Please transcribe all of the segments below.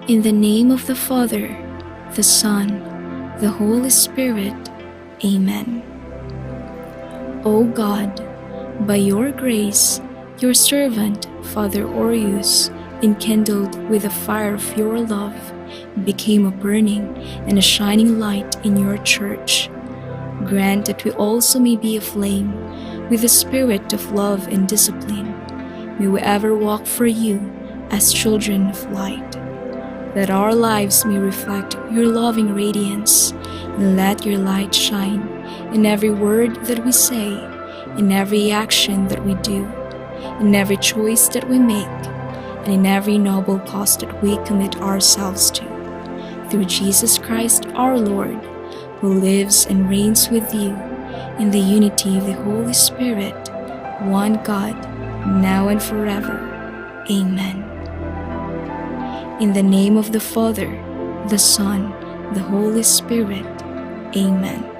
In the name of the Father, the Son, the Holy Spirit. Amen. O God, by your grace, your servant, Father Orius, enkindled with the fire of your love, became a burning and a shining light in your church. Grant that we also may be aflame with the spirit of love and discipline. May we ever walk for you as children of light. That our lives may reflect your loving radiance, and let your light shine in every word that we say, in every action that we do, in every choice that we make, and in every noble cause that we commit ourselves to. Through Jesus Christ our Lord, who lives and reigns with you in the unity of the Holy Spirit, one God, now and forever. Amen. In the name of the Father, the Son, the Holy Spirit. Amen.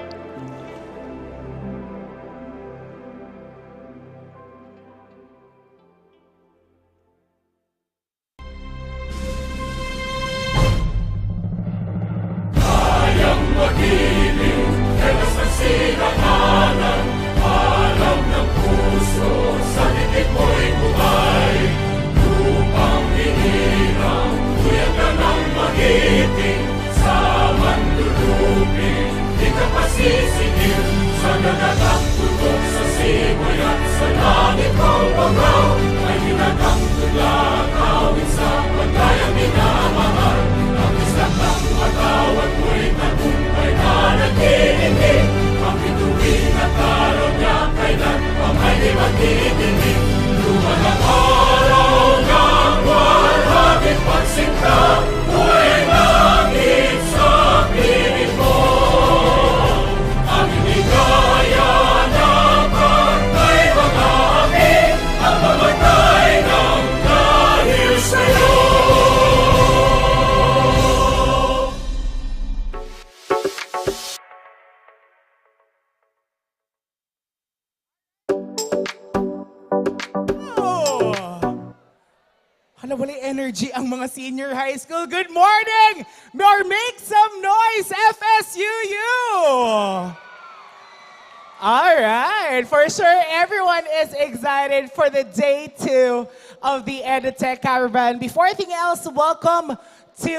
Wala energy ang mga senior high school. Good morning! Or make some noise, FSUU! All right, for sure everyone is excited for the day 2 of the Edutech Caravan. Before anything else, welcome to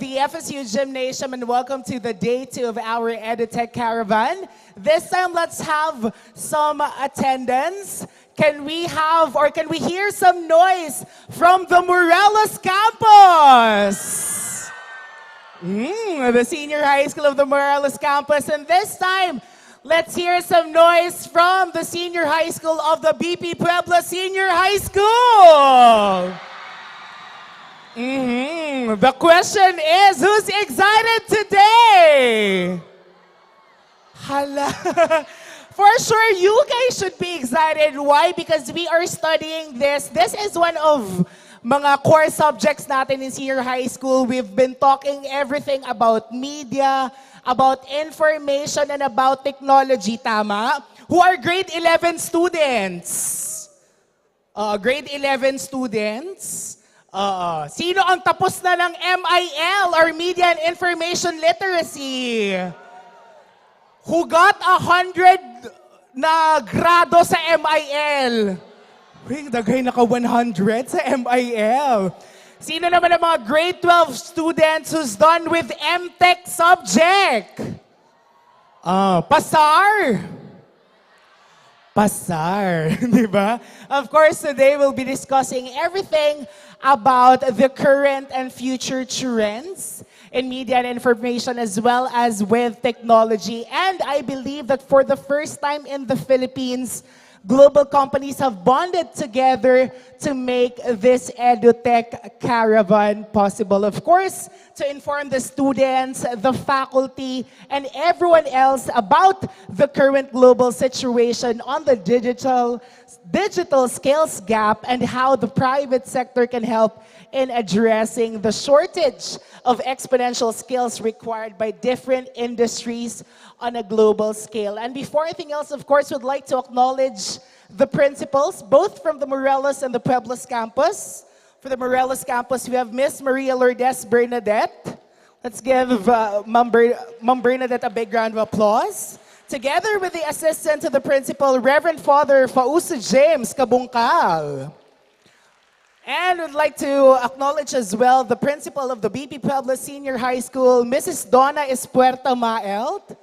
the FSU Gymnasium and welcome to the day 2 of our Edutech Caravan. This time, let's have some attendance. Can we hear some noise from the Morelos campus? The senior high school of the Morelos campus. And this time, let's hear some noise from the senior high school of the BP Puebla Senior High School. The question is, who's excited today? Hala. For sure, you guys should be excited. Why? Because we are studying this. This is one of mga core subjects natin in senior high school. We've been talking everything about media, about information, and about technology, tama? Who are grade 11 students? Grade 11 students? Sino ang tapos na ng MIL or Media and Information Literacy? Who got 100 na grado sa MIL? Wait, dagay naka 100 sa MIL. Sino naman ang mga grade 12 students who's done with MTech subject? Pasar. Pasar, di ba? Of course, today we'll be discussing everything about the current and future trends in media and information as well as with technology. And I believe that for the first time in the Philippines, global companies have bonded together to make this Edutech Caravan possible. Of course, to inform the students, the faculty, and everyone else about the current global situation on the digital skills gap and how the private sector can help in addressing the shortage of exponential skills required by different industries on a global scale. And before anything else, of course, we'd like to acknowledge the principals, both from the Morelos and the Pueblos campus, For the Morelos campus, we have Miss Maria Lourdes Bernadette. Let's give Ma'am Bernadette a big round of applause. Together with the assistant to the principal, Reverend Father Fausto James Kabungkal. And we'd like to acknowledge as well the principal of the BP Pueblo Senior High School, Mrs. Donna Espuerta Maelt.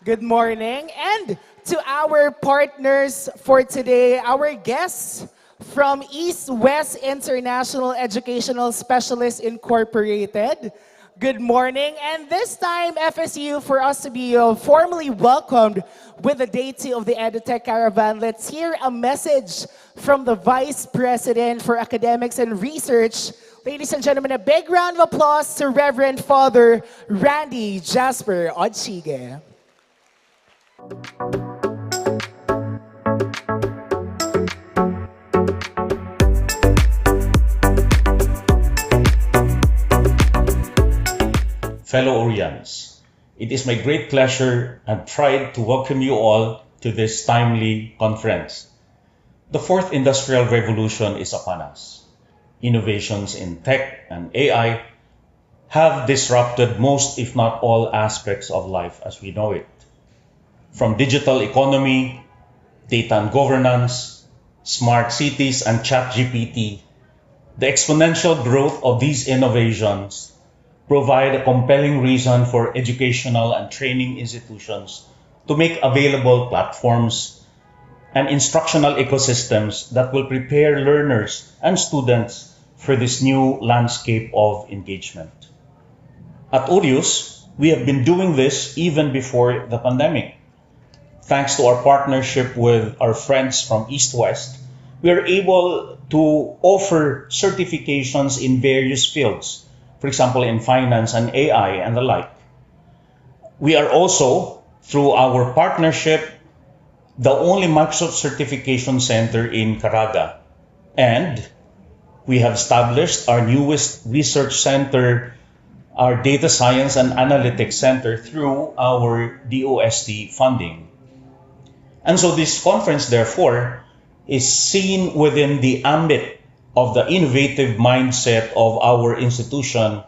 Good morning. And to our partners for today, our guests from East West International Educational Specialists Incorporated. Good morning. And this time, FSU, for us to be formally welcomed with the day two of the Edutech Caravan, let's hear a message from the Vice President for Academics and Research. Ladies and gentlemen, a big round of applause to Reverend Father Randy Jasper Ochige. Fellow Orians, it is my great pleasure and pride to welcome you all to this timely conference. The fourth industrial revolution is upon us. Innovations in tech and AI have disrupted most, if not all, aspects of life as we know it. From digital economy, data and governance, smart cities, and ChatGPT, the exponential growth of these innovations provide a compelling reason for educational and training institutions to make available platforms and instructional ecosystems that will prepare learners and students for this new landscape of engagement. At Urius, we have been doing this even before the pandemic. Thanks to our partnership with our friends from East West, we are able to offer certifications in various fields, for example, in finance and AI and the like. We are also, through our partnership, the only Microsoft Certification Center in Caraga. And we have established our newest research center, our Data Science and Analytics Center, through our DOST funding. And so this conference, therefore, is seen within the ambit of the innovative mindset of our institution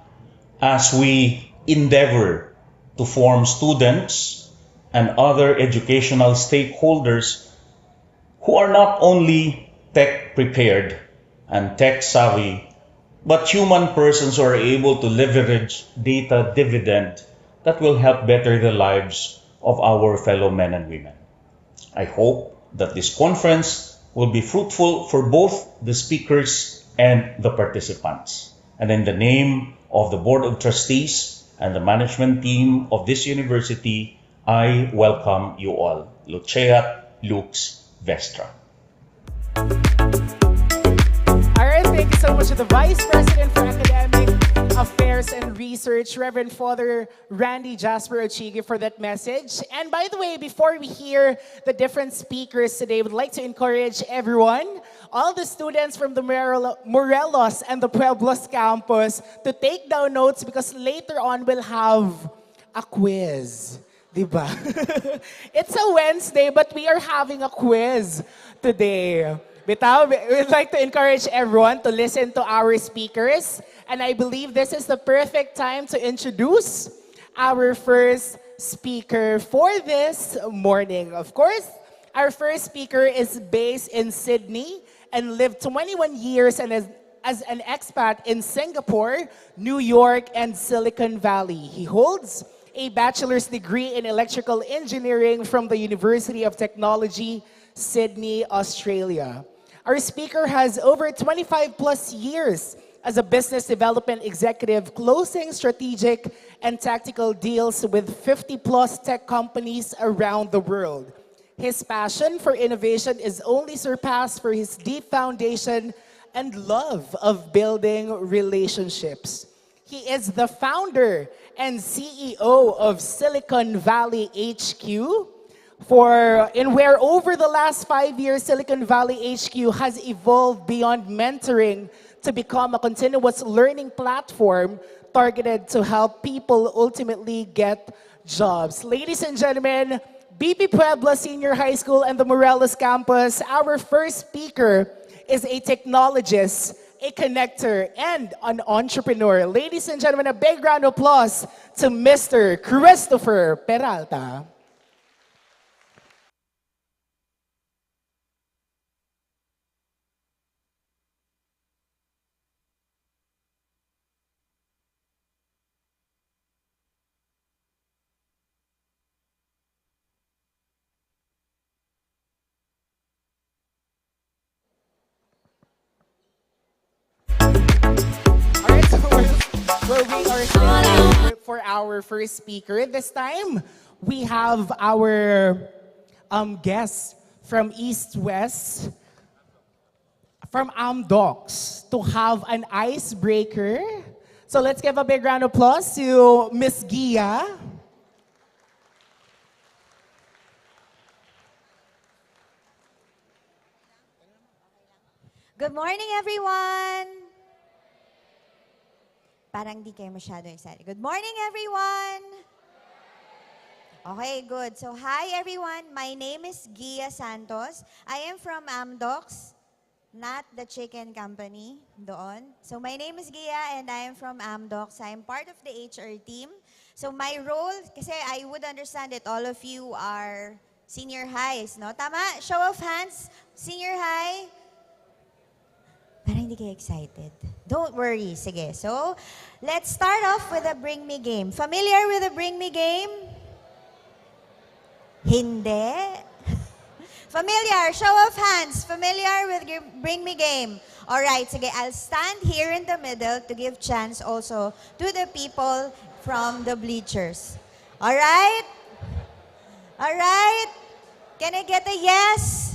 as we endeavor to form students and other educational stakeholders who are not only tech prepared and tech savvy, but human persons who are able to leverage data dividend that will help better the lives of our fellow men and women. I hope that this conference will be fruitful for both the speakers and the participants. And in the name of the Board of Trustees and the management team of this university, I welcome you all. Luceat Lux Vestra. All right, thank you so much to the Vice President for Academic Affairs and Research, Reverend Father Randy Jasper Ochige, for that message. And by the way, before we hear the different speakers today, I would like to encourage everyone, all the students from the Morelos and the Pueblos campus, to take down notes because later on we'll have a quiz. Diba? It's a Wednesday, but we are having a quiz today. Bitaw, we'd like to encourage everyone to listen to our speakers. And I believe this is the perfect time to introduce our first speaker for this morning. Of course, our first speaker is based in Sydney and lived 21 years and as an expat in Singapore, New York, and Silicon Valley. He holds a bachelor's degree in electrical engineering from the University of Technology, Sydney, Australia. Our speaker has over 25 plus years as a business development executive, closing strategic and tactical deals with 50 plus tech companies around the world. His passion for innovation is only surpassed for his deep foundation and love of building relationships. He is the founder and CEO of Silicon Valley HQ, where over the last 5 years, Silicon Valley HQ has evolved beyond mentoring to become a continuous learning platform targeted to help people ultimately get jobs. Ladies and gentlemen, BP Pueblo Senior High School and the Morelos campus, our first speaker is a technologist, a connector, and an entrepreneur. Ladies and gentlemen, a big round of applause to Mr. Christopher Peralta. All right, so we are set for our first speaker. This time, we have our guest from East West, from Amdocs, to have an icebreaker. So let's give a big round of applause to Miss Gia. Good morning, everyone! Parang di kayo masyado excited. Good morning, everyone! Okay, good. So, hi, everyone. My name is Gia Santos. I am from Amdocs, not the chicken company doon. So, my name is Gia and I am from Amdocs. I am part of the HR team. So, my role, kasi I would understand that all of you are senior highs, no? Tama? Show of hands. Senior high. Parang hindi kayo excited. Don't worry. Sige. So, let's start off with a Bring Me game. Familiar with the Bring Me game? Hindi. Familiar. Show of hands. Familiar with Bring Me game. Alright. Sige. I'll stand here in the middle to give chance also to the people from the bleachers. Alright? Alright? Can I get a yes?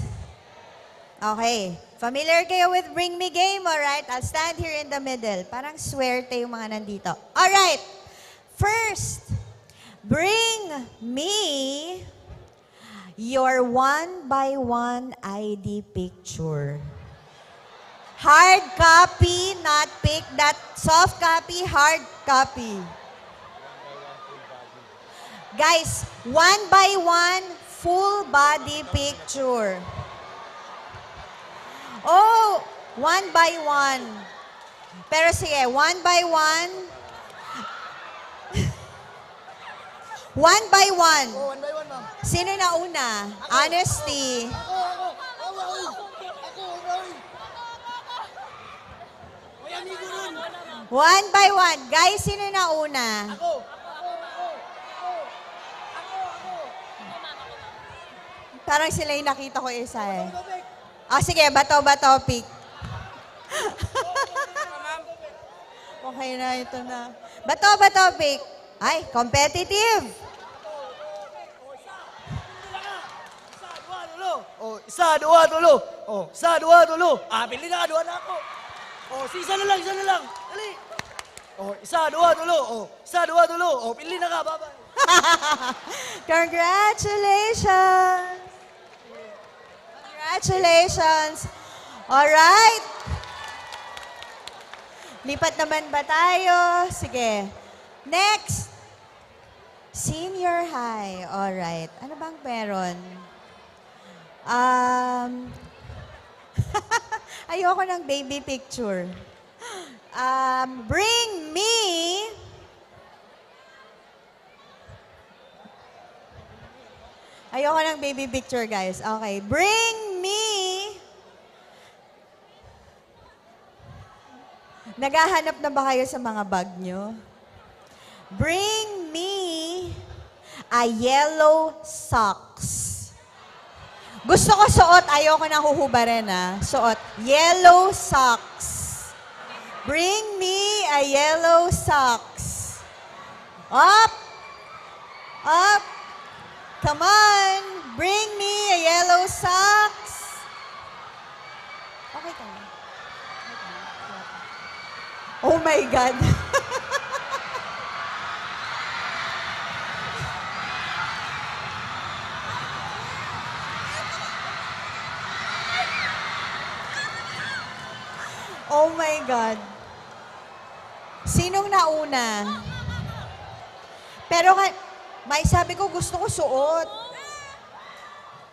Okay. Familiar kayo with Bring Me game, alright? I'll stand here in the middle. Parang swerte yung mga nandito. Alright. First, bring me your one-by-one ID picture. Hard copy, not pick that soft copy, hard copy. Guys, one-by-one, full body picture. Oh, one by one. Pero sige, one by one. One by one. Oh, one by one, ma'am. Sino na una? Honesty. Ako. May amigo nun. One by one. Guys, sino na una? Ako. Parang sila yung nakita ko isa eh. Sige, bato pick. Okay na, ito na. Bato pick. Ay, competitive. Isa, dua, tulo. Isa, dua, tulo. Pili na, dua na ako. Isa na lang. Dali. Isa, dua, tulo. Isa, dua, tulo. Pili na ka, bye-bye. Congratulations! Congratulations! Alright. Lipat naman ba tayo? Sige. Next. Senior high. Alright. Ano bang meron? Ayoko ng baby picture. Bring me ayoko ng baby picture, guys. Okay. Bring me naghahanap na ba kayo sa mga bag nyo? Bring me a yellow socks. Gusto ko suot, ayoko na huhubarin Suot. Yellow socks. Bring me a yellow socks. Up. Up. Come on. Bring me a yellow socks. Okay ka na. Oh my God. Oh my God. Sinong nauna? Pero may sabi ko gusto ko suot.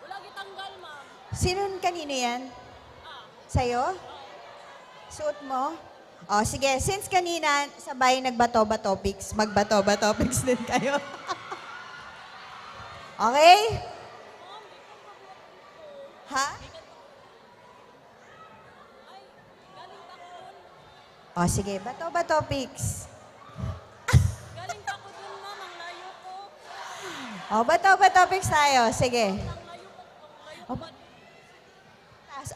Wala gitanggal, ma'am. Sino kanina yan? Sa'yo? Suot mo? O, sige. Since kanina, sabay nagbato-bato pics, magbato-bato pics din kayo. Okay? Ha? O, sige. Bato-bato pics. Galing pa ako dun, ma'am. Ang layo ko. O, bato-bato pics tayo. Sige.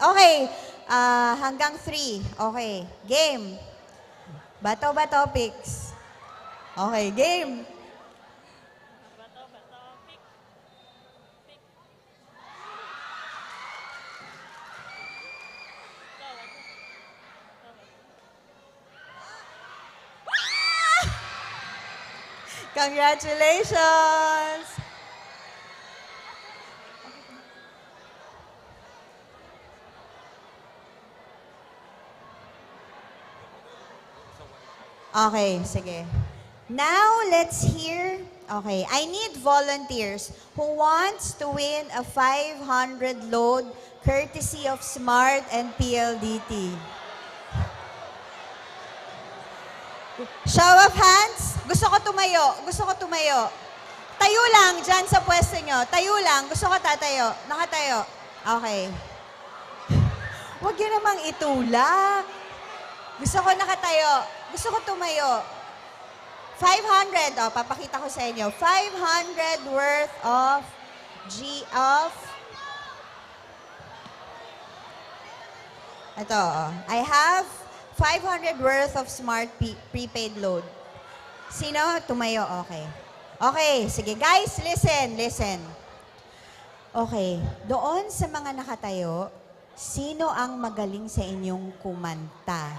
Okay. Hanggang 3. Okay. Game. Bato-bato pics. Okay, game. Congratulations! Okay, sige. Now, let's hear. Okay, I need volunteers who wants to win a 500 load courtesy of Smart and PLDT. Show of hands. Gusto ko tumayo. Gusto ko tumayo. Tayo lang dyan sa pwesto nyo. Tayo lang. Gusto ko tatayo. Nakatayo. Okay. Huwag yun namang itulak. Gusto ko nakatayo. Gusto ko tumayo. 500. O, papakita ko sa inyo. 500 worth of Ito, I have 500 worth of Smart prepaid load. Sino? Tumayo. Okay. Okay, sige. Guys, listen. Okay. Doon sa mga nakatayo, sino ang magaling sa inyong kumanta?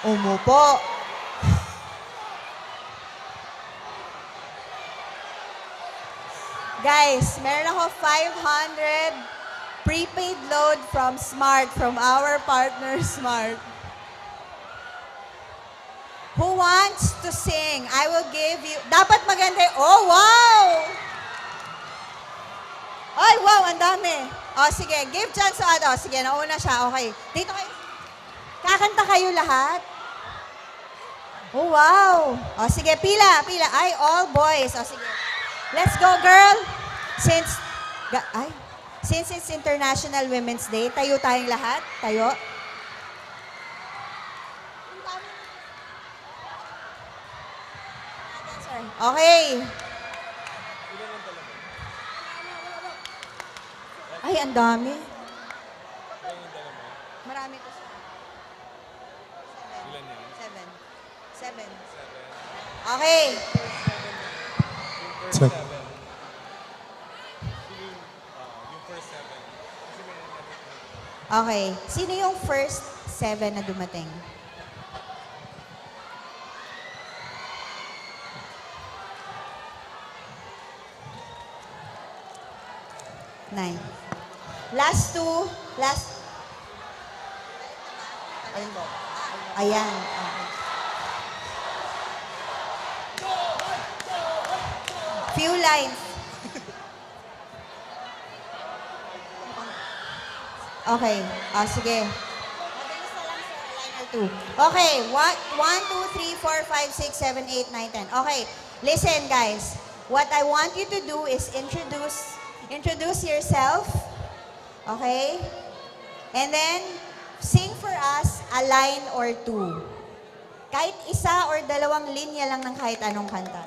Umupo. Guys, meron ako 500 prepaid load from Smart, from our partner Smart. Who wants to sing? I will give you... Dapat maganda. Oh, wow! Ay, wow, ang dami. O, sige, give chance sa ano. Sige, nauna siya. Okay. Dito kayo. Kakanta kayo lahat? Oh, wow. O, sige, pila. Ay, all boys. O, sige. Let's go, girl. Since it's International Women's Day, tayo tayong lahat. Tayo. Okay. Ay, ang dami. Marami to. Seven. Okay. Okay. Sino yung first 7 na dumating? Nine. Last 2. Ayan. Okay. Few lines. Okay. Sige. Mabilis na lang sa line or 2. Okay. 1, 2, 3, 4, 5, 6, 7, 8, 9, 10. Okay. Listen, guys. What I want you to do is introduce yourself. Okay? And then, sing for us a line or 2. Kahit isa or dalawang linya lang ng kahit anong kanta.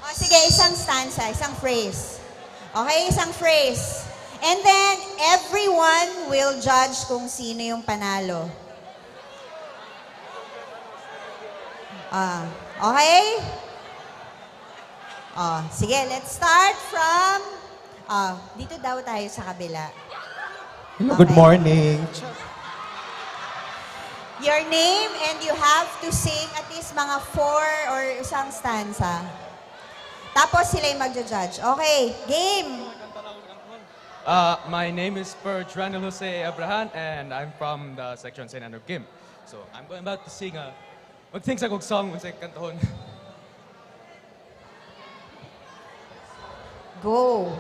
O sige, isang stanza, isang phrase. Okay, isang phrase. And then, everyone will judge kung sino yung panalo. Okay? Sige, let's start from... dito daw tayo sa kabila. Hello, good morning. Your name and you have to sing at least mga 4 or isang stanza. Tapos sila yung magja-judge. Okay, game! My name is Bertrand Jose Abraham, and I'm from the section St. Andrew Kim. So I'm about to sing mag-sing sa kong song sa kantohon. Go!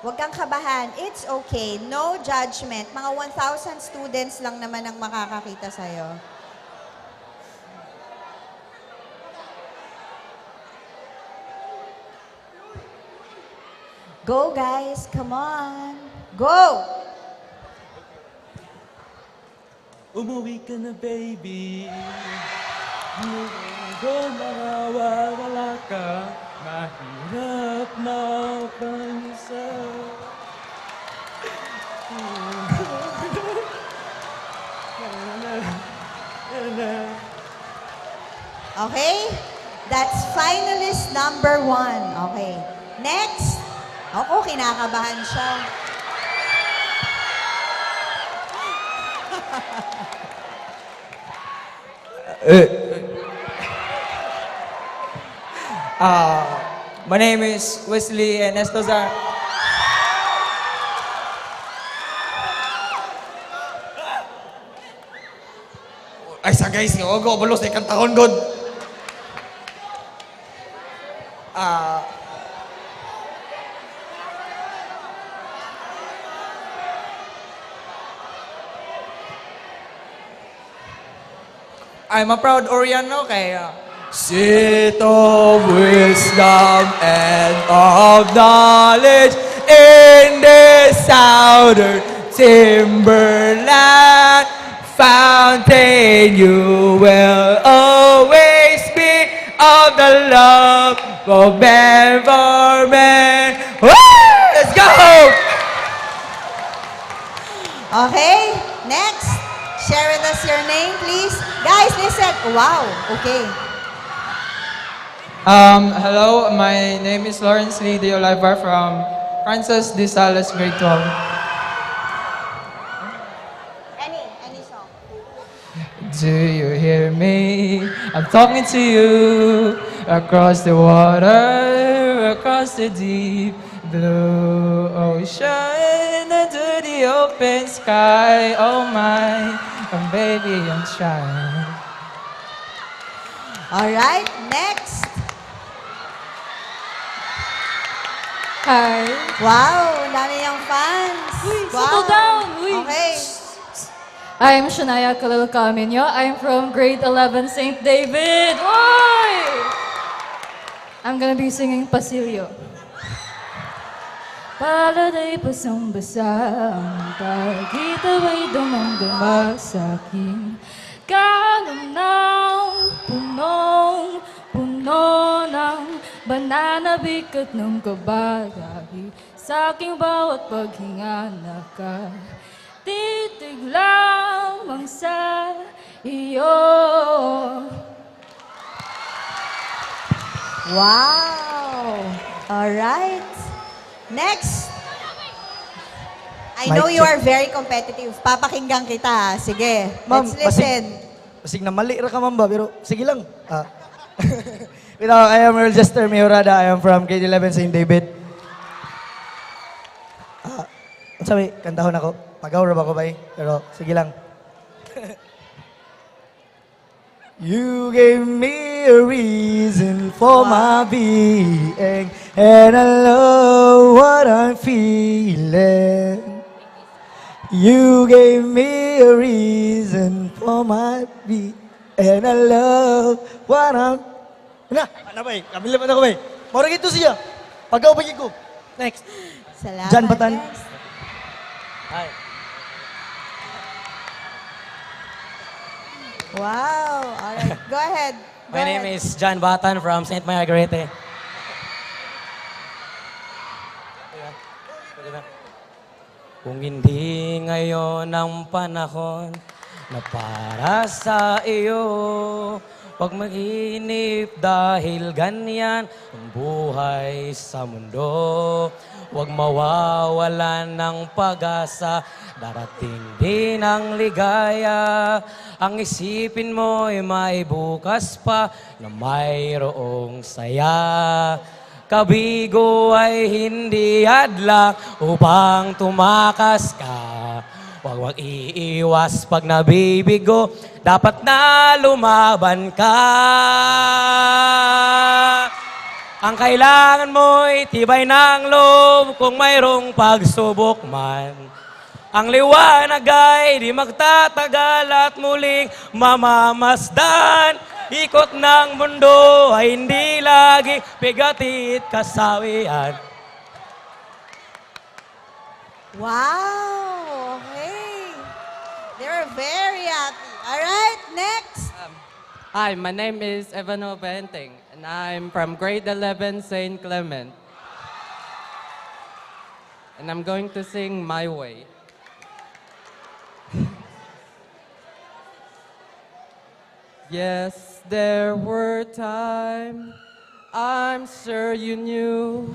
Huwag kang kabahan. It's okay. No judgment. Mga 1,000 students lang naman ang makakakita sa'yo. Go, guys. Come on. Go! Umuwi ka na, baby. Kung mawawala ka, mahirap na pag-isa. Okay? That's finalist number 1. Okay. Next. Ako, kinakabahan siya. My name is Wesley and Estozar. Ay sa guys, ogo balos ikan tahon god. I'm a proud Oriano kaya seat of wisdom and of knowledge in the southern timberland fountain you will always be of the love of man for man. Woo! Let's go! Okay, next. Share with us your name, please. Guys, listen. Wow, okay. Hello, my name is Lawrence Lee de Olivar from Francis de Sales, grade 12. Any song. Do you hear me? I'm talking to you across the water, across the deep blue ocean, into the open sky. Oh my, baby, I'm trying. All right, next. Hi. Wow, ang dami niyang fans. Settle down. Uy. Okay. I'm Shania Khalil Caminyo. I'm from grade 11 St. David. Oy! I'm gonna be singing Pasilyo. Paladay basang-basa ang pagkita ba'y dumang-duma sa akin. Kalam ng punong-puno ng banana bigat ng kabagahi sa aking bawat paghinga nakatitig lamang sa iyo. Wow. All right. Next. I know you are very competitive. Papakinggan kita. Sige, Ma'am, let's listen. Basig na mali ra ka, ma'am ba? Pero sige lang. I am Earl Jester Miorada. I am from grade 11 St. David. Sabi, kantahon ako. Pagaw ra ba ko ba eh? Pero sige lang. You gave me a reason for my being, and I love what I'm feeling. You gave me a reason for my being, and I love what I'm... ano ba eh? Kamila pa na ko ba eh? Marag ito siya. Pagaw pa ko. Next. Salamat. Jan Batan. Next. Hi. Wow. All right. Go ahead. Go My ahead. name is John Batan from St. Margarete. Kung hindi ngayon ang panahon na para sa iyo, huwag mag-inip dahil ganyan ang buhay sa mundo. Huwag mawawalan ng pag-asa, darating din ang ligaya. Ang isipin mo'y may bukas pa na mayroong saya. Kabigo ay hindi hadlang upang tumakas ka. Huwag mag-iiwas pag nabibigo, dapat na lumaban ka. Ang kailangan mo'y tibay ng loob kung mayroong pagsubok man. Ang liwanag ay di magtatagal at muling mamamasdan. Ikot ng mundo ay hindi lagi bigatit kasawian. Wow! Okay. They were very happy. All right, next. Hi, my name is Evano Benting, and I'm from grade 11 St. Clement. And I'm going to sing My Way. Yes, there were times I'm sure you knew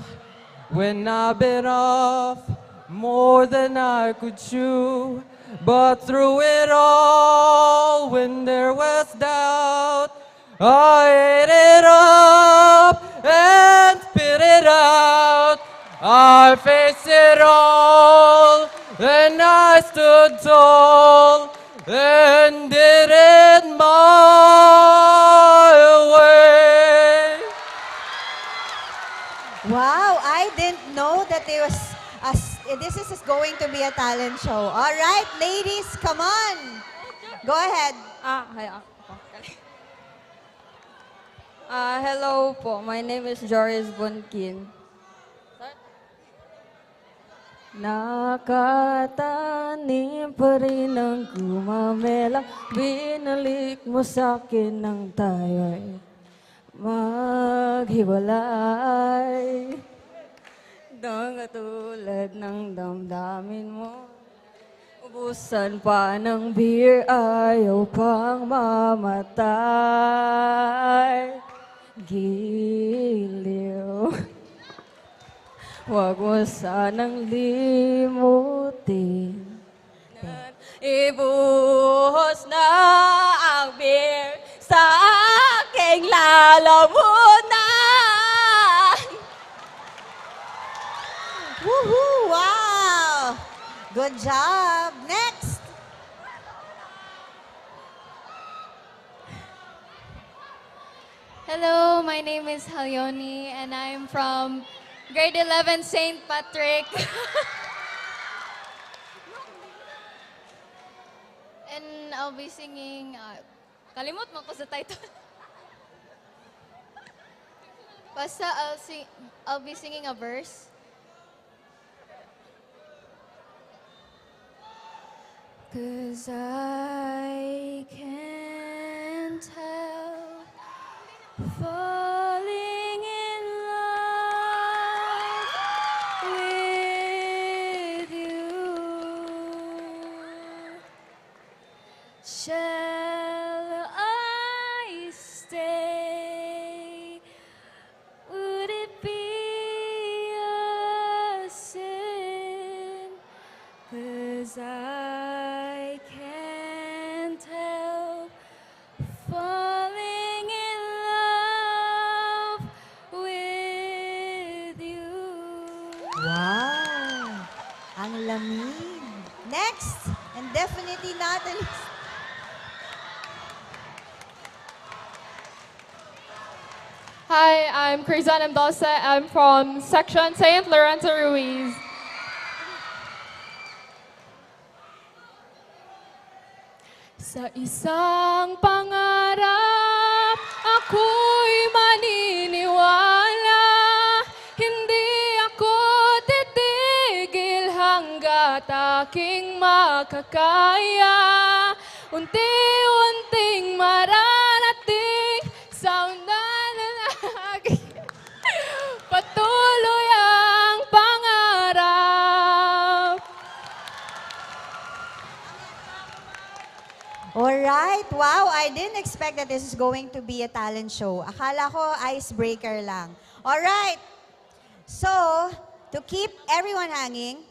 when I bit off more than I could chew. But through it all, when there was doubt, I ate it up and spit it out. I faced it all, and I stood tall and did it my way. Wow, I didn't know that there was this is going to be a talent show. All right, ladies, come on. Go ahead. Hello po. My name is Joris Bonkin. Nakatanim pa rin ang gumamelang binalik mo sa'kin ng tayo'y maghiwalay. Nang katulad ng damdamin mo, ubusan pa ng beer, ayaw pang mamatay. Giliw, huwag mo sanang limutin. Ibuhos na ang beer sa aking lalamunan. Woohoo! Wow! Good job. Next. Hello, my name is Halyoni and I'm from grade 11 St. Patrick. And I'll be singing, kalimot mo ko sa title. Basta I'll be singing a verse. 'Cause I can't help falling in love with you. Shall I stay? Would it be a sin? 'Cause I can't help falling in love with you. Wow! Ang lamig. Next, and definitely not the least. Hi, I'm Crizan Mendoza. I'm from Section St. Lorenzo Ruiz. Sa isang pangarap, ako'y maniniwala. Hindi ako titigil hanggat aking makakaya. Unti-unting mararating sa undalalagi. Patuloy ang pangarap. Alright, wow, I didn't expect that this is going to be a talent show. Akala ko icebreaker lang. Alright, so, to keep everyone hanging,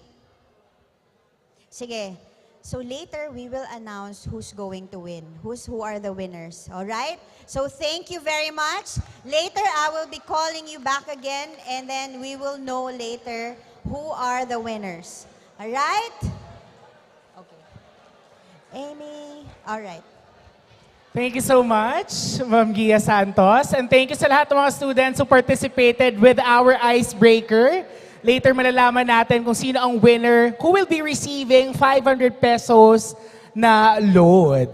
sige, so later we will announce who's going to win, who are the winners, alright? So thank you very much. Later, I will be calling you back again and then we will know later who are the winners. Alright? Okay. Amy, all right. Thank you so much, Ma'am Gia Santos. And thank you sa lahat ng mga students who participated with our icebreaker. Later malalaman natin kung sino ang winner who will be receiving 500 pesos na load.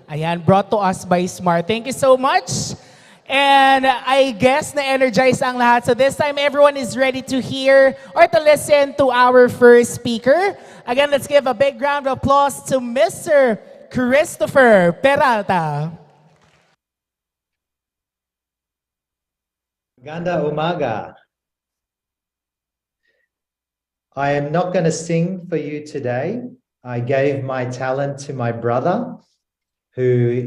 Ayan, brought to us by Smart. Thank you so much. And I guess na-energize ang lahat. So this time, everyone is ready to hear or to listen to our first speaker. Again, let's give a big round of applause to Mr. Christopher Peralta. Ganda umaga. I am not going to sing for you today. I gave my talent to my brother, who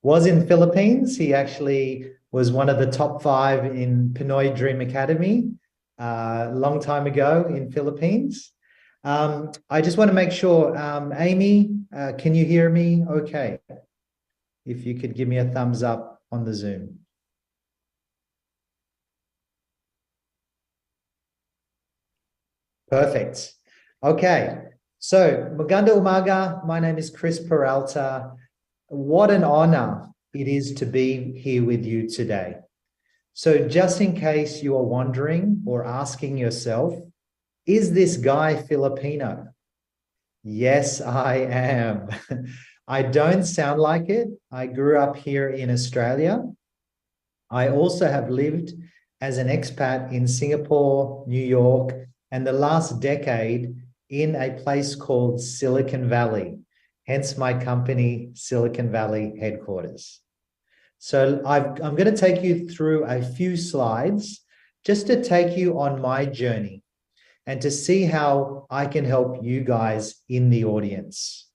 was in Philippines. He actually was one of the top 5 in Pinoy Dream Academy a long time ago in Philippines. I just want to make sure, Amy, can you hear me okay? If you could give me a thumbs up on the Zoom. Perfect. Okay, so maganda umaga. My name is Chris Peralta. What an honor it is to be here with you today. So just in case you are wondering or asking yourself, is this guy Filipino? Yes, I am. I don't sound like it. I grew up here in Australia. I also have lived as an expat in Singapore, New York, and the last decade in a place called Silicon Valley, hence my company, Silicon Valley Headquarters. So I'm going to take you through a few slides just to take you on my journey and to see how I can help you guys in the audience.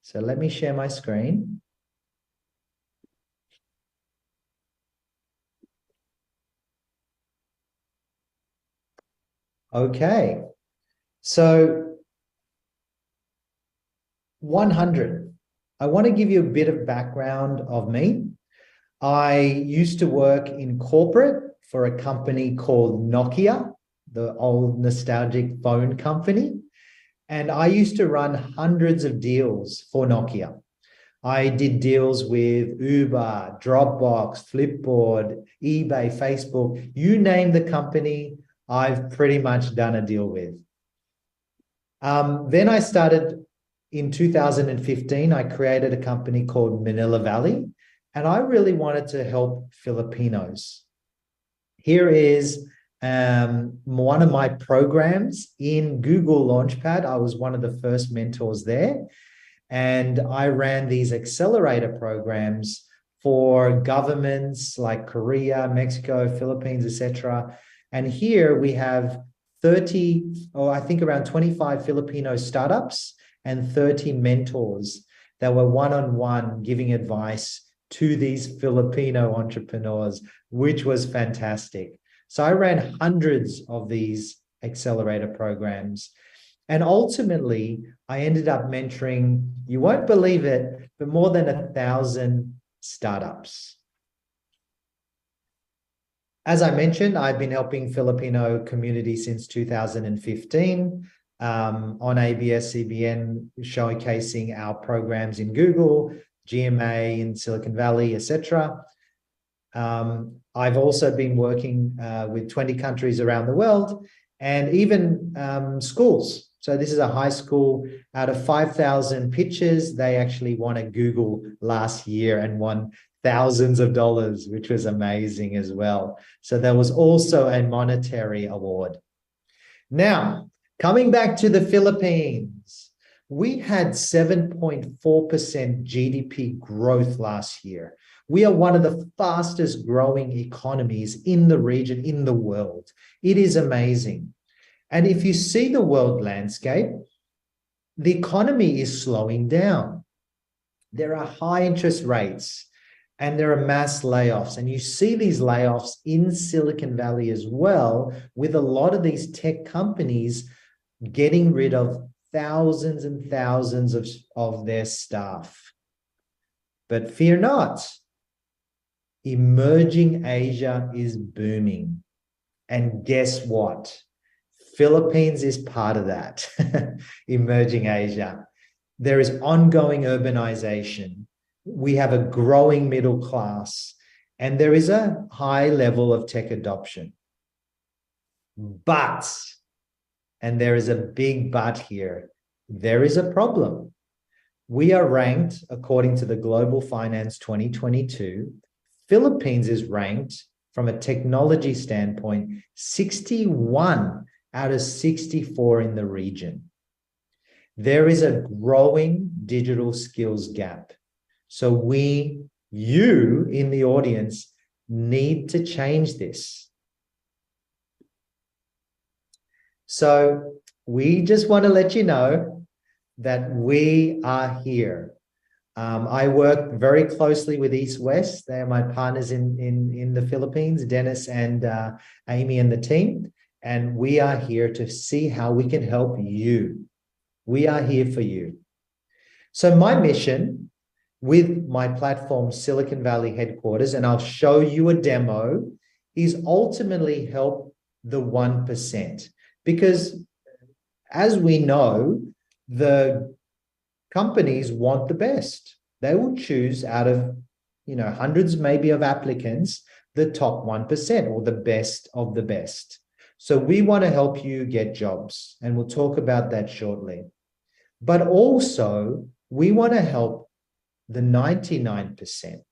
So let me share my screen. Okay, so 100. I want to give you a bit of background of me. I used to work in corporate for a company called Nokia, the old nostalgic phone company. And I used to run hundreds of deals for Nokia. I did deals with Uber, Dropbox, Flipboard, eBay, Facebook, you name the company, I've pretty much done a deal with. Then I started in 2015, I created a company called Manila Valley, and I really wanted to help Filipinos. Here is one of my programs in Google Launchpad. I was one of the first mentors there, and I ran these accelerator programs for governments like Korea, Mexico, Philippines, etc. And here we have 30, or I think around 25 Filipino startups and 30 mentors that were one-on-one giving advice to these Filipino entrepreneurs, which was fantastic. So I ran hundreds of these accelerator programs. And ultimately, I ended up mentoring, you won't believe it, but more than 1,000 startups. As I mentioned, I've been helping Filipino community since 2015 on ABS-CBN, showcasing our programs in Google, GMA in Silicon Valley, etc. I've also been working with 20 countries around the world and even schools. So this is a high school. Out of 5,000 pitches, they actually won a Google last year and won thousands of dollars, which was amazing as well. So there was also a monetary award. Now, coming back to the Philippines, we had 7.4% GDP growth last year. We are one of the fastest growing economies in the region, in the world. It is amazing. And if you see the world landscape, the economy is slowing down. There are high interest rates and there are mass layoffs. And you see these layoffs in Silicon Valley as well, with a lot of these tech companies getting rid of thousands and thousands of their staff. But fear not. Emerging Asia is booming. And guess what? Philippines is part of that. Emerging Asia. There is ongoing urbanization. we have a growing middle class, and there is a high level of tech adoption. But, and there is a big but here, there is a problem. We are ranked, according to the Global Finance 2022, Philippines is ranked from a technology standpoint, 61 out of 64 in the region. There is a growing digital skills gap. So you in the audience need to change this. So we just want to let you know that we are here. I work very closely with East West. They are my partners in the Philippines, Dennis and Amy and the team. And we are here to see how we can help you. We are here for you. So my mission with my platform, Silicon Valley headquarters, and I'll show you a demo, is ultimately help the 1%. Because as we know, the companies want the best. They will choose out of, hundreds maybe of applicants, the top 1% or the best of the best. So we want to help you get jobs, and we'll talk about that shortly. But also, we want to help the 99%.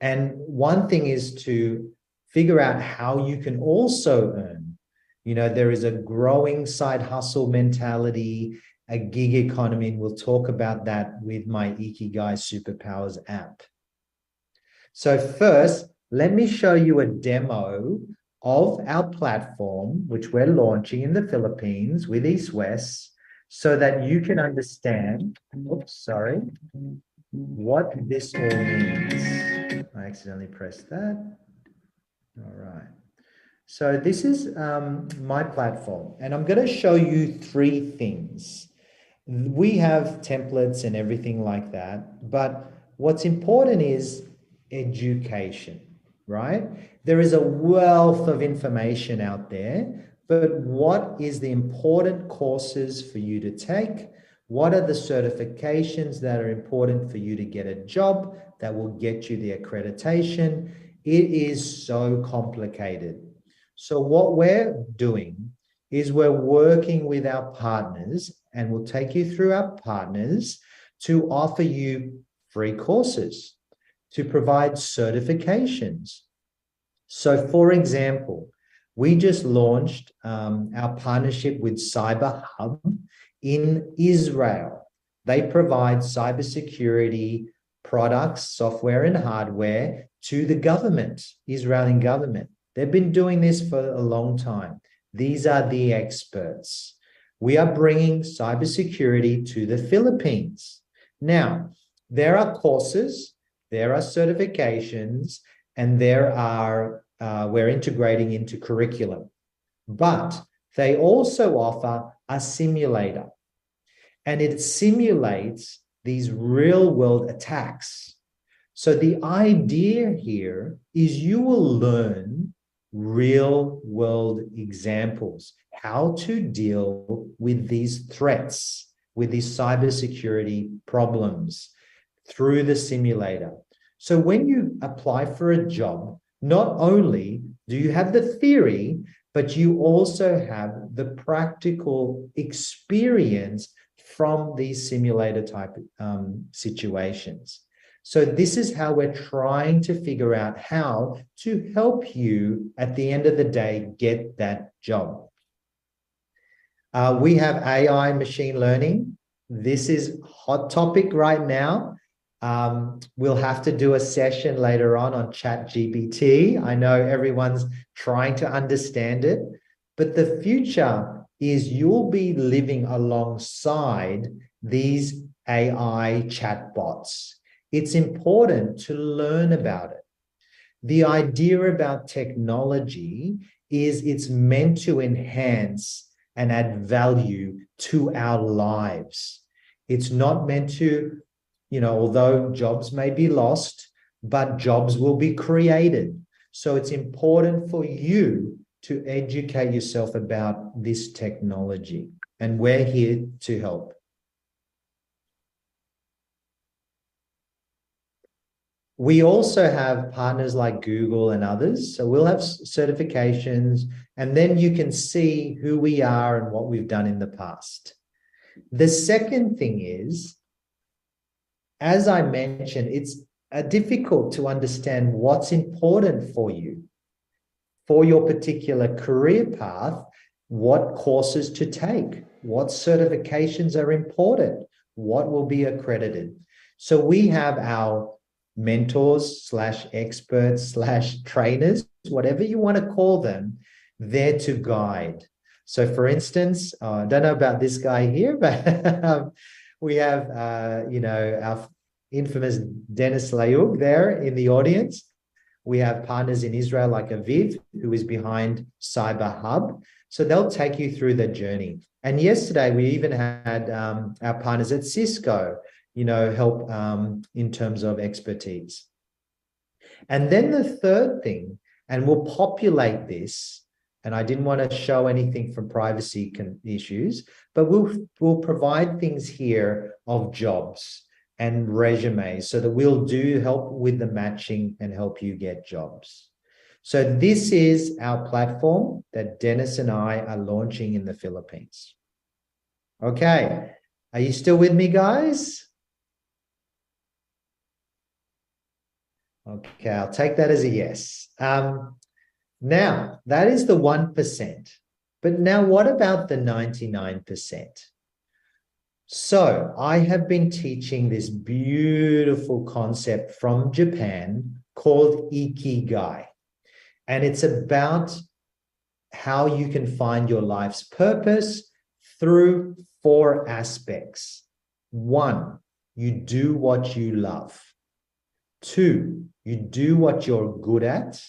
And one thing is to figure out how you can also earn. There is a growing side hustle mentality, a gig economy, and we'll talk about that with my Ikigai Superpowers app. So first, let me show you a demo of our platform, which we're launching in the Philippines with East West, so that you can understand, what this all means. I accidentally pressed that. All right. So this is my platform, and I'm going to show you 3 things. We have templates and everything like that, but what's important is education, right? There is a wealth of information out there, but what is the important courses for you to take? What are the certifications that are important for you to get a job that will get you the accreditation? It is so complicated. So what we're doing is we're working with our partners, and we'll take you through our partners to offer you free courses, to provide certifications. So for example, we just launched our partnership with Cyber Hub in Israel. They provide cybersecurity products, software and hardware to the government, Israeli government. They've been doing this for a long time. These are the experts. We are bringing cybersecurity to the Philippines. Now, there are courses, there are certifications, and we're integrating into curriculum. But they also offer a simulator, and it simulates these real-world attacks. So the idea here is you will learn real-world examples, how to deal with these threats, with these cybersecurity problems through the simulator. So when you apply for a job, not only do you have the theory, but you also have the practical experience from these simulator type situations. So this is how we're trying to figure out how to help you at the end of the day get that job. We have AI machine learning. This is hot topic right now. We'll have to do a session later on ChatGPT. I know everyone's trying to understand it, but the future is you'll be living alongside these AI chatbots. It's important to learn about it. The idea about technology is it's meant to enhance and add value to our lives. It's not meant to, although jobs may be lost, but jobs will be created. So it's important for you to educate yourself about this technology, and we're here to help. We also have partners like Google and others. So we'll have certifications, and then you can see who we are and what we've done in the past. The second thing is, as I mentioned, it's difficult to understand what's important for you, for your particular career path, what courses to take, what certifications are important, what will be accredited. So we have our mentors / experts / trainers, whatever you want to call them, there to guide. So for instance, I don't know about this guy here, but we have, our infamous Dennis Layoug there in the audience. We have partners in Israel like Aviv, who is behind Cyber Hub. So they'll take you through the journey. And yesterday, we even had our partners at Cisco, help in terms of expertise. And then the third thing, and we'll populate this, and I didn't want to show anything from privacy issues, but we'll provide things here of jobs and resumes so that we'll do help with the matching and help you get jobs. So this is our platform that Dennis and I are launching in the Philippines. Okay, are you still with me, guys? Okay, I'll take that as a yes. Now, that is the 1%. But now what about the 99%? So I have been teaching this beautiful concept from Japan called Ikigai. And it's about how you can find your life's purpose through 4 aspects. 1, you do what you love. 2, you do what you're good at.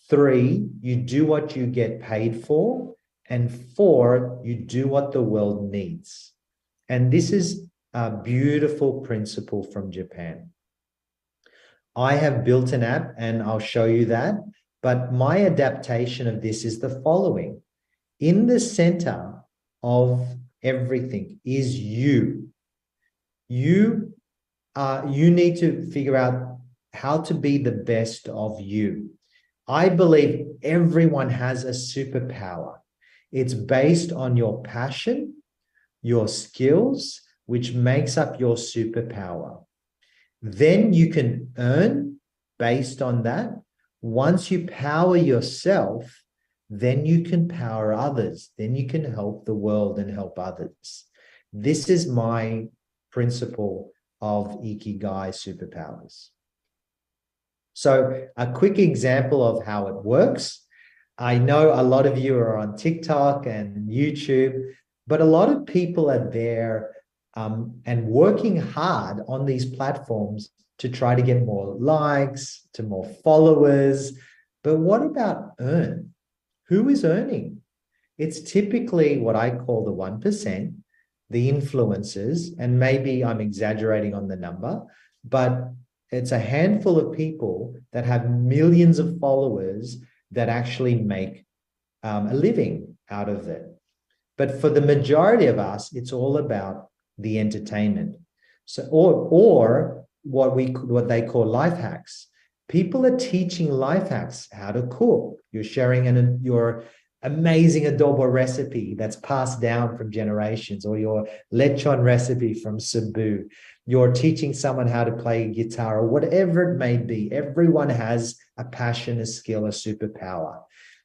3, you do what you get paid for. And 4, you do what the world needs. And this is a beautiful principle from Japan. I have built an app, and I'll show you that. But my adaptation of this is the following. In the center of everything is you. You need to figure out how to be the best of you. I believe everyone has a superpower. It's based on your passion, your skills, which makes up your superpower. Then you can earn based on that. Once you power yourself, then you can power others. Then you can help the world and help others. This is my principle of Ikigai superpowers. So a quick example of how it works. I know a lot of you are on TikTok and YouTube, but a lot of people are there and working hard on these platforms to try to get more likes, to more followers. But what about earn? Who is earning? It's typically what I call the 1%, the influencers, and maybe I'm exaggerating on the number, but it's a handful of people that have millions of followers that actually make a living out of it. But for the majority of us, it's all about the entertainment. So, or what they call life hacks. People are teaching life hacks, how to cook. You're sharing your amazing adobo recipe that's passed down from generations, or your lechon recipe from Cebu. You're teaching someone how to play guitar, or whatever it may be. Everyone has a passion, a skill, a superpower.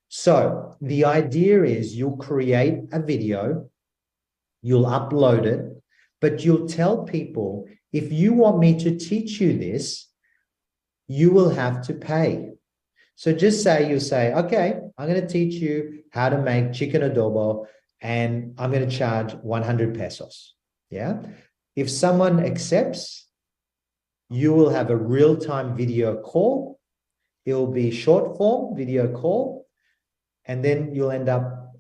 So the idea is you'll create a video, you'll upload it, but you'll tell people, if you want me to teach you this, you will have to pay. So just say, you say, okay, I'm going to teach you how to make chicken adobo, and I'm going to charge 100 pesos. Yeah. If someone accepts, you will have a real-time video call. It will be short form video call, and then you'll end up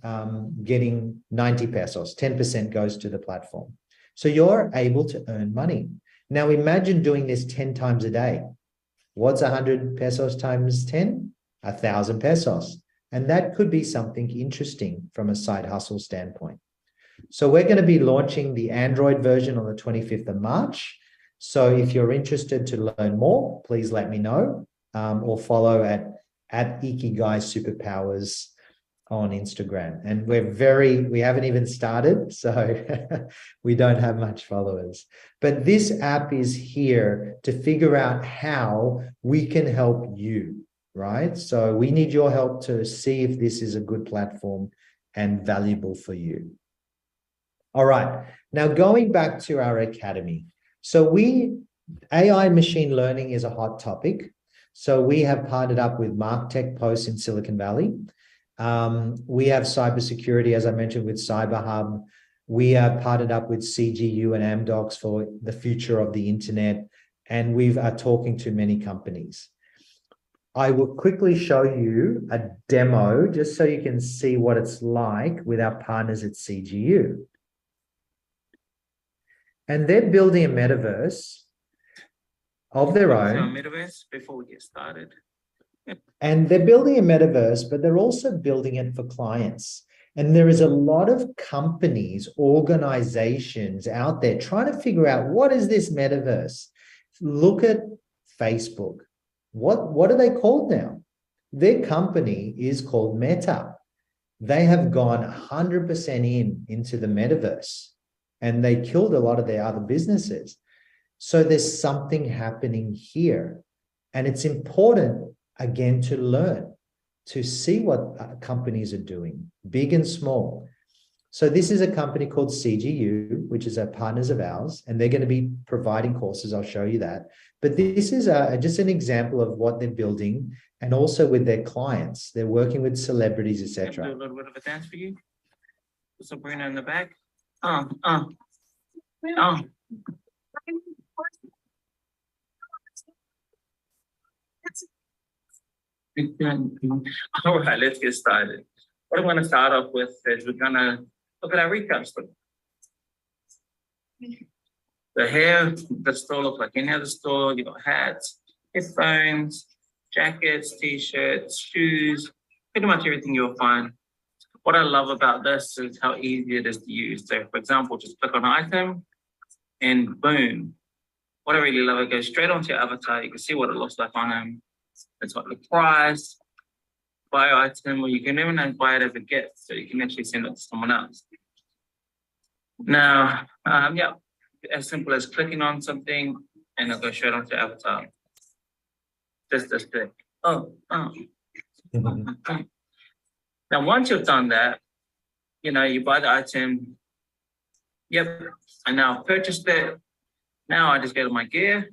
getting 90 pesos. 10% goes to the platform. So you're able to earn money. Now imagine doing this 10 times a day. What's 100 pesos times 10? 1,000 pesos. And that could be something interesting from a side hustle standpoint. So we're going to be launching the Android version on the 25th of March. So if you're interested to learn more, please let me know, or follow at Ikigai Superpowers on Instagram. And we haven't even started, so we don't have much followers. But this app is here to figure out how we can help you, right? So we need your help to see if this is a good platform and valuable for you. All right, now going back to our academy. So AI machine learning is a hot topic. So we have partnered up with MarkTech Post in Silicon Valley. We have cybersecurity, as I mentioned, with CyberHub. We have partnered up with CGU and Amdocs for the future of the internet, and we are talking to many companies. I will quickly show you a demo just so you can see what it's like with our partners at CGU. And they're building a metaverse of their own. Metaverse before we get started. And they're building a metaverse, but they're also building it for clients. And there is a lot of companies, organizations out there trying to figure out, what is this metaverse? Look at Facebook. What are they called now? Their company is called Meta. They have gone 100% into the metaverse, and they killed a lot of their other businesses. So there's something happening here. And it's important, again, to learn, to see what companies are doing, big and small. So this is a company called CGU, which is a partners of ours, and they're going to be providing courses. I'll show you that. But this is just an example of what they're building, and also with their clients. They're working with celebrities, etc. Do a little bit of a dance for you. Sabrina in the back. All right, let's get started. What I'm going to start off with is we're going to look at our recap store. The hair, the store looks like any other store. You got hats, headphones, jackets, t-shirts, shoes, pretty much everything you'll find. What I love about this is how easy it is to use. So for example, just click on an item and boom. What I really love, it goes straight onto your avatar. You can see what it looks like on them. It's got the price, buy item, or you can even buy it as a gift, so you can actually send it to someone else. Now, yeah, as simple as clicking on something and it'll go straight onto your avatar. Just this click. Now, once you've done that, you know, you buy the item. Yep, I now purchased it. Now I just go to my gear.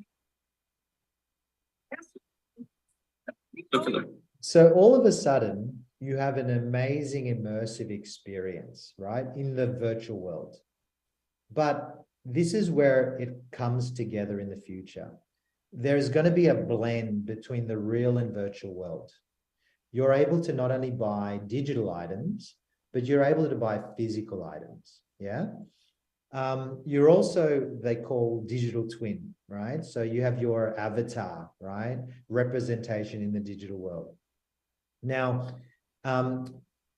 Look at them. So all of a sudden, you have an amazing immersive experience, right, in the virtual world. But this is where it comes together in the future. There's going to be a blend between the real and virtual world. You're able to not only buy digital items, but you're able to buy physical items, yeah? You're also, they call digital twin, right? So you have your avatar, right? Representation in the digital world. Now,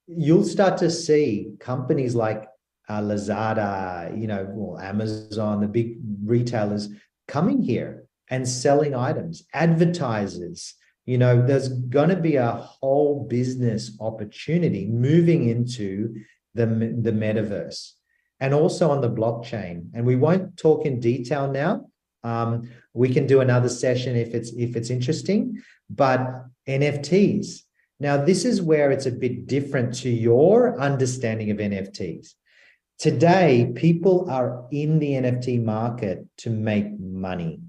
you'll start to see companies like Lazada, you know, or Amazon, the big retailers coming here and selling items, advertisers. You know, there's going to be a whole business opportunity moving into the metaverse and also on the blockchain. And we won't talk in detail now. We can do another session if it's interesting, but NFTs. Now, this is where it's a bit different to your understanding of NFTs. Today, people are in the NFT market to make money.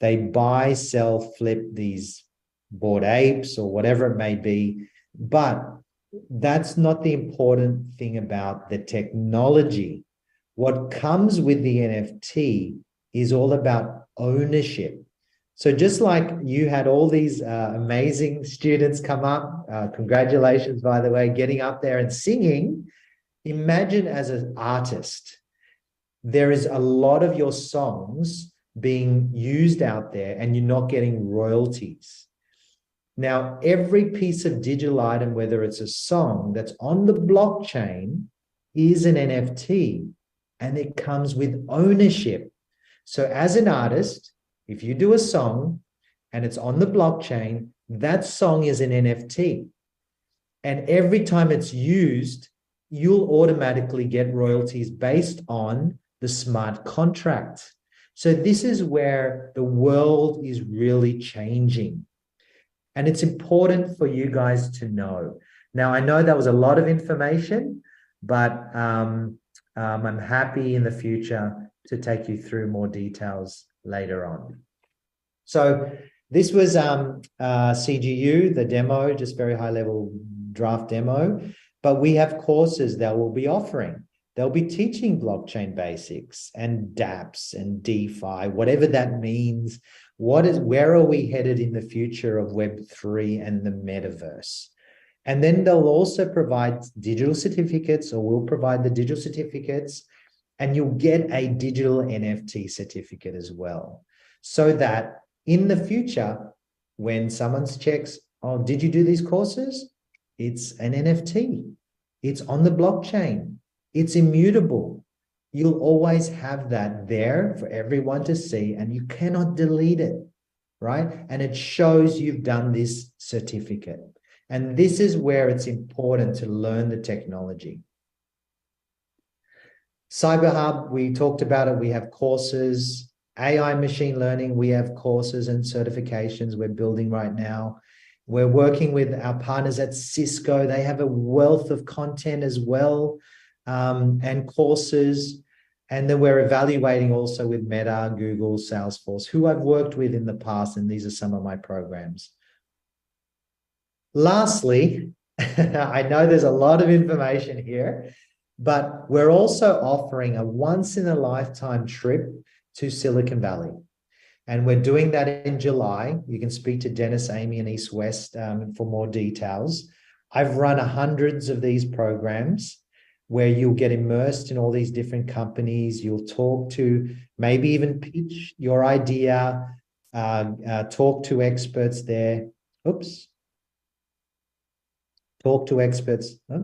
They buy, sell, flip these Bored Apes or whatever it may be, but that's not the important thing about the technology. What comes with the NFT is all about ownership. So just like you had all these amazing students come up, congratulations, by the way, getting up there and singing, imagine as an artist, there is a lot of your songs being used out there and you're not getting royalties. Now, every piece of digital item, whether it's a song that's on the blockchain, is an NFT, and it comes with ownership. So as an artist, if you do a song and it's on the blockchain, that song is an NFT. And every time it's used, you'll automatically get royalties based on the smart contract. So this is where the world is really changing. And it's important for you guys to know. Now, I know that was a lot of information, but I'm happy in the future to take you through more details later on. So this was CGU, the demo, just very high level draft demo, but we have courses that we'll be offering. They'll be teaching blockchain basics and dApps and DeFi, whatever that means. Where are we headed in the future of Web3 and the metaverse? And then they'll also provide digital certificates, or we'll provide the digital certificates, and you'll get a digital NFT certificate as well. So that in the future, when someone checks, oh, did you do these courses? It's an NFT. It's on the blockchain. It's immutable. You'll always have that there for everyone to see, and you cannot delete it, right? And it shows you've done this certificate. And this is where it's important to learn the technology. CyberHub, we talked about it. We have courses. AI machine learning, we have courses and certifications we're building right now. We're working with our partners at Cisco. They have a wealth of content as well, and courses. And then we're evaluating also with Meta, Google, Salesforce, who I've worked with in the past, and these are some of my programs. Lastly, I know there's a lot of information here, but we're also offering a once-in-a-lifetime trip to Silicon Valley. And we're doing that in July. You can speak to Dennis, Amy, and East West for more details. I've run hundreds of these programs where you'll get immersed in all these different companies. You'll talk to, maybe even pitch your idea, talk to experts there. Oops. Talk to experts. Huh?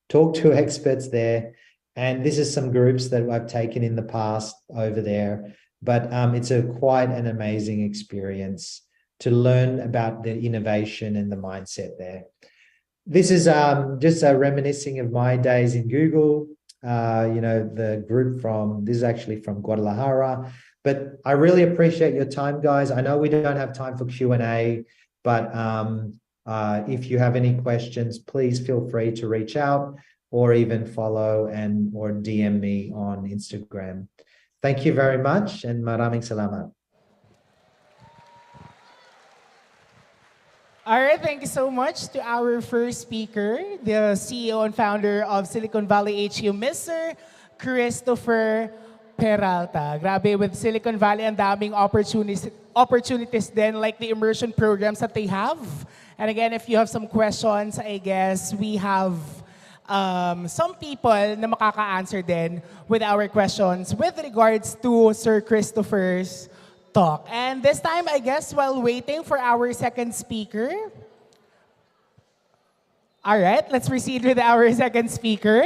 Talk to experts there. And this is some groups that I've taken in the past over there. But it's quite an amazing experience to learn about the innovation and the mindset there. This is just reminiscing of my days in Google. The group this is actually from Guadalajara. But I really appreciate your time, guys. I know we don't have time for Q&A, but if you have any questions, please feel free to reach out, or even follow or DM me on Instagram. Thank you very much, and maraming salamat. All right, thank you so much to our first speaker, the CEO and founder of Silicon Valley HQ, Mr. Christopher Peralta. Grabe, with Silicon Valley, and daming opportunities then, like the immersion programs that they have. And again, if you have some questions, I guess we have some people na makaka-answer din with our questions with regards to Sir Christopher's talk. And this time, I guess, while waiting for our second speaker. All right, let's proceed with our second speaker.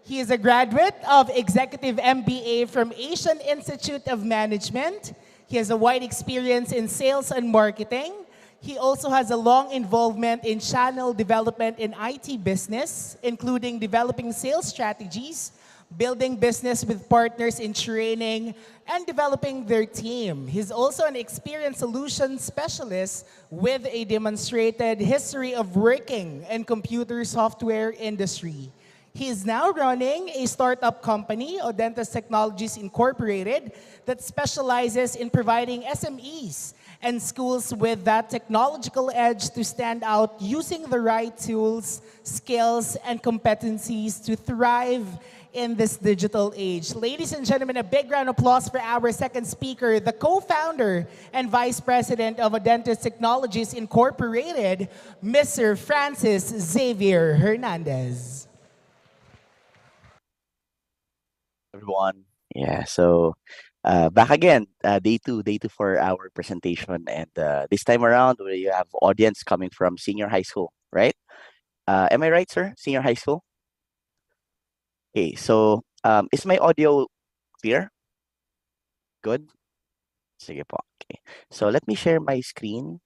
He is a graduate of Executive MBA from Asian Institute of Management. He has a wide experience in sales and marketing. He also has a long involvement in channel development in IT business, including developing sales strategies, building business with partners in training, and developing their team. He's also an experienced solution specialist with a demonstrated history of working in computer software industry. He is now running a startup company, Edutech Technologies Incorporated, that specializes in providing SMEs and schools with that technological edge to stand out using the right tools, skills, and competencies to thrive in this digital age. Ladies and gentlemen, a big round of applause for our second speaker, the co-founder and vice president of Edutech Technologies Incorporated, Mr. Francis Xavier Hernandez. Everyone. Yeah, so back again, day two for our presentation. And this time around, we have audience coming from senior high school, right? Am I right, sir? Senior high school? Okay, so is my audio clear? Good? Sige po. Okay. So let me share my screen.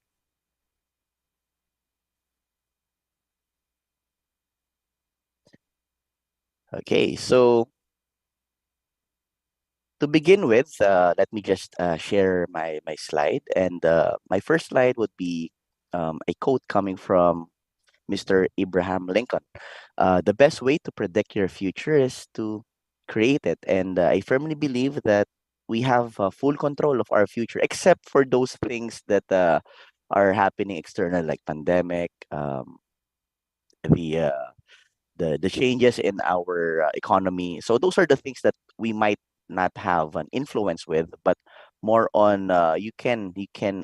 Okay, so to begin with, let me just share my slide. And my first slide would be a quote coming from Mr. Abraham Lincoln. The best way to predict your future is to create it. And I firmly believe that we have full control of our future, except for those things that are happening external, like pandemic, the uh, the changes in our economy. So those are the things that we might not have an influence with, but more on you can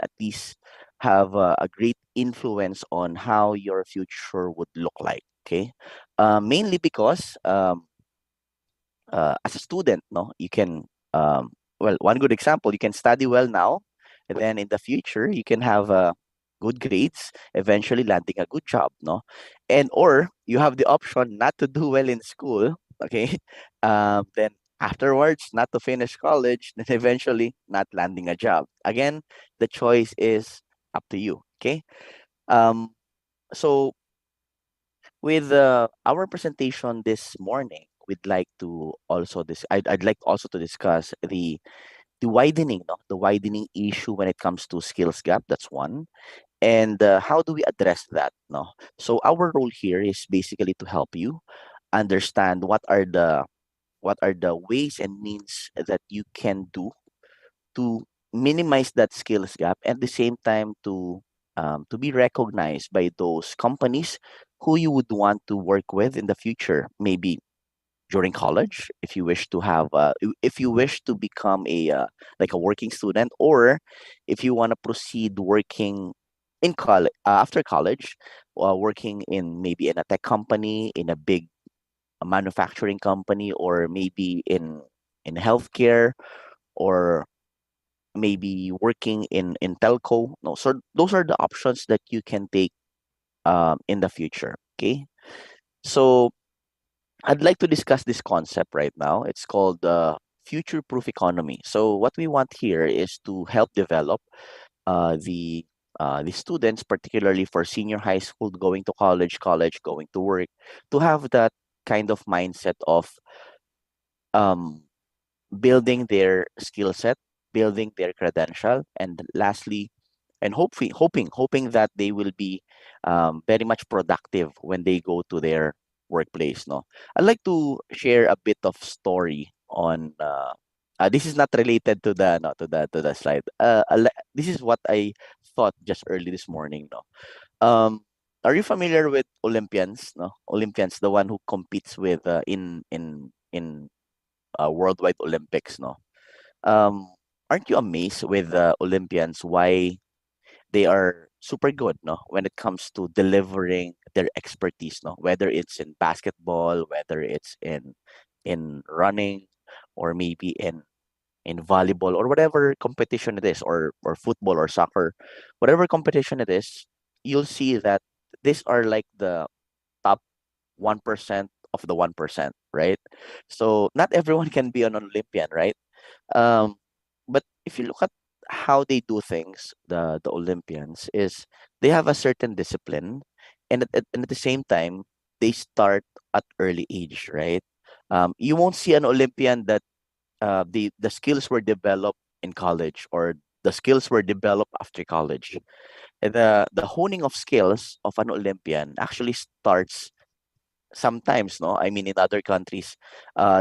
at least have a great influence on how your future would look like. Okay, mainly because as a student, no, you can well, one good example, you can study well now, and then in the future you can have good grades, eventually landing a good job, no, and or you have the option not to do well in school, okay, then afterwards not to finish college, then eventually not landing a job. Again, the choice is up to you. Okay, um, so with our presentation this morning, we'd like to also I'd like also to discuss the widening, no? The widening issue when it comes to skills gap. That's one, and how do we address that? No, so our role here is basically to help you understand what are the ways and means that you can do to minimize that skills gap, at the same time to be recognized by those companies who you would want to work with in the future, maybe during college, if you wish to have if you wish to become a like a working student, or if you want to proceed working in college, after college, working in maybe in a tech company, in a big manufacturing company, or maybe in healthcare, or maybe working in telco. No, so those are the options that you can take in the future. Okay, so I'd like to discuss this concept right now. It's called future-proof economy. So what we want here is to help develop the students, particularly for senior high school, going to college, college going to work, to have that kind of mindset of um, building their skill set, building their credential, and lastly, and hoping that they will be very much productive when they go to their workplace. No, I'd like to share a bit of story on. This is not related to the no, to the slide. This is what I thought just early this morning. No, are you familiar with Olympians? No, Olympians, the one who competes with in worldwide Olympics. No, um, aren't you amazed with Olympians why they are super good, no, when it comes to delivering their expertise, no, whether it's in basketball, whether it's in running, or maybe in volleyball, or whatever competition it is, or football or soccer, whatever competition it is, you'll see that these are like the top 1% of the 1%, right? So not everyone can be an Olympian, right? um, but if you look at how they do things, the Olympians is they have a certain discipline, and at the same time they start at early age, right? You won't see an Olympian that the skills were developed in college, or the skills were developed after college. The honing of skills of an Olympian actually starts sometimes, no, I mean, in other countries,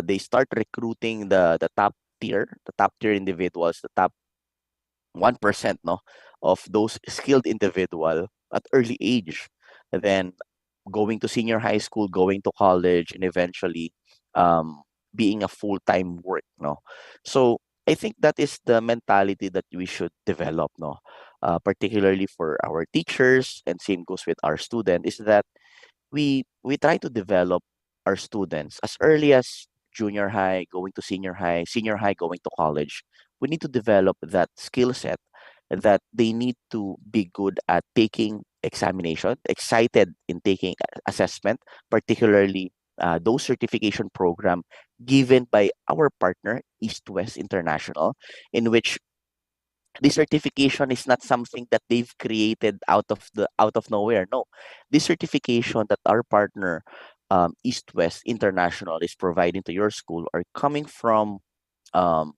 they start recruiting the top tier individuals, the top 1%, no, of those skilled individual at early age, and then going to senior high school, going to college, and eventually um, being a full-time work, no. So I think that is the mentality that we should develop, no, particularly for our teachers, and same goes with our student, is that we try to develop our students as early as junior high going to senior high going to college. We need to develop that skill set, that they need to be good at taking examination, excited in taking assessment, particularly those certification program given by our partner, East West International, in which this certification is not something that they've created out of nowhere. No, this certification that our partner, East West International, is providing to your school are coming from, um,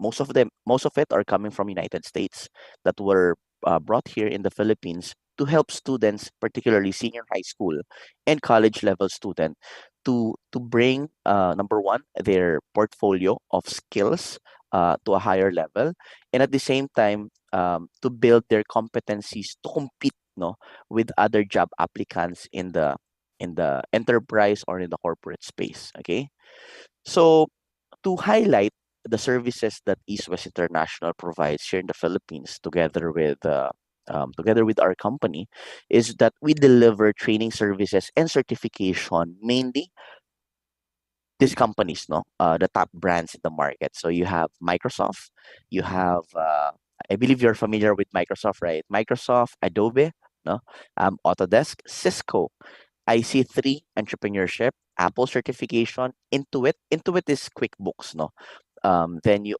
most of it are coming from United States, that were brought here in the Philippines to help students, particularly senior high school and college level student, to bring, number one, their portfolio of skills to a higher level, and at the same time, to build their competencies to compete, no, with other job applicants in the enterprise or in the corporate space. Okay, so to highlight the services that East West International provides here in the Philippines, together with our company, is that we deliver training services and certification mainly these companies, no, the top brands in the market. So you have Microsoft, you have, I believe you're familiar with Microsoft, right? Microsoft, Adobe, no, Autodesk, Cisco, IC3 entrepreneurship, Apple certification, Intuit. Intuit is QuickBooks, no. Then you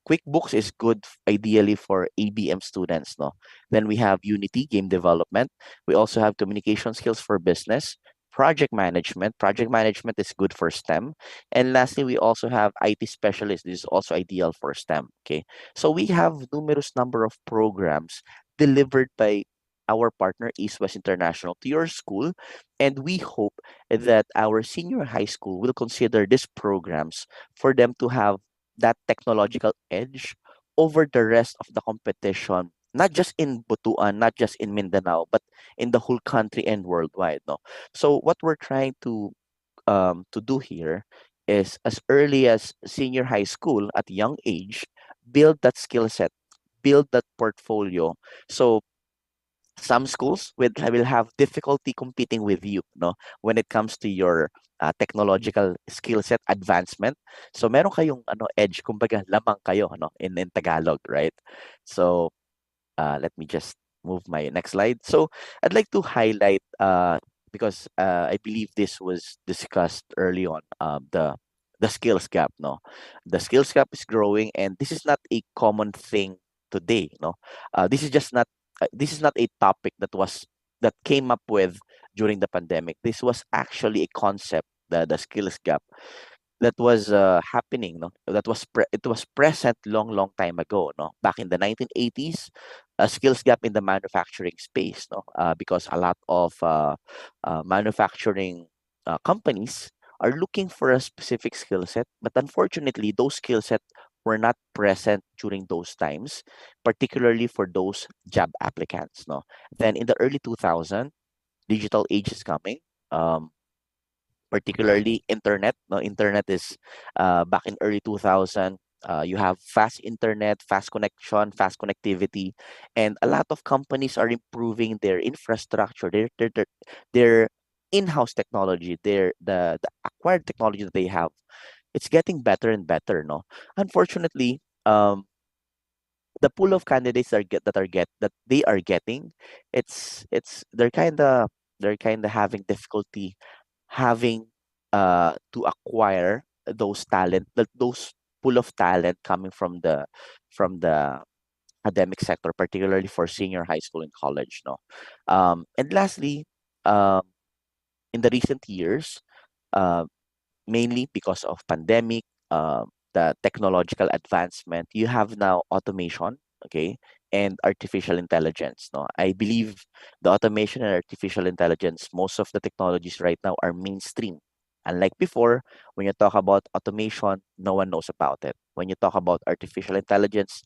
QuickBooks is good ideally for ABM students, no. Then we have Unity game development. We also have communication skills for business, project management. Project management is good for STEM, and lastly, we also have IT specialist. This is also ideal for STEM. Okay, so we have numerous number of programs delivered by our partner East West International to your school, and we hope that our senior high school will consider these programs for them to have that technological edge over the rest of the competition, not just in Butuan, not just in Mindanao, but in the whole country and worldwide. No, so what we're trying to do here is, as early as senior high school at a young age, build that skill set, build that portfolio. So some schools will have difficulty competing with you, no, when it comes to your technological skill set advancement. So meron kayong edge, kumbaga lamang kayo, in Tagalog, right? So let me just move my next slide. So I'd like to highlight, because I believe this was discussed early on, the skills gap. No, the skills gap is growing, and this is not a common thing today. No, this is just not. This is not a topic that came up with during the pandemic. This was actually a concept, the skills gap, that was happening, no, it was present long time ago, no, back in the 1980s. A skills gap in the manufacturing space, no, because a lot of manufacturing companies are looking for a specific skill set, but unfortunately those skill set were not present during those times, particularly for those job applicants, no. Then in the early 2000, digital age is coming. Particularly internet. No, internet is back in early 2000. You have fast internet, fast connection, fast connectivity, and a lot of companies are improving their infrastructure, their in-house technology, the acquired technology that they have. It's getting better and better. No, unfortunately, the pool of candidates that they are getting, it's they're kind of having difficulty having to acquire those pool of talent coming from the academic sector, particularly for senior high school and college. No, and lastly, um, in the recent years, uh, mainly because of pandemic, the technological advancement, you have now automation, okay, and artificial intelligence. No, I believe the automation and artificial intelligence, most of the technologies right now are mainstream. Unlike before, when you talk about automation, no one knows about it. When you talk about artificial intelligence,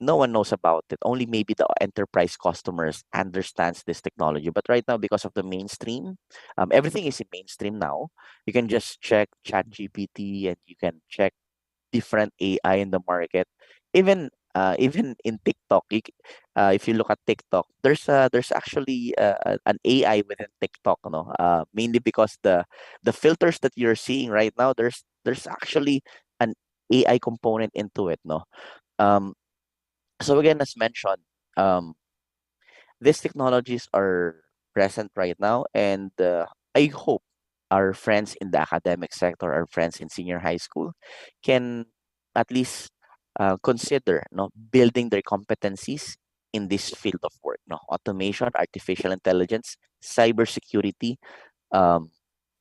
no one knows about it. Only maybe the enterprise customers understands this technology. But right now, because of the mainstream, everything is in mainstream now. You can just check ChatGPT, and you can check different AI in the market. Even in TikTok, if you look at TikTok, there's actually an AI within TikTok, no? Mainly because the filters that you're seeing right now, there's actually an AI component into it, no? Um, so again, as mentioned, um, these technologies are present right now, and I hope our friends in the academic sector, our friends in senior high school, can at least consider building their competencies in this field of work. No, automation, artificial intelligence, cybersecurity, um,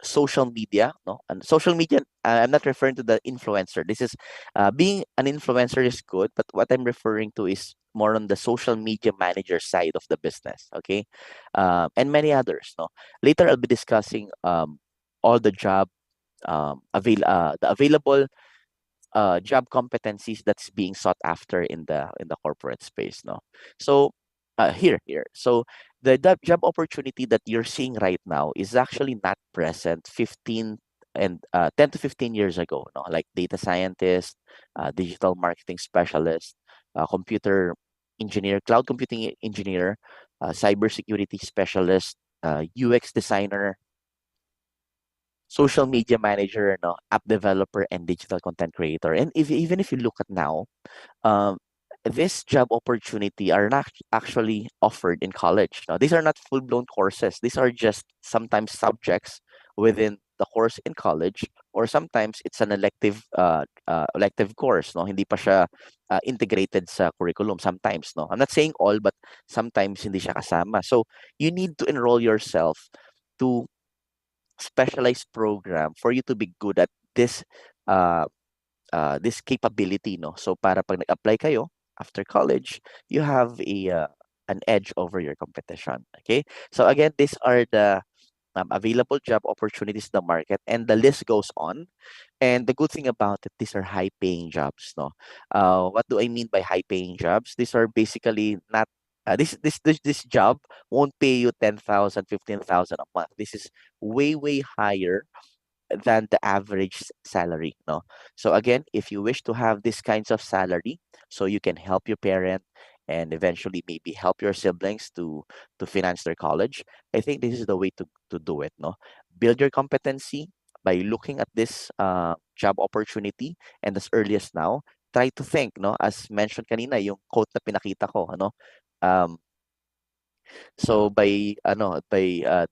social media. No, and social media. I'm not referring to the influencer. This is being an influencer is good, but what I'm referring to is more on the social media manager side of the business. Okay, and many others. No, later I'll be discussing all the the available job competencies that's being sought after in the corporate space. No, so here so the job opportunity that you're seeing right now is actually not present 15 and 10 to 15 years ago. No, like data scientist, digital marketing specialist, computer engineer, cloud computing engineer, cybersecurity specialist, UX designer, social media manager, no, app developer, and digital content creator. And if even if you look at now, um, this job opportunity are not actually offered in college. No, these are not full blown courses. These are just sometimes subjects within the course in college, or sometimes it's an elective course. No, hindi pa siya integrated sa curriculum. Sometimes, no, I'm not saying all, but sometimes hindi siya kasama. So you need to enroll yourself to specialized program for you to be good at uh, this capability, no? So para pag nag-apply kayo after college, you have an edge over your competition. Okay. So again, these are the available job opportunities in the market, and the list goes on. And the good thing about it, these are high paying jobs. No, what do I mean by high paying jobs? These are basically not. This job won't pay you 10,000, 15,000 a month. This is way higher than the average salary. No, so again, if you wish to have these kinds of salary, so you can help your parent and eventually maybe help your siblings to finance their college, I think this is the way to do it. No, build your competency by looking at this job opportunity, and as early as now, try to think, no, as mentioned kanina, yung quote na pinakita ko, ano, um, so by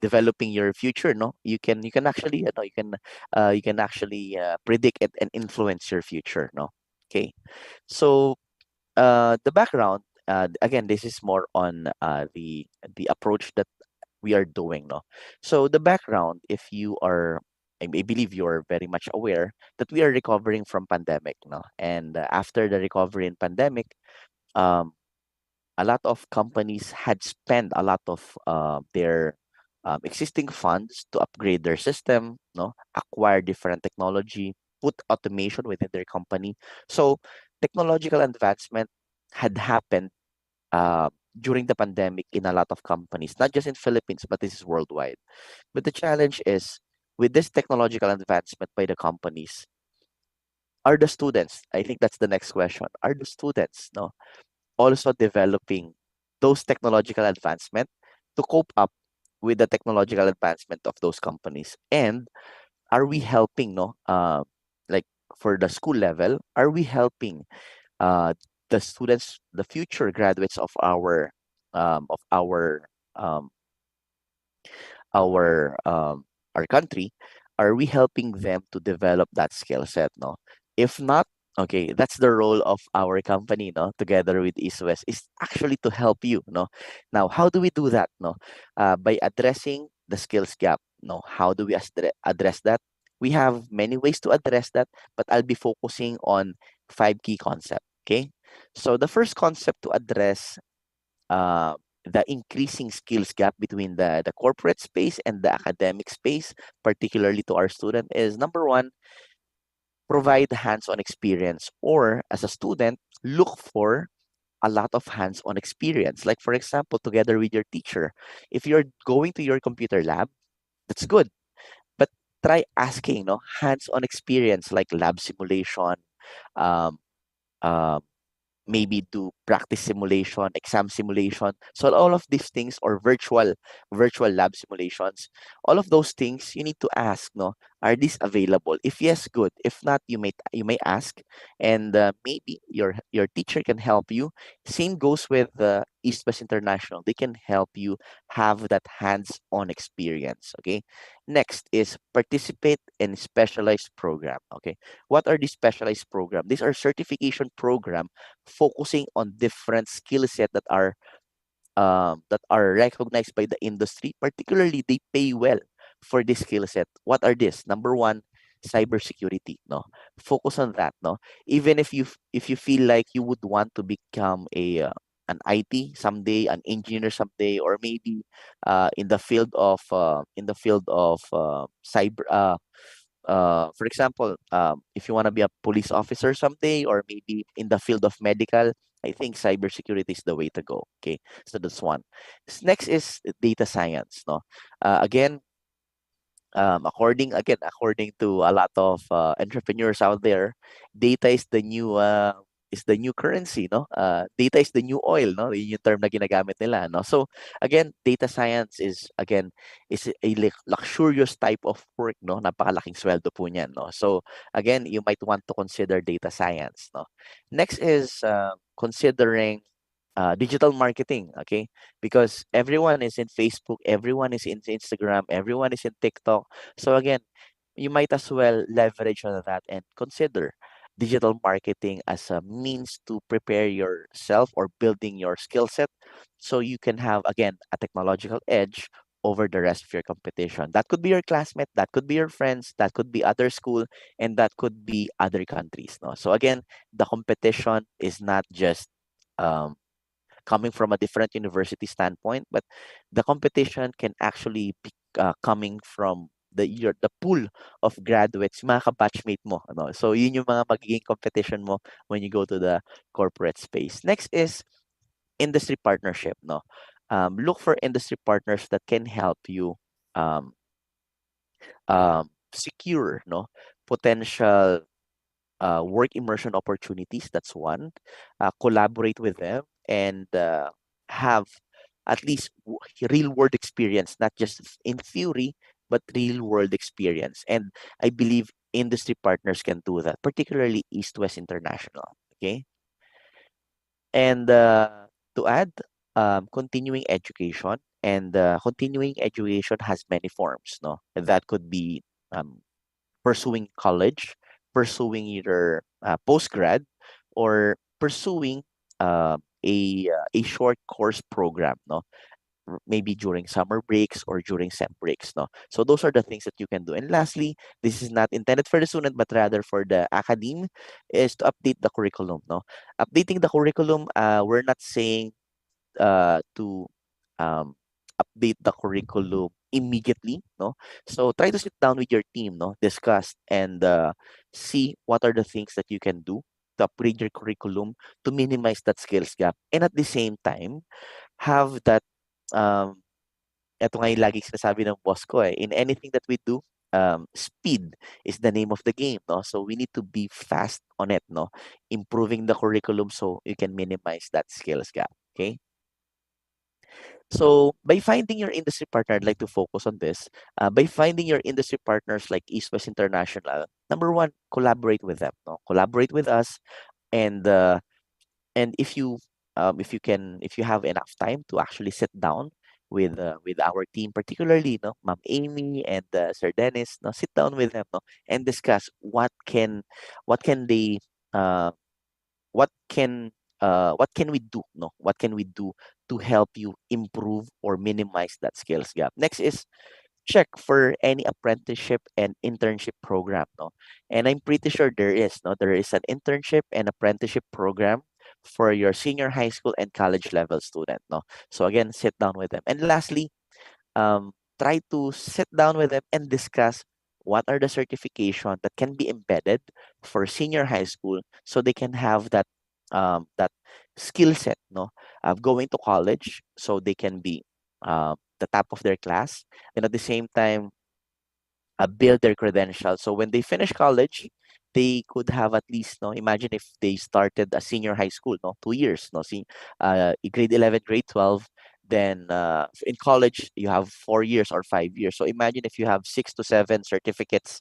developing your future, no, you can actually you can actually predict it and influence your future. No, okay. So the background, again, this is more on the approach that we are doing. No, so the background, if you are, I believe you are very much aware that we are recovering from pandemic. No, and after the recovery in pandemic, um a lot of companies had spent a lot of their existing funds to upgrade their system, no, acquire different technology, put automation within their company. So technological advancement had happened uh, during the pandemic in a lot of companies, not just in Philippines, but this is worldwide. But the challenge is with this technological advancement by the companies, are the students, I think that's the next question, are the students, no, also developing those technological advancement to cope up with the technological advancement of those companies? And are we helping, no, like for the school level, are we helping uh the students, the future graduates of um our um, our country, are we helping them to develop that skill set? No, if not, okay, that's the role of our company, no, together with East West, is actually to help you. No, now how do we do that? No, by addressing the skills gap. No, how do we address that? We have many ways to address that, but I'll be focusing on five key concepts. Okay, so the first concept to address uh, the increasing skills gap between the corporate space and the academic space, particularly to our student, is number one, provide hands-on experience, or as a student, look for a lot of hands-on experience. Like for example, together with your teacher, if you're going to your computer lab, that's good. But try asking, no, hands-on experience like lab simulation, um, um, maybe do practice simulation, exam simulation. So all of these things, or virtual lab simulations, all of those things you need to ask, no, are these available? If yes, good. If not, you may ask, and maybe your teacher can help you. Same goes with East West International, they can help you have that hands-on experience. Okay. Next is participate in specialized program. Okay. What are these specialized program? These are certification program focusing on different skill set that are recognized by the industry. Particularly, they pay well for this skill set. What are this? Number one, cybersecurity. No, focus on that. No, even if you feel like you would want to become a an IT someday, an engineer someday, or maybe in the field of cyber. For example, if you want to be a police officer someday, or maybe in the field of medical, I think cybersecurity is the way to go. Okay, so that's one. Next is data science. No, again, according to a lot of entrepreneurs out there, data is the new currency. No, data is the new oil. No, yun yung term na ginagamit nila. No, so again, data science is a luxurious type of work. No, napakalaking sweldo po niyan. No, so again, you might want to consider data science. No, next is considering digital marketing. Okay, because everyone is in Facebook, everyone is in Instagram, everyone is in TikTok. So again, you might as well leverage on that and consider digital marketing as a means to prepare yourself or building your skill set, so you can have again a technological edge over the rest of your competition. That could be your classmate, that could be your friends, that could be other school, and that could be other countries. No, so again, the competition is not just um, coming from a different university standpoint, but the competition can actually be coming from the pool of graduates, mga ka-batchmate mo. Ano? So, yun yung mga magiging competition mo when you go to the corporate space. Next is industry partnership. No? Look for industry partners that can help you um, secure potential work immersion opportunities. That's one. Collaborate with them and have at least real world experience, not just in theory, but real world experience. And I believe industry partners can do that, particularly East West International. Okay. And to add, continuing education. And continuing education has many forms. No, that could be um, pursuing college, pursuing either postgrad, or pursuing a short course program. No, maybe during summer breaks or during sem breaks. No, so those are the things that you can do. And lastly, this is not intended for the student, but rather for the academe, is to update the curriculum. No, updating the curriculum. We're not saying to um, update the curriculum immediately. No, so try to sit down with your team. No, discuss and see what are the things that you can do to upgrade your curriculum to minimize that skills gap, and at the same time have that um eto nga yung lagi sinasabi ng boss ko in anything that we do, speed is the name of the game. No, so we need to be fast on it. No, improving the curriculum so you can minimize that skills gap. Okay. So by finding your industry partner, I'd like to focus on this. By finding your industry partners like East West International, number one, collaborate with them. No? Collaborate with us, and if you can, if you have enough time to actually sit down with our team, particularly Ma'am Amy and Sir Dennis, no, sit down with them, no, and discuss what can they uh, what can we do, no, what can we do to help you improve or minimize that skills gap. Next is check for any apprenticeship and internship program. No, and I'm pretty sure there is an internship and apprenticeship program for your senior high school and college level student. No, so again, sit down with them. And lastly, try to sit down with them and discuss what are the certification that can be embedded for senior high school, so they can have that skill set, no, of going to college, so they can be the top of their class, and at the same time build their credentials. So when they finish college, they could have at least, no, imagine if they started a senior high school, no, 2 years, no, see, grade 11, grade 12, then in college you have 4 years or 5 years. So imagine if you have 6 to 7 certificates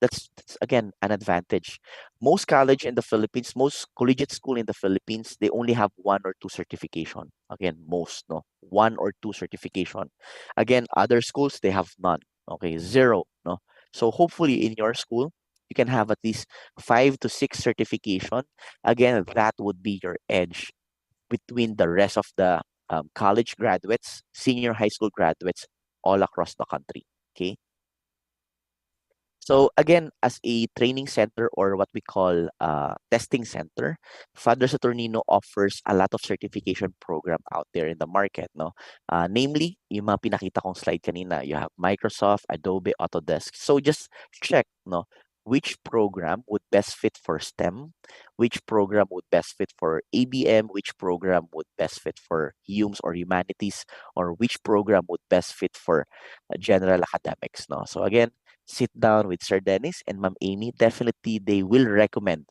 That's again an advantage. Most college in the Philippines, most collegiate school in the Philippines, they only have one or two certification. Again, most, no, one or two certification. Again, other schools they have none. Okay, zero, no. So hopefully in your school you can have at least 5 to 6 certification. Again, that would be your edge between the rest of the college graduates, senior high school graduates all across the country. Okay. So again, as a training center or what we call testing center, Father Saturnino offers a lot of certification program out there in the market, no? Namely, yung mga pinakita kong slide kanina, you have Microsoft, Adobe, Autodesk. So just check, no, which program would best fit for STEM, which program would best fit for ABM, which program would best fit for HUMS or humanities, or which program would best fit for general academics, no? So again, sit down with Sir Dennis and Ma'am Amy, definitely they will recommend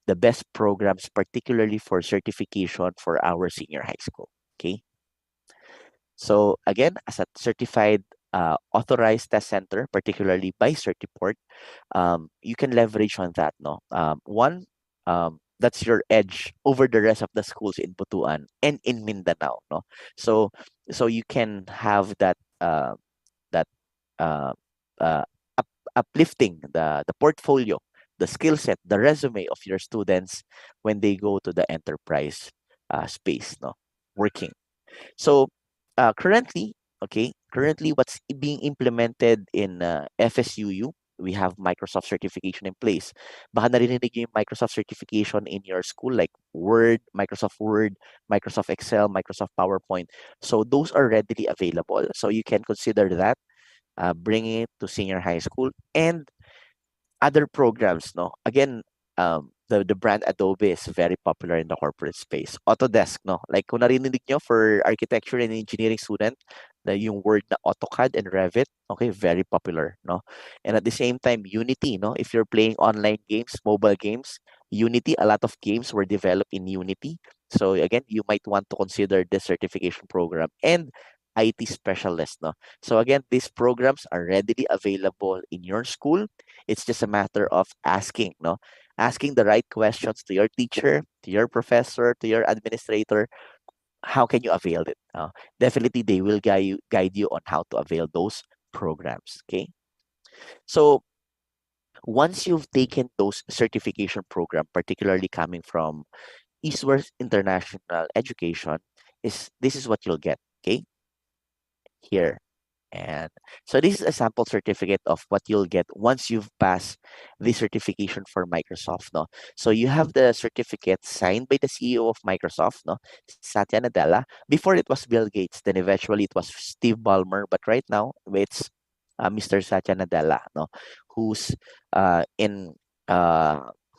the best programs, particularly for certification for our senior high school. Okay. So again, as a certified authorized test center, particularly by Certiport, you can leverage on that. No, one, that's your edge over the rest of the schools in Butuan and in Mindanao. No, so you can have that that uh, uh, uplifting the portfolio, the skill set, the resume of your students when they go to the enterprise space, no, working. So currently, okay, currently what's being implemented in FSUU, we have Microsoft certification in place. Baka narinig niyo yung Microsoft certification in your school like Word, Microsoft Excel, Microsoft PowerPoint. So those are readily available. So you can consider that, bringing it to senior high school and other programs, no? Again, the brand Adobe is very popular in the corporate space. Autodesk, no? Like kung narinig nyo for architecture and engineering student, yung word na AutoCAD and Revit, okay, very popular, no? And at the same time, Unity, no? If you're playing online games, mobile games, Unity, a lot of games were developed in Unity. So again, you might want to consider this certification program and IT specialist, no? So again, these programs are readily available in your school. It's just a matter of asking, no? Asking the right questions to your teacher, to your professor, to your administrator. How can you avail it? Definitely, they will guide you on how to avail those programs. Okay. So once you've taken those certification program, particularly coming from Eastward International Education, is this is what you'll get. Okay. Here. And so this is a sample certificate of what you'll get once you've passed the certification for Microsoft, no? So you have the certificate signed by the CEO of Microsoft, no? Satya Nadella. Before it was Bill Gates, then eventually it was Steve Ballmer, but right now it's Mr. Satya Nadella, no? Who's in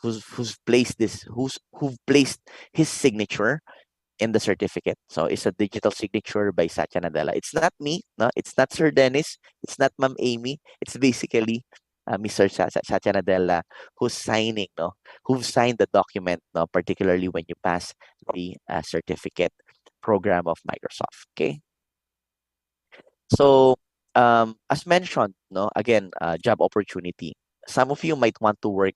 who's placed this who've placed his signature in the certificate. So it's a digital signature by Satya Nadella. It's not me, no, it's not Sir Dennis, it's not Ma'am Amy. It's basically Mr. Satya Nadella who's signing, no, who signed the document, no, particularly when you pass the certificate program of Microsoft. Okay. So as mentioned, no, again, job opportunity. Some of you might want to work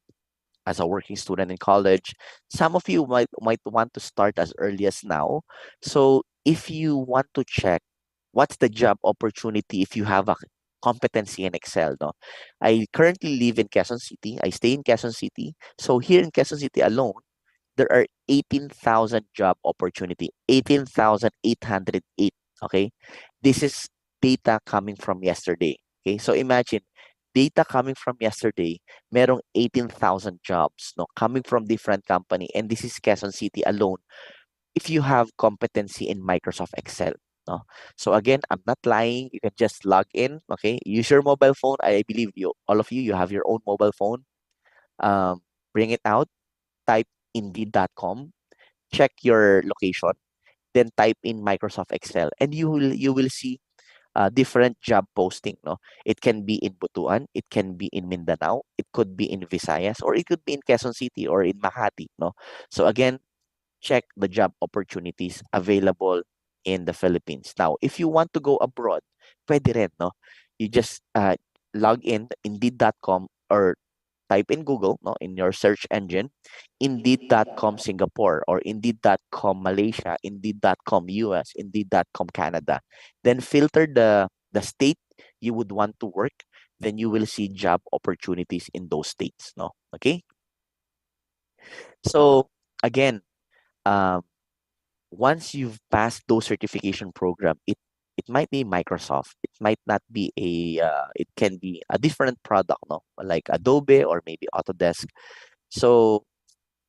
as a working student in college. Some of you might want to start as early as now. So if you want to check what's the job opportunity if you have a competency in Excel, no? I currently live in Quezon City. I stay in Quezon City. So here in Quezon City alone, there are 18,000 job opportunity, 18,808. Okay. This is data coming from yesterday. Okay. So imagine data coming from yesterday, merong 18,000 jobs, no, coming from different company. And this is Quezon City alone. If you have competency in Microsoft Excel, no. So again, I'm not lying. You can just log in. Okay. Use your mobile phone. I believe you, all of you have your own mobile phone. Bring it out, type indeed.com, check your location, then type in Microsoft Excel, and you will see different job posting. No, it can be in Butuan, it can be in Mindanao, it could be in Visayas, or it could be in Quezon City or in Makati. No, so again, check the job opportunities available in the Philippines. Now, if you want to go abroad, pwede rin, no? You just log in indeed.com or type in Google, no, in your search engine, Indeed.com Singapore or Indeed.com Malaysia, Indeed.com US, Indeed.com Canada. Then filter the state you would want to work, then you will see job opportunities in those states. No, okay. So again, um, once you've passed those certification program, it might be Microsoft. It might not be it can be a different product, no, like Adobe or maybe Autodesk. So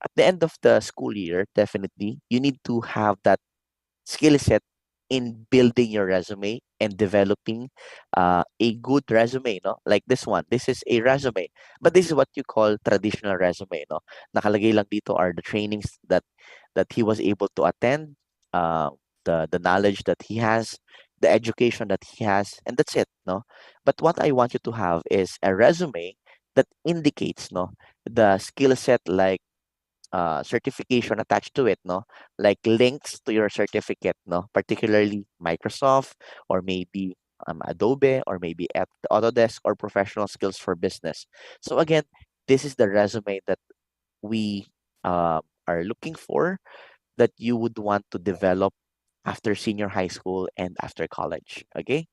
at the end of the school year, definitely you need to have that skill set in building your resume and developing a good resume, no? Like this one. This is a resume, but this is what you call traditional resume, no? Nakalagay lang dito are the trainings that he was able to attend, uh, the knowledge that he has, the education that he has, and that's it, no? But what I want you to have is a resume that indicates, no, the skill set, like certification attached to it, no? Like links to your certificate, no? Particularly Microsoft or maybe Adobe or maybe at Autodesk or professional skills for business. So again, this is the resume that we are looking for, that you would want to develop after senior high school and after college. Okay.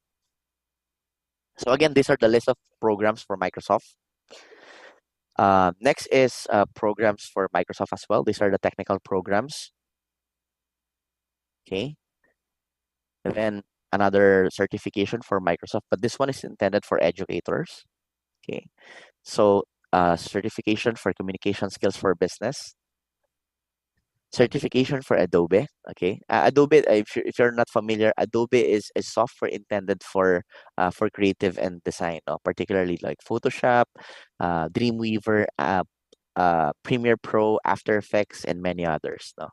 So again, these are the list of programs for Microsoft. Next is programs for Microsoft as well. These are the technical programs. Okay. And then another certification for Microsoft, but this one is intended for educators. Okay. So certification for communication skills for business. Certification for Adobe. Okay. Adobe, if you're not familiar, Adobe is a software intended for creative and design, no? Particularly like Photoshop, Dreamweaver, Premiere Pro, After Effects, and many others. No?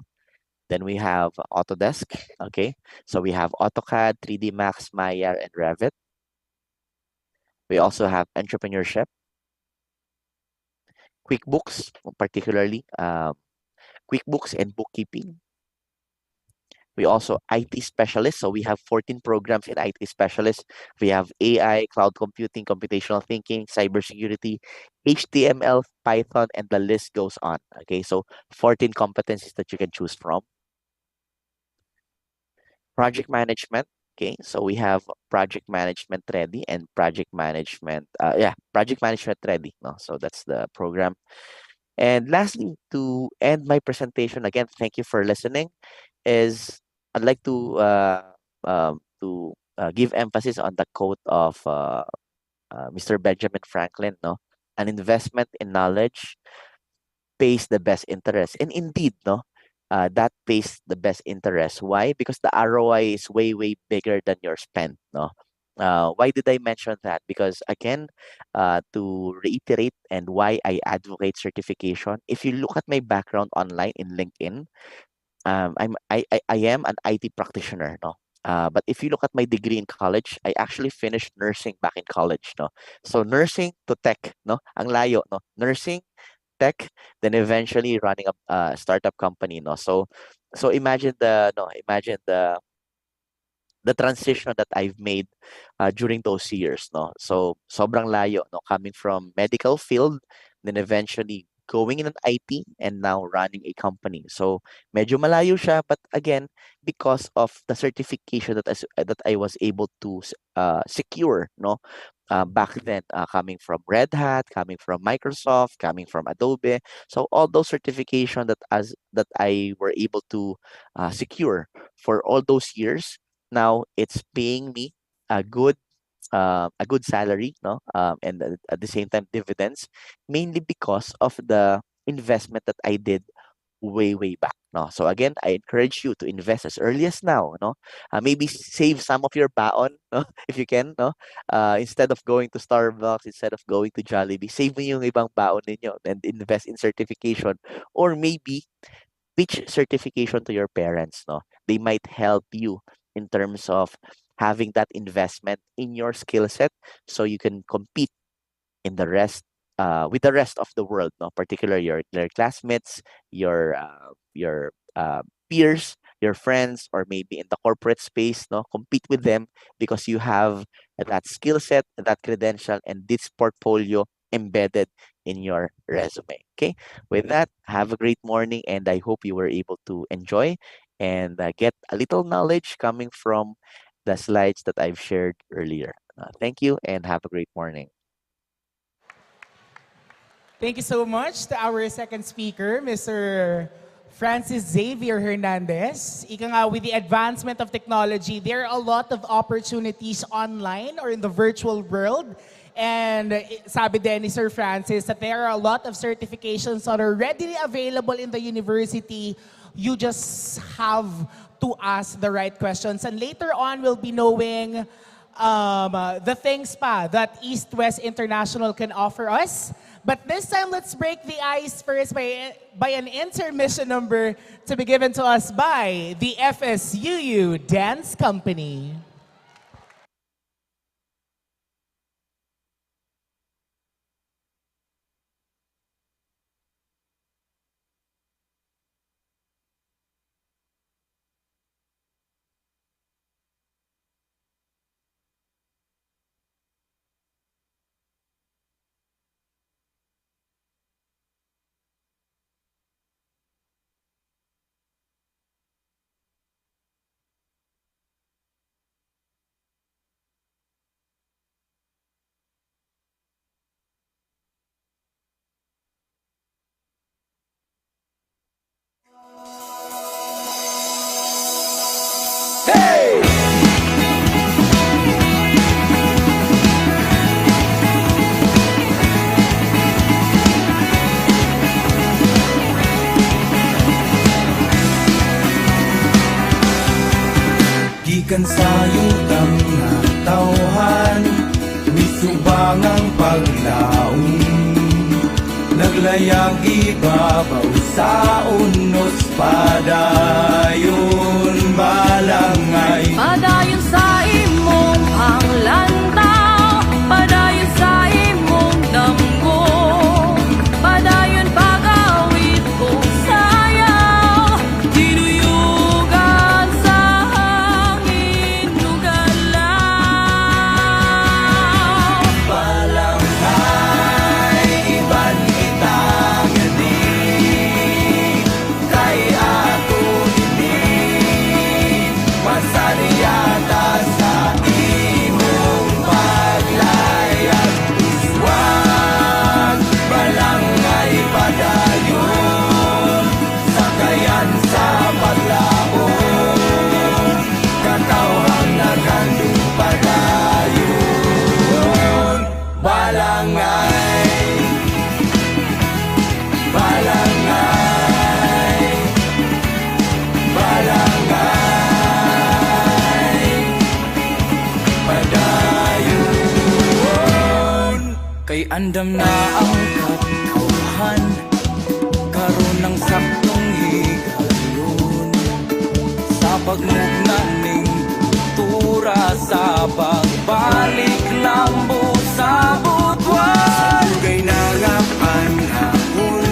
Then we have Autodesk. Okay. So we have AutoCAD, 3D Max, Maya, and Revit. We also have entrepreneurship, QuickBooks, particularly QuickBooks and bookkeeping. We also IT specialists. So we have 14 programs in IT specialists. We have AI, cloud computing, computational thinking, cybersecurity, HTML, Python, and the list goes on. Okay, so 14 competencies that you can choose from. Project management. Okay, so we have project management ready and project management. Project management ready. No, so that's the program. And lastly, to end my presentation, again, thank you for listening. Is I'd like to give emphasis on the quote of Mr. Benjamin Franklin. No, an investment in knowledge pays the best interest, and indeed, no, that pays the best interest. Why? Because the ROI is way bigger than your spend. No. Why did I mention that? Because again, to reiterate and why I advocate certification. If you look at my background online in LinkedIn, I am an IT practitioner, no. But if you look at my degree in college, I actually finished nursing back in college, no. So nursing to tech, no, ang layo, no. Nursing, tech, then eventually running a startup company, no. So imagine the transition that I've made during those years, no. So sobrang layo, no, coming from medical field, then eventually going in an IT and now running a company. So medyo malayo siya, but again, because of the certification that I was able to secure, no, back then, coming from Red Hat, coming from Microsoft, coming from Adobe. So all those certification that I were able to secure for all those years, now it's paying me a good salary, no, and at the same time dividends, mainly because of the investment that I did way back. No, so again, I encourage you to invest as early as now. No, maybe save some of your baon, no, if you can. No, instead of going to Starbucks, instead of going to Jollibee, save mo yung ibang baon ninyo and invest in certification, or maybe teach certification to your parents. No, they might help you in terms of having that investment in your skill set, so you can compete in the rest with the rest of the world, no, particularly your classmates, your peers, your friends, or maybe in the corporate space, no, compete with them because you have that skill set, that credential, and this portfolio embedded in your resume. Okay. With that, have a great morning, and I hope you were able to enjoy and get a little knowledge coming from the slides that I've shared earlier. Thank you and have a great morning. Thank you so much to our second speaker, Mr. Francis Xavier Hernandez. Ika nga, with the advancement of technology, there are a lot of opportunities online or in the virtual world. And sabi din ni Sir Francis that there are a lot of certifications that are readily available in the university. You just have to ask the right questions. And later on, we'll be knowing the things pa that East West International can offer us. But this time, let's break the ice first by an intermission number to be given to us by the FSUU Dance Company. Gikan sa yutang nga tawhan, misubang ang paglaong. Naglayag ibabaw sa unos, padayon balangay. Padayon sa imong panglantaw, padayon sa imong damgo, padayon pag-awit kong sayaw, dinuyugan sa hangin nugalaw. Balangay, iban kita gani, kay ato ini, masariyata sa imong paglayag. Iswag, balangay padayon, sakayan sa paglaon, katawang nagandong padayon. Balangay, balangay, balangay, padayon. Kay andam na ang katawhan, karon ng saktong higayon, sa pagmugnan ning kultura, sa pagbalik lambo sa butwan. Sugay na nga panahon,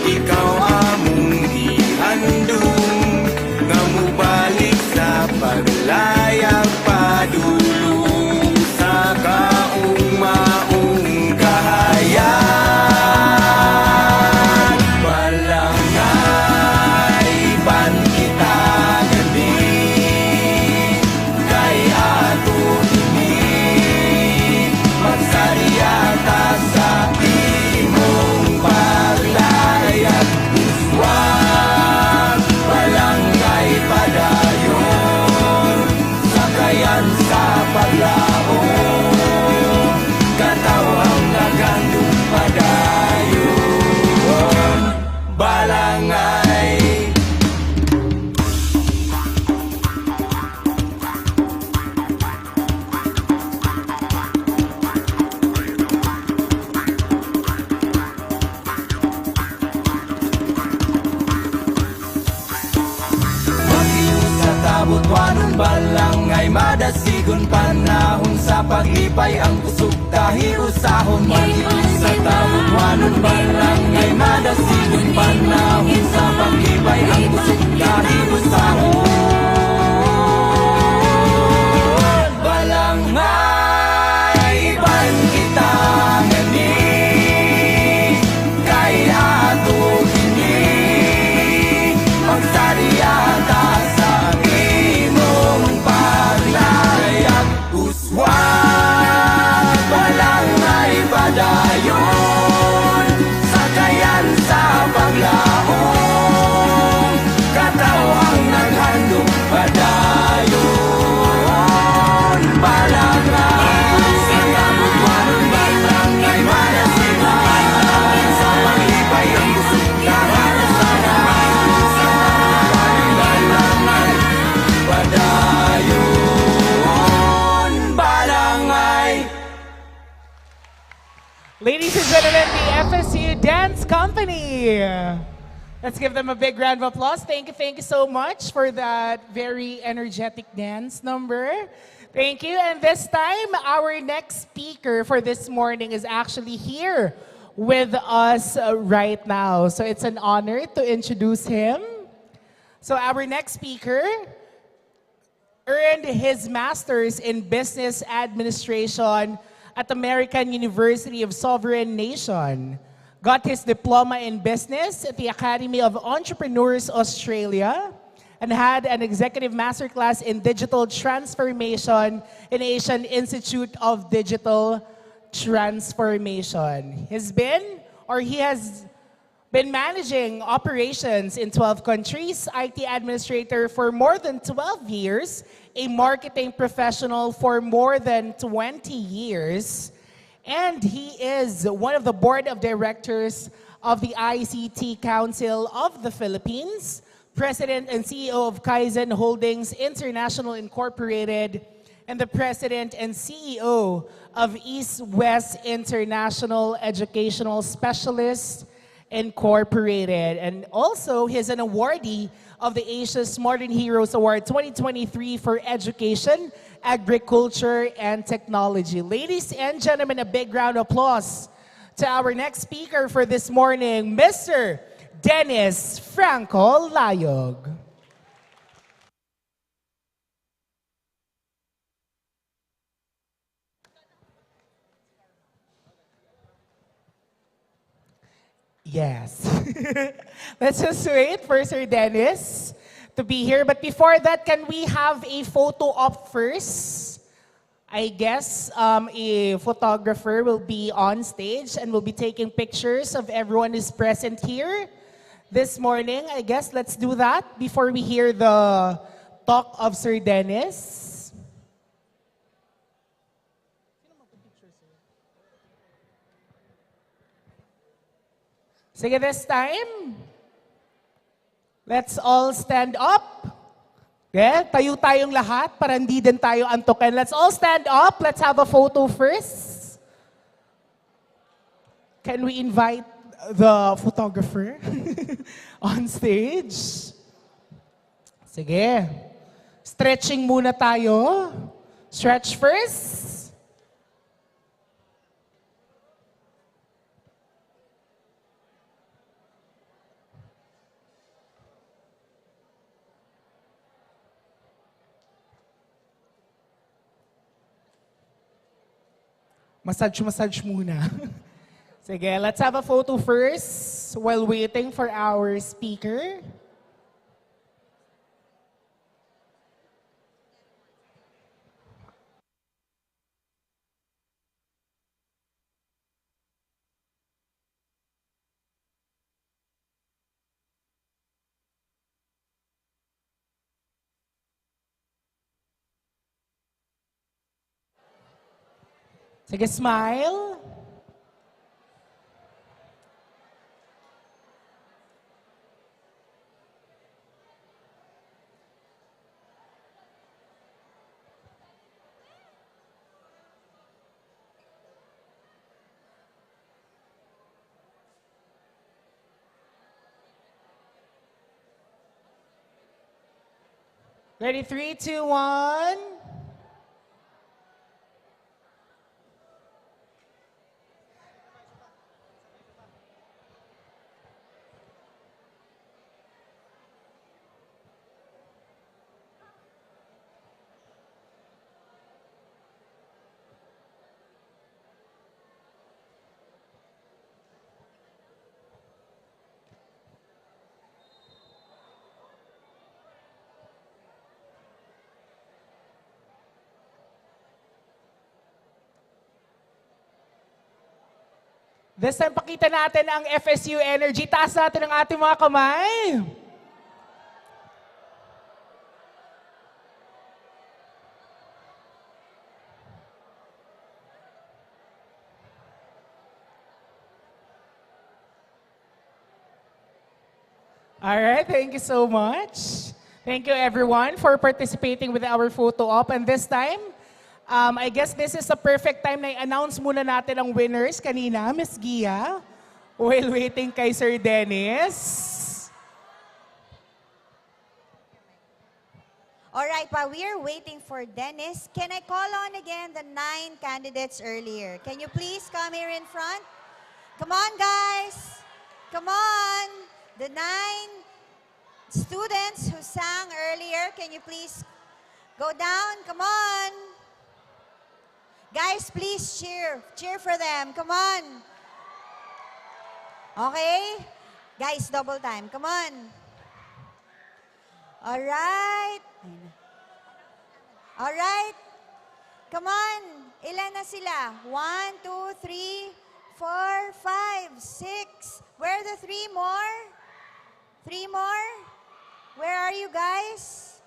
ikaw among ihandong, nga mubalik sa paglayag, padulong sa kaugmaong kahayan. Balangay, ban kita gani, kay ato ini, magsariyata sa imong paglayag. Uswag, balangay padayon, sakayan sa paglaon, katawang nagandong padayon. Balangay, sa tabot wanon balangay, madasigon panahon, sa paglipay ang kusog tahi usahon. Magius sa tabot wanon balangay, madasigon panahon, sa paglipay ang kusog tahi usahon. Balangay, iban kita Dance Company. Let's give them a big round of applause. Thank you so much for that very energetic dance number. Thank you. And this time, our next speaker for this morning is actually here with us right now. So it's an honor to introduce him. So our next speaker earned his master's in business administration at American University of Sovereign Nation. Got his diploma in business at the Academy of Entrepreneurs Australia, and had an executive masterclass in digital transformation in Asian Institute of Digital Transformation. He has been managing operations in 12 countries, IT administrator for more than 12 years, a marketing professional for more than 20 years, and he is one of the board of directors of the ICT Council of the Philippines, president and CEO of Kaizen Holdings International Incorporated, and the president and CEO of East West International Educational Specialists Incorporated. And also, he's an awardee of the Asia's Modern Heroes Award 2023 for Education, Agriculture, and Technology. Ladies and gentlemen, a big round of applause to our next speaker for this morning, Mr. Dennis Franco Layog. Yes. Let's just wait for Sir Dennis to be here. But before that, can we have a photo op first? I guess a photographer will be on stage and will be taking pictures of everyone who's present here this morning. I guess let's do that before we hear the talk of Sir Dennis. Sige, this time, let's all stand up. Okay? Tayo tayong lahat para hindi din tayo antukin. Let's all stand up. Let's have a photo first. Can we invite the photographer on stage? Sige. Stretching muna tayo. Stretch first. Massage muna. Sige, let's have a photo first while waiting for our speaker. Sige, smile. Ready, 3, 2, 1. This time, pakita natin ang FSU energy. Taas natin ang ating mga kamay. All right, thank you so much. Thank you everyone for participating with our photo op. And this time, I guess this is a perfect time na i-announce muna natin ang winners kanina, Miss Gia. While waiting kay Sir Dennis. All right, while we are waiting for Dennis, can I call on again the 9 candidates earlier? Can you please come here in front? Come on, guys. Come on. The 9 students who sang earlier, can you please go down? Come on. Guys, please cheer. Cheer for them. Come on. Okay? Guys, double time. Come on. All right. All right. Come on. Ilan na sila? 1, 2, 3, 4, 5, 6. Where are the 3 more? 3 more? Where are you guys?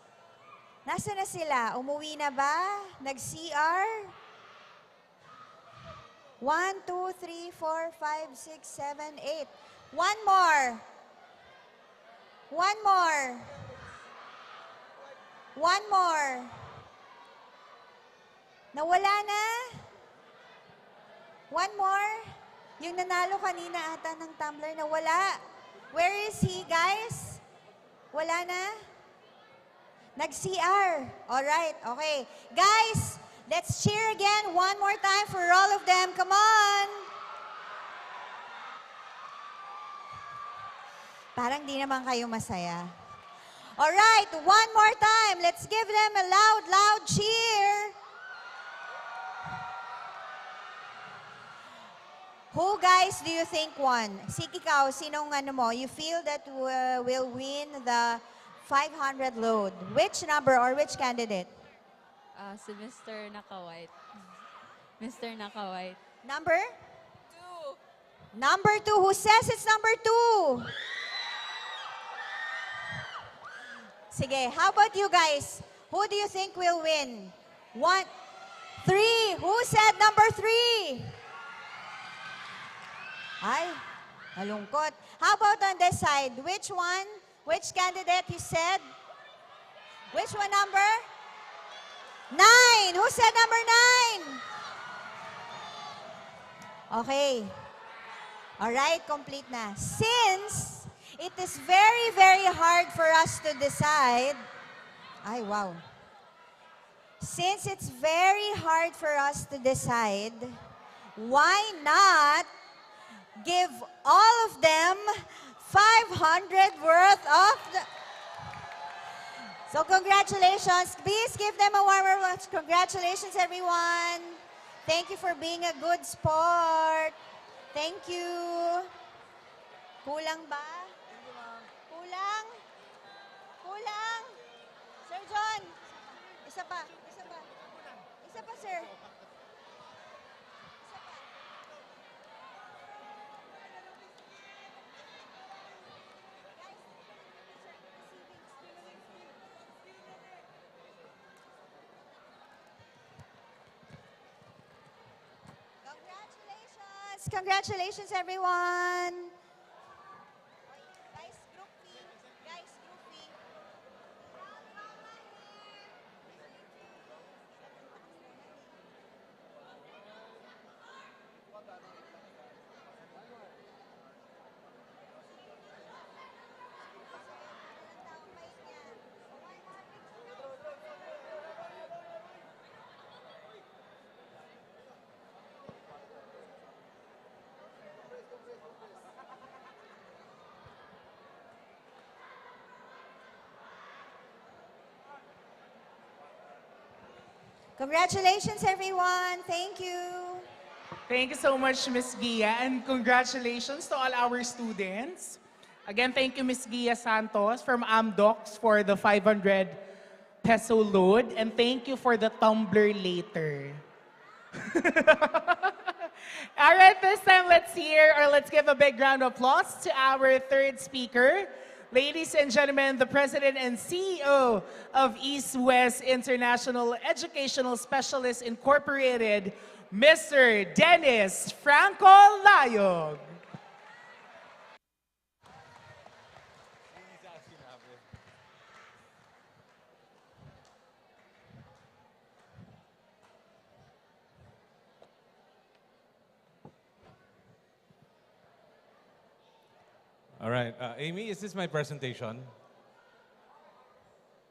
Nasaan na sila? Umuwi na ba? Nag-CR? 1, 2, 3, 4, 5, 6, 7, 8. One more. One more. One more. Nawala na? One more? Yung nanalo kanina ata ng tumbler, nawala. Where is he, guys? Wala na? Nag-CR. Alright, okay. Guys, let's cheer again one more time for all of them. Come on! Parang di naman kayo masaya. Alright, one more time. Let's give them a loud, loud cheer. Who, guys, do you think won? Ikaw, sinong ano mo? You feel that will win the 500 load. Which number or which candidate? Si Mr. Naka-White. Mr. Naka-White. Number? 2. Number 2. Who says it's number 2? Sige, how about you guys? Who do you think will win? 1, 3. Who said number 3? Ay, malungkot. How about on this side? Which one? Which candidate you said? Which one number? 9. Who said number 9? Okay. All right, complete na. Since it is very, very hard for us to decide. Ay, wow. Since it's very hard for us to decide, why not give all of them 500 worth of the... So congratulations. Please give them a warm applause. Congratulations, everyone. Thank you for being a good sport. Thank you. Kulang ba? Kulang? Kulang? Sir John, isa pa. Isa pa. Isa pa, sir. Congratulations, everyone. Guys, group me. Guys, group me. Congratulations, everyone. Thank you. Thank you so much, Ms. Gia, and congratulations to all our students. Again, thank you, Ms. Gia Santos from Amdocs for the 500 peso load, and thank you for the tumbler later. All right, this time let's give a big round of applause to our third speaker. Ladies and gentlemen, the President and CEO of East West International Educational Specialists Incorporated, Mr. Dennis Franco Layog. All right. Amy, is this my presentation?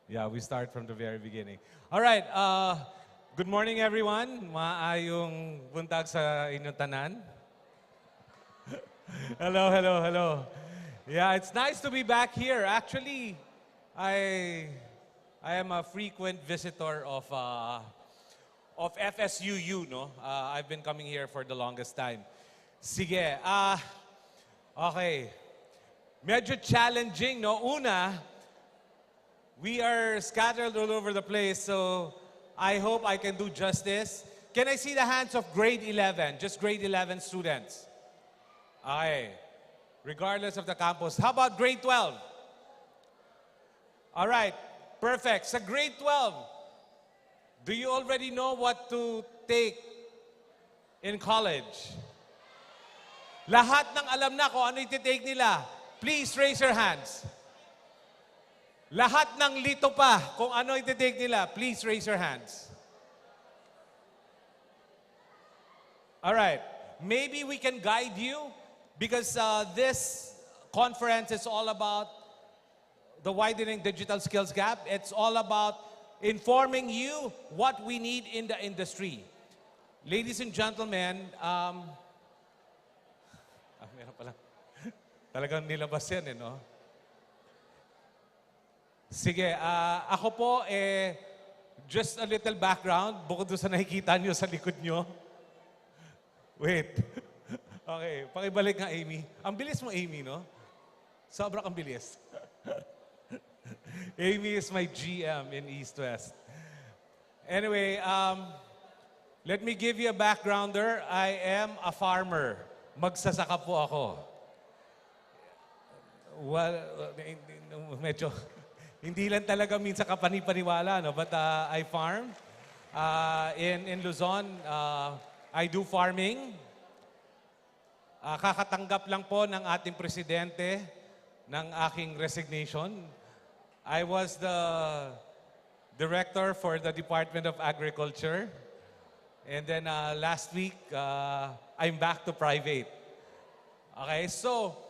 Yeah, we start from the very beginning. All right. Good morning, everyone. Maayong buntag sa inyong tanan. Hello, hello, hello. Yeah, it's nice to be back here. Actually, I am a frequent visitor of FSUU, no? I've been coming here for the longest time. Sige, okay. Medyo challenging, no? Una, we are scattered all over the place, so I hope I can do justice. Can I see the hands of grade 11? Just grade 11 students. Okay. Regardless of the campus. How about grade 12? All right. Perfect. Sa grade 12, do you already know what to take in college? Lahat ng alam na kung ano iti-take nila. Please raise your hands. Lahat ng lito pa kung ano iti-take nila. Please raise your hands. All right. Maybe we can guide you because this conference is all about the widening digital skills gap. It's all about informing you what we need in the industry. Ladies and gentlemen, meron pala. Talagang nilabas yan, no? Sige, ako po, just a little background, bukod doon sa nakikita nyo sa likod nyo. Wait. Okay, pakibalik nga, Amy. Ang bilis mo, Amy, no? Sobra kang bilis. Amy is my GM in East West. Anyway, let me give you a backgrounder. I am a farmer. Magsasaka po ako. Well, medyo, hindi lang talaga minsan kapani-paniwala, no? But I farm. In Luzon, I do farming. Kakatanggap lang po ng ating presidente ng aking resignation. I was the director for the Department of Agriculture. And then last week, I'm back to private. Okay, so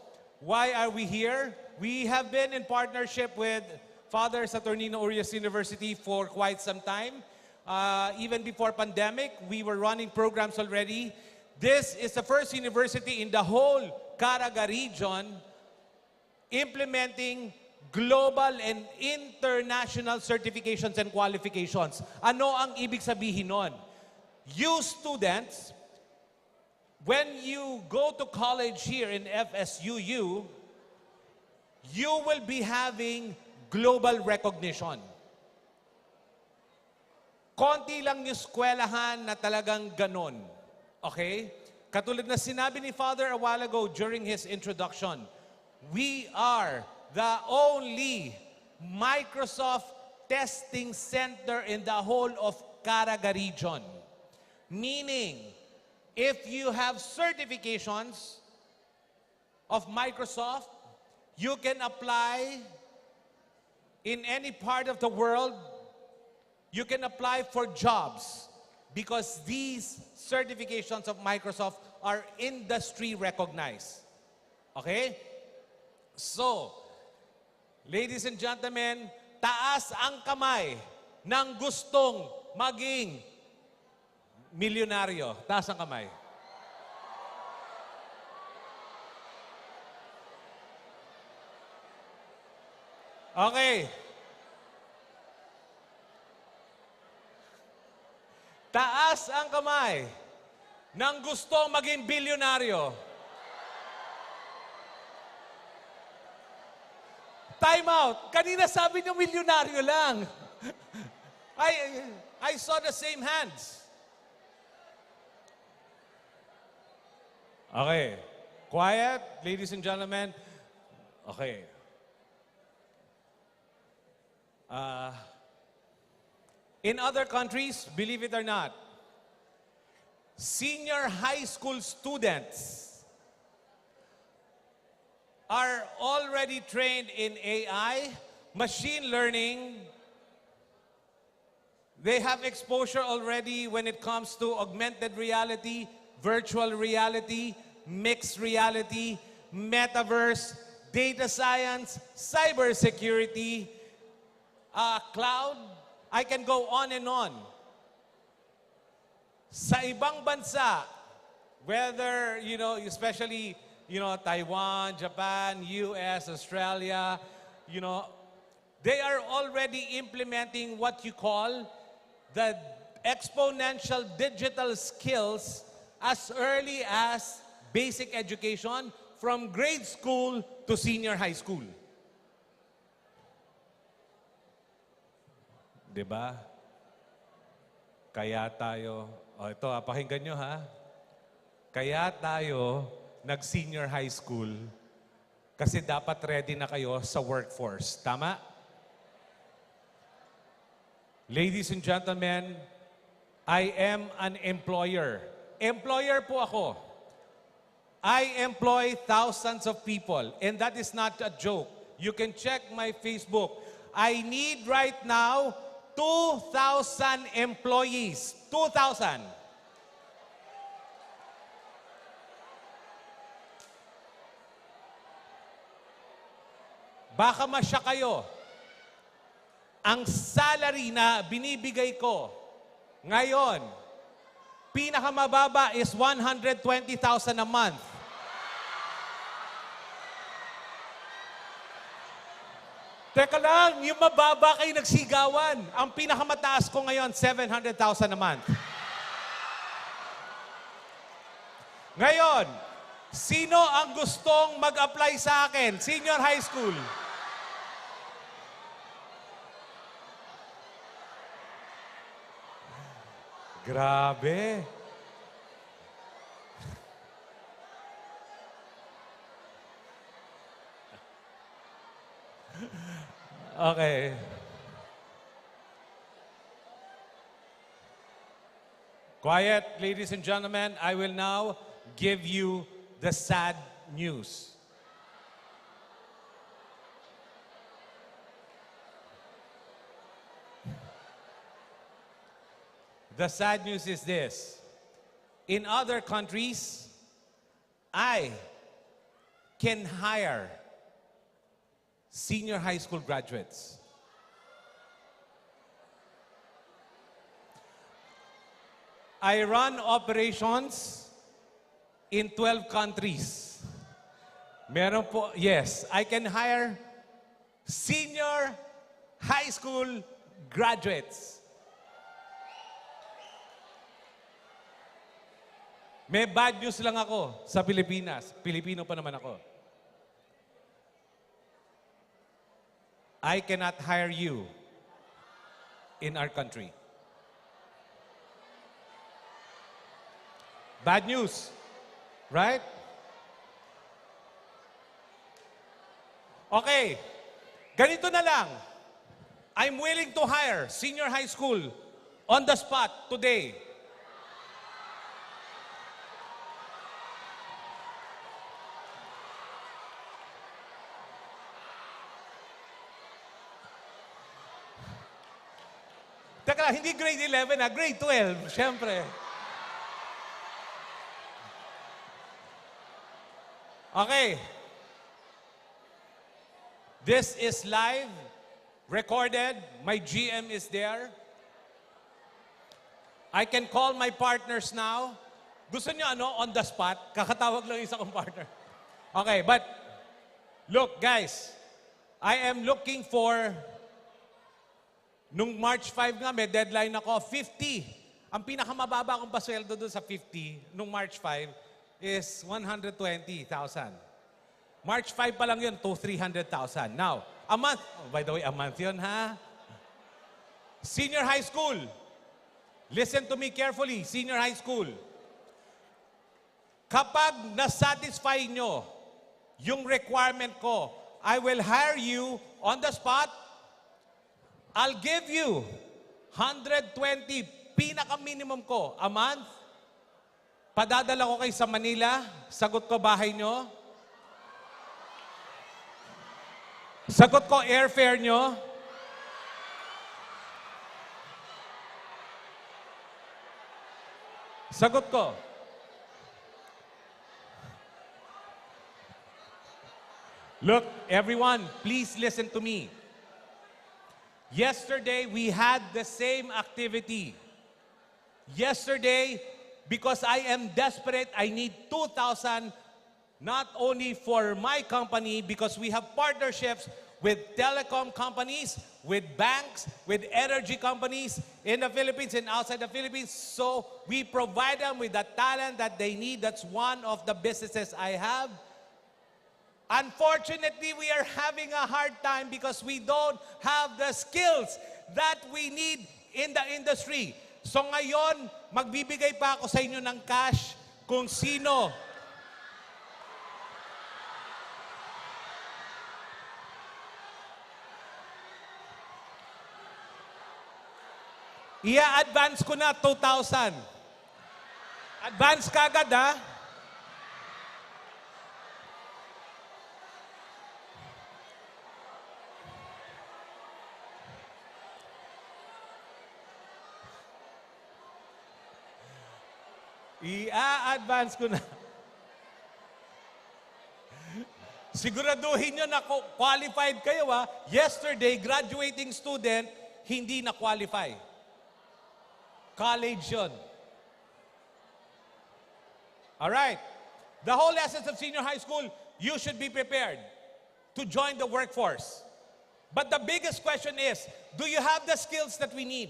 why are we here? We have been in partnership with Father Saturnino Urias University for quite some time. Even before pandemic, we were running programs already. This is the first university in the whole Caraga region implementing global and international certifications and qualifications. Ano ang ibig sabihin nun? You students, when you go to college here in FSUU, you will be having global recognition. Konti lang yung eskwelahan na talagang ganon. Okay? Katulad na sinabi ni Father a while ago during his introduction, we are the only Microsoft testing center in the whole of Caraga region. Meaning, if you have certifications of Microsoft, you can apply in any part of the world. You can apply for jobs because these certifications of Microsoft are industry recognized. Okay? So, ladies and gentlemen, taas ang kamay ng gustong maging milyonaryo. Taas ang kamay. Okay. Taas ang kamay ng gustong maging bilyonaryo. Time out. Kanina sabi niyo milyonaryo lang. I saw the same hands. Okay. Quiet, ladies and gentlemen. Okay. In other countries, believe it or not, senior high school students are already trained in AI, machine learning. They have exposure already when it comes to augmented reality, virtual reality, mixed reality, metaverse, data science, cybersecurity, cloud. I can go on and on. Sa ibang bansa, whether, especially, Taiwan, Japan, US, Australia, they are already implementing what you call the exponential digital skills as early as basic education from grade school to senior high school. Diba? Kaya tayo, ito pakinggan nyo ha. Kaya tayo nag-senior high school kasi dapat ready na kayo sa workforce. Tama? Ladies and gentlemen, I am an employer. Employer po ako. I employ thousands of people, and that is not a joke. You can check my Facebook. I need right now 2,000 employees. 2,000. Baka masya kayo. Ang salary na binibigay ko ngayon, pinakamababa is 120,000 a month. Teka lang, yung mababa kayo nagsigawan. Ang pinakamataas ko ngayon, 700,000 a month. Ngayon, sino ang gustong mag-apply sa akin? Senior high school. Grabe. Okay. Quiet, ladies and gentlemen. I will now give you the sad news. The sad news is this. In other countries, I can hire senior high school graduates. I run operations in 12 countries. Meron po, yes, I can hire senior high school graduates. May bad news lang ako sa Pilipinas. Pilipino pa naman ako. I cannot hire you in our country. Bad news, right? Okay, ganito na lang. I'm willing to hire senior high school on the spot today. Teka, hindi grade 11 grade 12, syempre. Okay. This is live, recorded. My GM is there. I can call my partners now. Gusto niyo on the spot? Kakatawag lang isa kong partner. Okay, but look, guys. I am looking for, nung March 5 nga, may deadline ako, 50. Ang pinakamababa kong pasweldo doon sa 50, nung March 5, is 120,000. March 5 pa lang yun, to 300,000. Now, a month, by the way, a month yun, ha? Senior high school. Listen to me carefully, senior high school. Kapag nasatisfy nyo yung requirement ko, I will hire you on the spot. I'll give you 120, pinaka-minimum ko, a month. Padadala ko kayo sa Manila. Sagot ko bahay nyo. Sagot ko airfare nyo. Sagot ko. Look, everyone, please listen to me. Yesterday, we had the same activity. Yesterday, because I am desperate, I need 2,000, not only for my company, because we have partnerships with telecom companies, with banks, with energy companies in the Philippines and outside the Philippines. So we provide them with the talent that they need. That's one of the businesses I have. Unfortunately, we are having a hard time because we don't have the skills that we need in the industry. So ngayon, magbibigay pa ako sa inyo ng cash kung sino. Ia-advance ko na 2,000. Advance ka agad, ha? Ia-advance ko na. Siguraduhin nyo na qualified kayo, ha? Yesterday, graduating student, hindi na-qualify. College yun. Alright. The whole essence of senior high school, you should be prepared to join the workforce. But the biggest question is, do you have the skills that we need?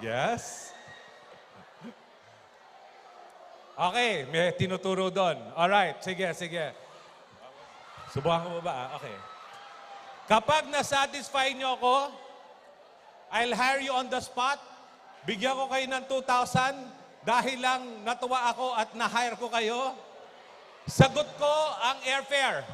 Yes? Okay, may tinuturo doon. Alright, sige, sige. Subukan ko ba? Okay. Kapag na-satisfy nyo ako, I'll hire you on the spot. Bigyan ko kayo ng 2,000 dahil lang natuwa ako at na-hire ko kayo. Sagot ko ang airfare.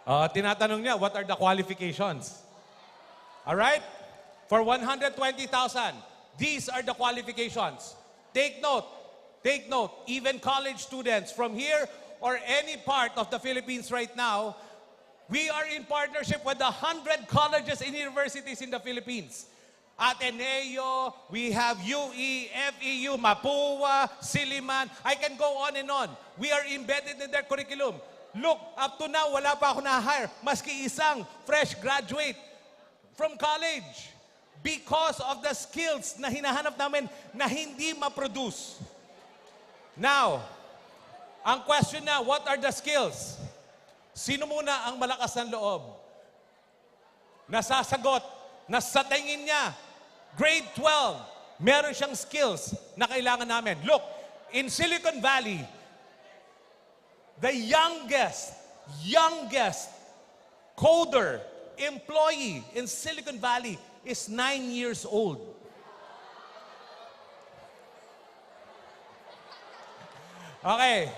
Tinatanong niya, what are the qualifications? Alright? For 120,000, these are the qualifications. Take note. Take note. Even college students from here or any part of the Philippines right now, we are in partnership with 100 colleges and universities in the Philippines. Ateneo, we have UE, FEU, Mapua, Siliman. I can go on and on. We are embedded in their curriculum. Look, up to now, wala pa ako na-hire. Maski isang fresh graduate from college. Because of the skills na hinahanap namin na hindi ma-produce. Now, ang question na, what are the skills? Sino muna ang malakas ng loob? Nasasagot, na sa tingin niya, grade 12, meron siyang skills na kailangan namin. Look, in Silicon Valley, the youngest coder, employee in Silicon Valley is 9 years old. Okay.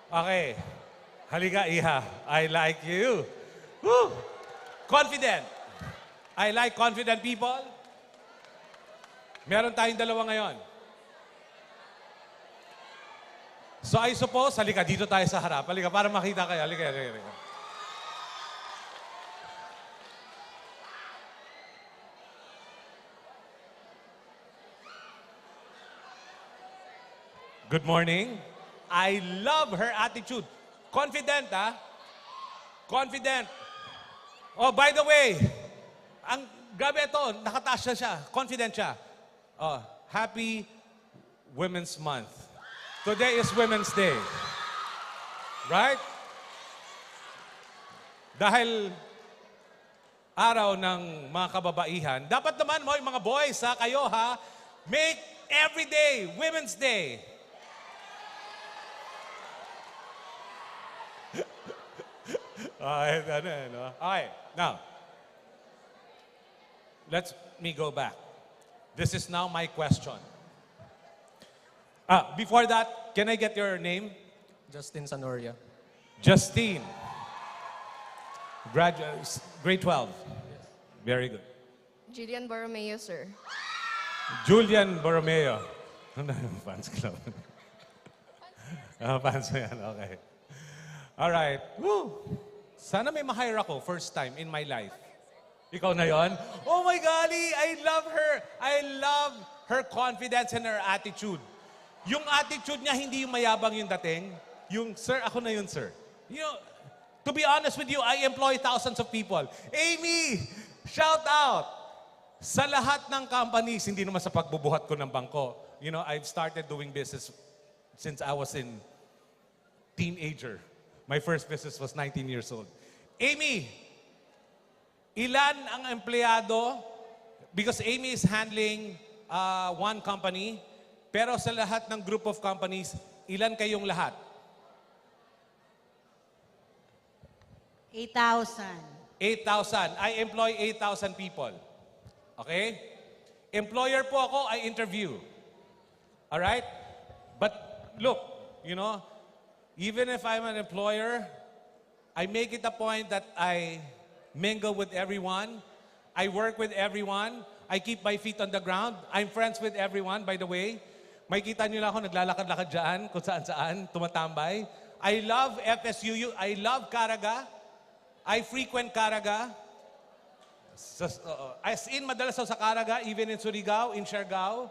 Okay. Halika, Iha. I like you. Woo! Confident. I like confident people. Meron tayong dalawa ngayon. So I suppose, halika, dito tayo sa harap. Halika, para makita kayo. Halika, halika, halika. Good morning. I love her attitude. Confident, ha? Confident. Oh, by the way, ang grabe ito, nakataas na siya. Confident siya. Oh, happy Women's Month. Today is Women's Day. Right? Dahil araw ng mga kababaihan, dapat naman mo, yung mga boys, ha, kayo, ha, make every day Women's Day. Okay, now, let me go back. This is now my question. Before that, can I get your name? Justin Sanoria. Justine. Grade 12. Very good. Julian Borromeo, sir. Julian Borromeo. Ano yung fans club? Fans mo yan, okay. Alright. Woo! Sana may ma-hire ako first time in my life. Ikaw na yon? Oh my golly, I love her. I love her confidence and her attitude. Yung attitude niya, hindi yung mayabang yung dating. Yung, sir, ako na yun, sir. You know, to be honest with you, I employ thousands of people. Amy, shout out! Sa lahat ng companies, hindi naman sa pagbubuhat ko ng bangko. You know, I've started doing business since I was in teenager. My first business was 19 years old. Amy, ilan ang empleyado? Because Amy is handling one company, pero sa lahat ng group of companies, ilan kayong lahat? 8,000. 8,000. I employ 8,000 people. Okay? Employer po ako, I interview. Alright? But look, you know, even if I'm an employer, I make it a point that I mingle with everyone. I work with everyone. I keep my feet on the ground. I'm friends with everyone, by the way. May kita nyo lang ako, naglalakad-lakad dyan, kung saan-saan, tumatambay. I love FSUU. I love Caraga. I frequent Caraga. As in, madalas ako sa Caraga, even in Surigao, in Siargao,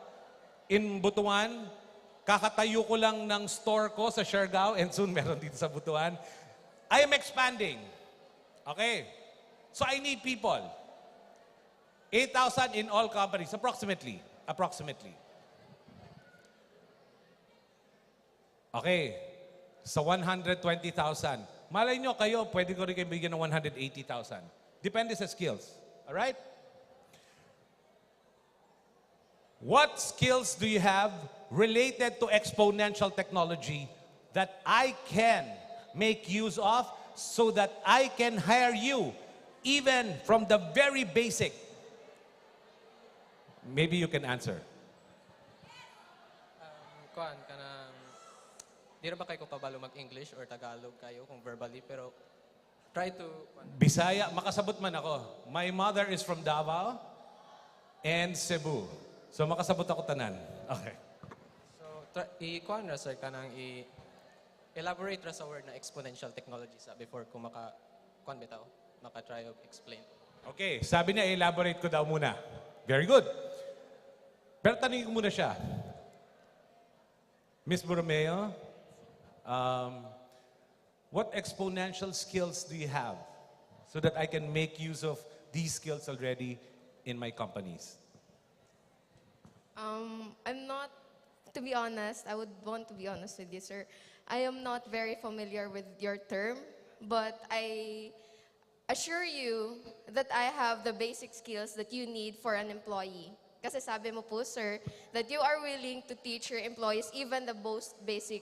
in Butuan. Kakatayo ko lang ng store ko sa Siargao and soon meron dito sa Butuan. I am expanding. Okay? So I need people. 8,000 in all companies, approximately. Approximately. Okay. Sa 120,000. Malay nyo kayo, pwede ko rin kayo bigyan ng 180,000. Depende sa skills. Alright? What skills do you have related to exponential technology that I can make use of so that I can hire you even from the very basic? Maybe you can answer. Kuan, kanang, di na ba kayo kabalo mag-English or Tagalog kayo kung verbally, pero try to... Bisaya, makasabot man ako. My mother is from Davao and Cebu. So makasabot ako tanan. Okay. So, i-kuan na sir, kanang elaborate ra sa word na exponential technology sa before ko maka-kuan bitaw, maka-try of explain. Okay, sabi niya, elaborate ko daw muna. Very good. Pero tanongin ko muna siya. Miss Borromeo, what exponential skills do you have so that I can make use of these skills already in my companies? I'm not, to be honest, I would want to be honest with you, sir. I am not very familiar with your term, but I assure you that I have the basic skills that you need for an employee. Kasi sabi mo po, sir, that you are willing to teach your employees even the most basic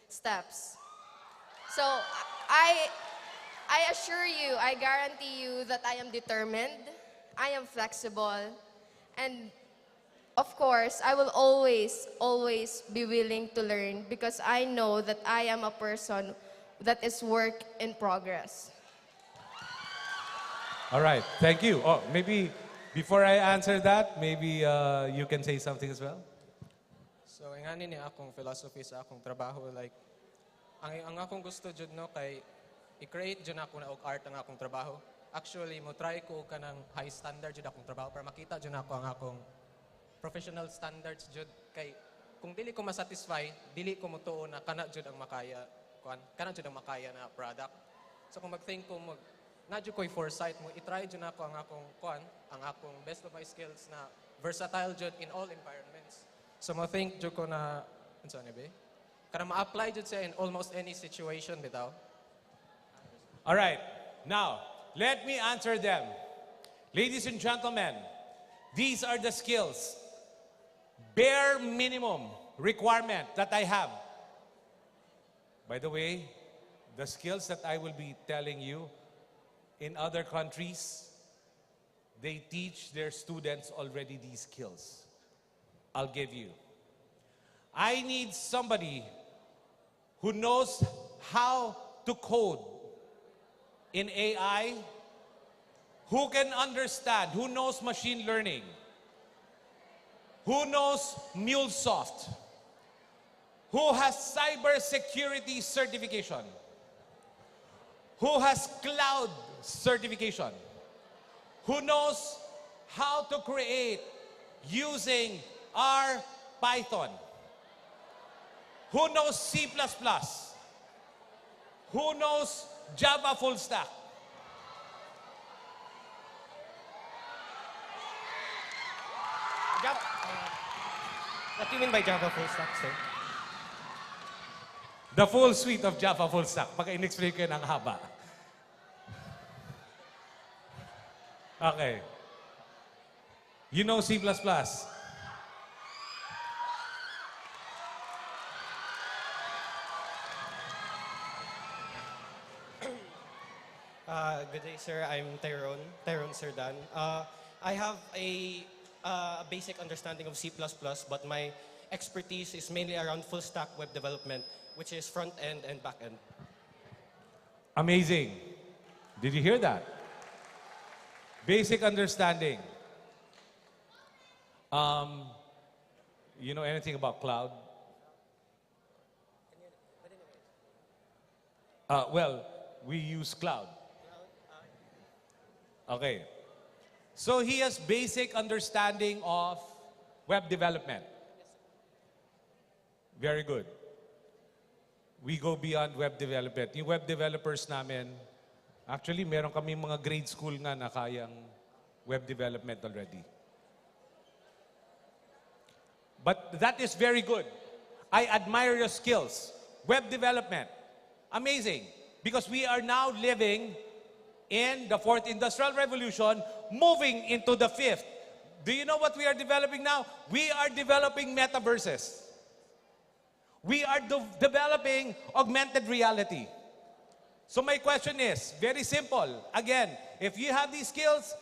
steps. So, I assure you, I guarantee you that I am determined, I am flexible, and of course, I will always, always be willing to learn because I know that I am a person that is work in progress. All right, thank you. Oh, maybe before I answer that, maybe you can say something as well. So, ingani ni akong philosophy sa akong trabaho, like, ang akong gusto jud no kay i-create jud ako na og art ang akong trabaho. Actually, mo try ko kanang high standard jud akong trabaho para makita jud ako ang akong professional standards jud kay kung dili ko masatisfy, dili ko motuo na kana jud ang makaya kuan, kana jud ang makaya na product. So kung mag-think ko na jud ko'y foresight mo, i-try jud ako ang akong kuan, ang akong best of my skills na versatile jud in all environments. So mo think jud ko na unsa ni be? Kana ma-apply jud siya in almost any situation bitaw. All right, now, let me answer them. Ladies and gentlemen, these are the skills, bare minimum requirement that I have. By the way, the skills that I will be telling you, in other countries, they teach their students already these skills. I'll give you. I need somebody who knows how to code in AI, who can understand, who knows machine learning, who knows MuleSoft, Who has cybersecurity certification? Who has cloud certification? Who knows how to create using R Python? Who knows C++? Who knows Java full stack? What do you mean by Java full stack, sir? The full suite of Java full stack. Pagka in-explain ko yun ang haba. Okay. You know C++? Good day, sir. I'm Tyrone Serdan. I have a basic understanding of C++, but my expertise is mainly around full stack web development, which is front end and back end. Amazing. Did you hear that? Basic understanding. You know anything about cloud? Well, we use cloud. Okay. So he has basic understanding of web development. Very good. We go beyond web development. Yung web developers namin, actually, meron kami mga grade school nga na kayang web development already. But that is very good. I admire your skills. Web development. Amazing. Because we are now living in the 4th Industrial Revolution, moving into the 5th. Do you know what we are developing now? We are developing metaverses. We are developing augmented reality. So my question is, very simple. Again, if you have these skills,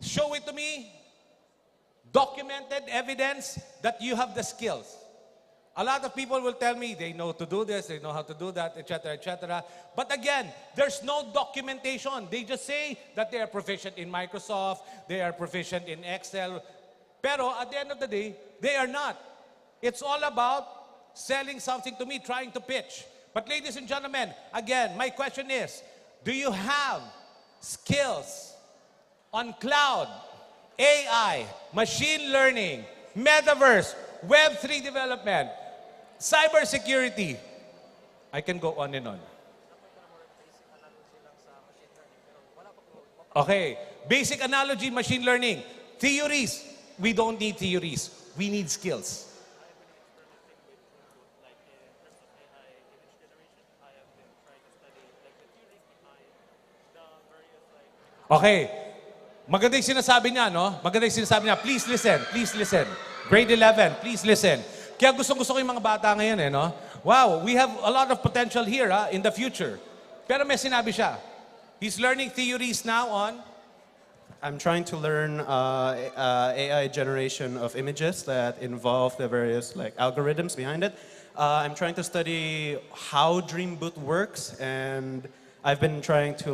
show it to me. Documented evidence that you have the skills. A lot of people will tell me they know to do this, they know how to do that, etc., etc. But again, there's no documentation. They just say that they are proficient in Microsoft, they are proficient in Excel. Pero at the end of the day, they are not. It's all about selling something to me, trying to pitch. But ladies and gentlemen, again, my question is, do you have skills on cloud, AI, machine learning, metaverse, Web3 development, cybersecurity? I can go on and on. Okay, basic analogy, machine learning. Theories, we don't need theories. We need skills. Okay, maganda yung sinasabi niya, no? Maganda yung sinasabi niya. Please listen, please listen. Grade 11, please listen. Kaya gustong-gusto ko yung mga bata ngayon, eh, no? Wow, we have a lot of potential here in the future. Pero may sinabi siya. He's learning theories now on? I'm trying to learn AI generation of images that involve the various algorithms behind it. I'm trying to study how Dream Boot works, and I've been trying to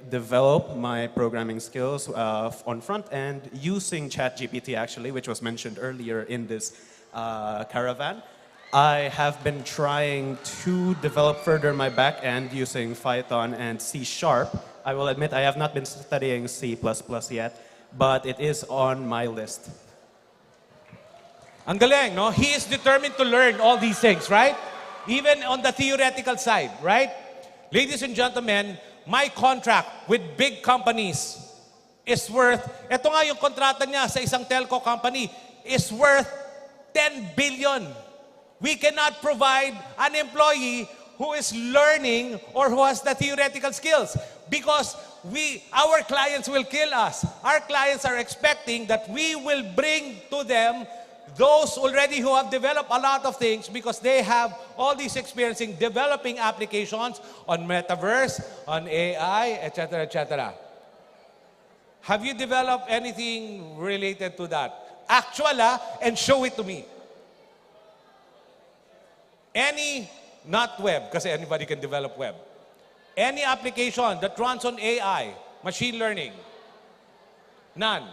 develop my programming skills on front end using ChatGPT actually, which was mentioned earlier in this caravan. I have been trying to develop further my back end using Python and C#. I will admit I have not been studying C++ yet, but it is on my list. Ang galing, no? He is determined to learn all these things, right? Even on the theoretical side, right? Ladies and gentlemen, my contract with big companies is worth, ito nga yung kontrata niya sa isang telco company, is worth 10 billion. We cannot provide an employee who is learning or who has the theoretical skills because our clients will kill us. Our clients are expecting that we will bring to them those already who have developed a lot of things because they have all this experience in developing applications on metaverse, on AI, etc., etc. Have you developed anything related to that? Actual, and show it to me. Any, not web, kasi anybody can develop web. Any application that runs on AI, machine learning, none.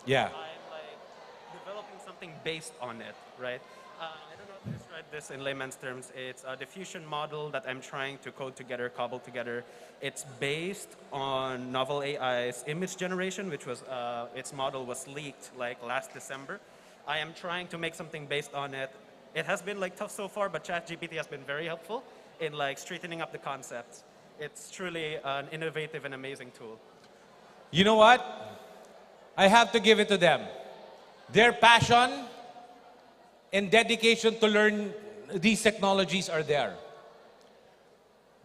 Yeah. I'm like developing something based on it, right? I don't know how to describe this in layman's terms. It's a diffusion model that I'm trying to code together, cobble together. It's based on Novel AI's image generation, which was its model was leaked like last December. I am trying to make something based on it. It has been like tough so far, but ChatGPT has been very helpful in like straightening up the concepts. It's truly an innovative and amazing tool. You know what? I have to give it to them. Their passion and dedication to learn these technologies are there.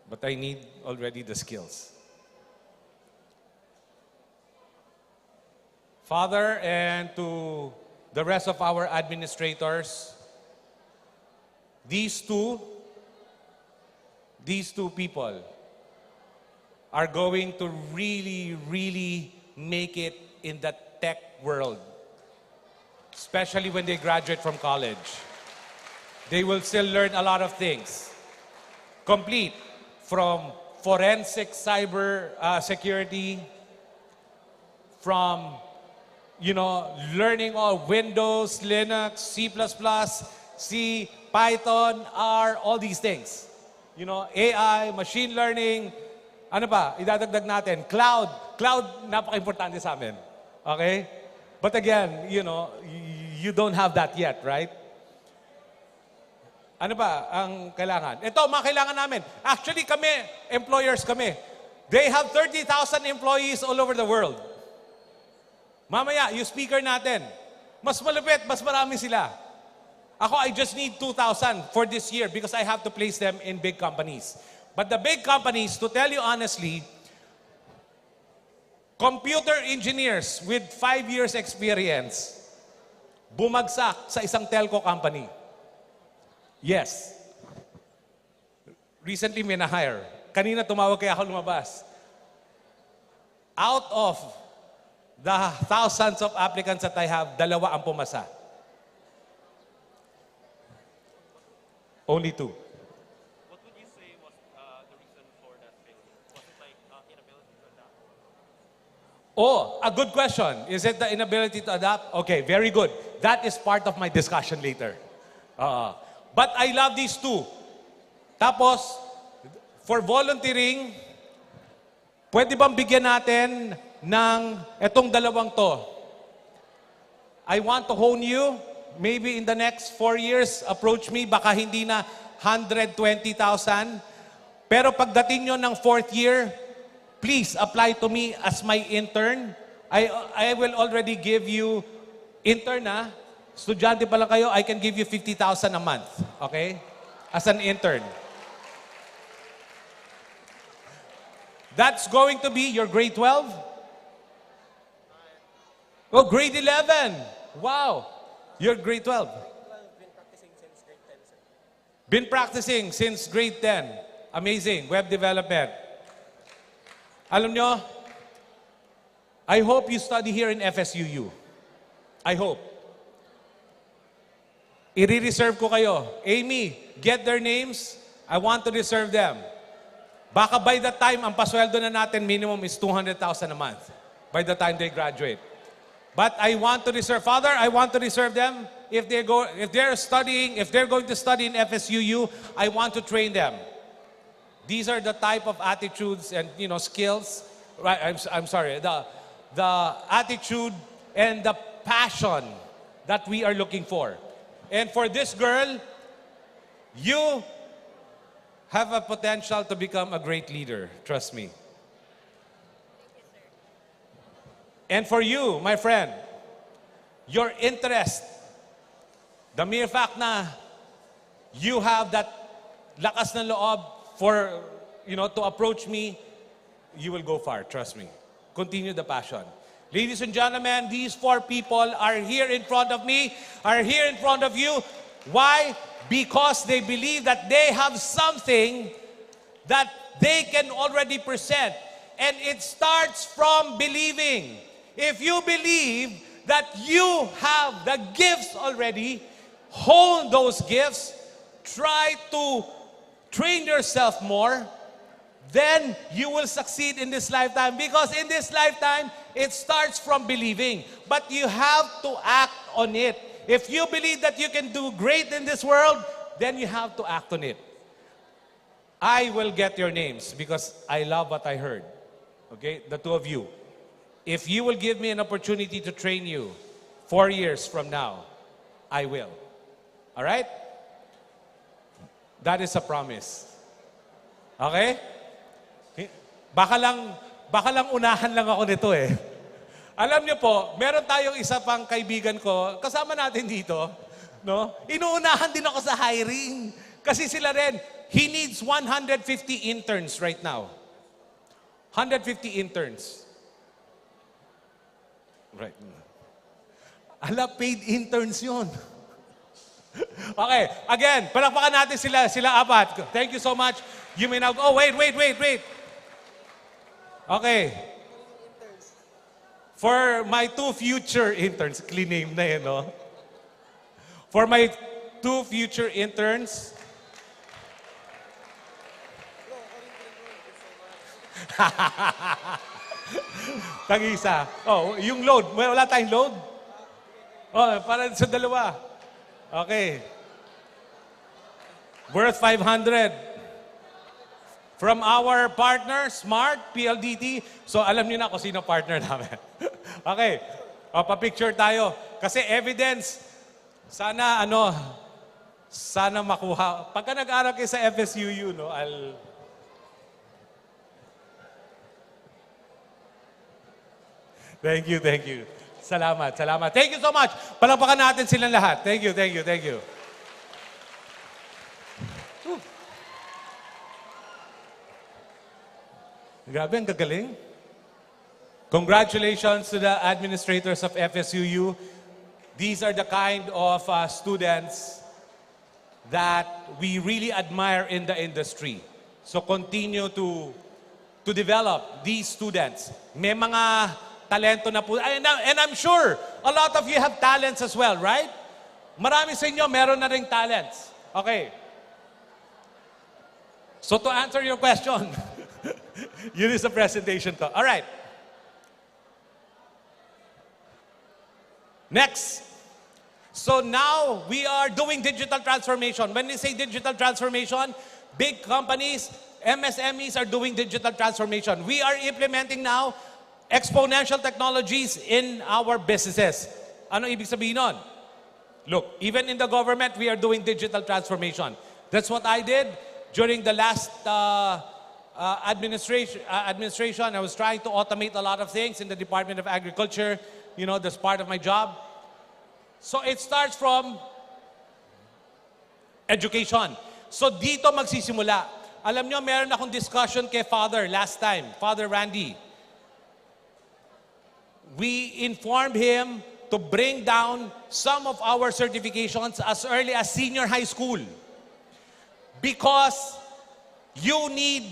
But I need already the skills. Father, and to the rest of our administrators, these two people are going to really make it in the tech world, especially when they graduate from college. They will still learn a lot of things, complete from forensic cyber security, from learning all Windows, Linux, C++, C, Python, R, all these things. AI, machine learning, ano pa, idadagdag natin, cloud. Cloud, napaka-importante sa amin. Okay? But again, you don't have that yet, right? Ano ba ang kailangan? Ito, mga kailangan namin. Actually, employers kami. They have 30,000 employees all over the world. Mamaya, yung speaker natin, mas malupit, mas marami sila. Ako, I just need 2,000 for this year because I have to place them in big companies. But the big companies, to tell you honestly, computer engineers with 5 years experience, bumagsak sa isang telco company. Yes. Recently, may na-hire. Kanina tumawag kaya ako lumabas. Out of the thousands of applicants that I have, 2 ang pumasa. Only 2. What would you say was the reason for that failure? Was it like inability to adapt? Oh, a good question. Is it the inability to adapt? Okay, very good. That is part of my discussion later. But I love these 2. Tapos, for volunteering, pwede bang bigyan natin ng etong 2 to? I want to hone you. Maybe in the next 4 years, approach me, baka hindi na 120,000. Pero pagdating nyo ng 4th year, please apply to me as my intern. I will already give you, intern estudyante pa lang kayo, I can give you 50,000 a month. Okay? As an intern. That's going to be your grade 12? Oh, grade 11. Wow. You're grade 12. Been practicing since grade 10. Amazing. Web development. Alam nyo, I hope you study here in FSUU. I hope. I-reserve ko kayo. Amy, get their names. I want to reserve them. Baka by the time, ang pasweldo na natin minimum is 200,000 a month. By the time they graduate. But I want to reserve, Father, I want to reserve them. If they're going to study in FSUU, I want to train them. These are the type of attitudes and skills. Right? I'm sorry. The attitude and the passion that we are looking for. And for this girl, you have a potential to become a great leader. Trust me. And for you, my friend, your interest, the mere fact na you have that lakas ng loob for, to approach me, you will go far, trust me. Continue the passion. Ladies and gentlemen, these 4 people are here in front of me, are here in front of you. Why? Because they believe that they have something that they can already present. And it starts from believing. If you believe that you have the gifts already, hone those gifts, try to train yourself more, then you will succeed in this lifetime. Because in this lifetime, It starts from believing. But you have to act on it. If you believe that you can do great in this world, then you have to act on it. I will get your names because I love what I heard. Okay, the two of you. If you will give me an opportunity to train you 4 years from now, I will. All right? That is a promise. Okay? Baka lang unahan lang ako nito eh. Alam niyo po, meron tayong isa pang kaibigan ko, kasama natin dito, no? Inuunahan din ako sa hiring. Kasi sila rin, he needs 150 interns right now. 150 interns. Right. Ala, paid interns yun. Okay, again, palakpakan natin sila apat. Thank you so much. You may now, oh, wait. Okay. For my 2 future interns, clean name na yun, no? For my 2 future interns, tag-isa. Oh, yung load. Wala tayong load? Oh, para sa dalawa. Okay. Worth 500. From our partner, Smart, PLDT. So, alam niyo na kung sino partner namin. Okay. O, pa-picture tayo. Kasi evidence, sana makuha. Pagka nag-aral kayo sa FSUU, no, Thank you. Salamat. Thank you so much. Palakpakan natin silang lahat. Thank you. Grabe, ang gagaling. Congratulations to the administrators of FSUU. These are the kind of students that we really admire in the industry. So continue to develop these students. May mga talento na po. And I'm sure a lot of you have talents as well, right? Marami sa inyo meron na ring talents. Okay. So to answer your question, yun is the presentation ko. All right. Next. So now we are doing digital transformation. When we say digital transformation, big companies, MSMEs are doing digital transformation. We are implementing now exponential technologies in our businesses. Ano ibig sabihin nun? Look, even in the government, we are doing digital transformation. That's what I did during the last administration. I was trying to automate a lot of things in the Department of Agriculture. You know, that's part of my job. So it starts from education. So dito magsisimula. Alam nyo, meron akong discussion kay Father last time, Father Randy. We informed him to bring down some of our certifications as early as senior high school. Because you need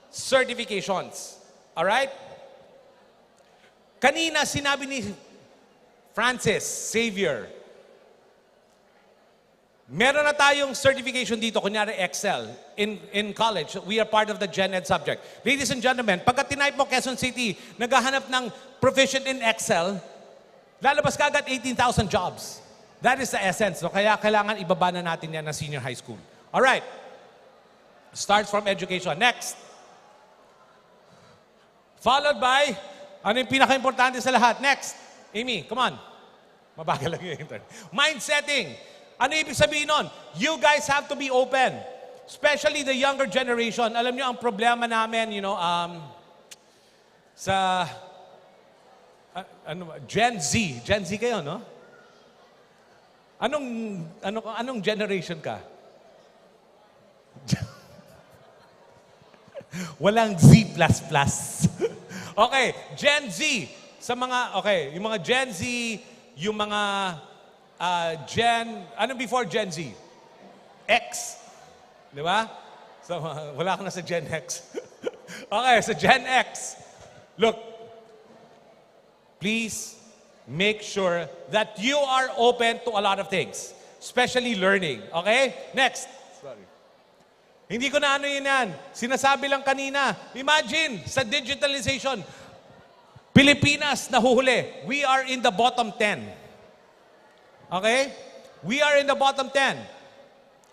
certifications. All right? Kanina sinabi ni Francis Xavier, meron na tayong certification dito, kunyari Excel, in college. We are part of the Gen Ed subject. Ladies and gentlemen, pagka tinype mo Quezon City, naghahanap ng proficient in Excel, lalabas ka agad 18,000 jobs. That is the essence. So kaya kailangan ibaba na natin yan na senior high school. All right. Starts from education. Next. Followed by, ano yung pinaka-importante sa lahat? Next. Amy, come on. Mabagal lang yung intern. Mindsetting. Ano ibig sabihin nun? You guys have to be open. Especially the younger generation. Alam nyo, ang problema namin, sa Gen Z. Gen Z kayo, no? Anong generation ka? Walang Z++. Okay, Gen Z. Yung mga Gen Z, yung mga ano before Gen Z? X. Di ba? So, wala ka na sa Gen X. Okay, sa Gen X. Look, please make sure that you are open to a lot of things. Especially learning. Okay? Next. Sorry. Hindi ko na ano yun yan. Sinasabi lang kanina. Imagine, sa digitalization, Pilipinas, nahuhuli. We are in the bottom 10. Okay? We are in the bottom 10.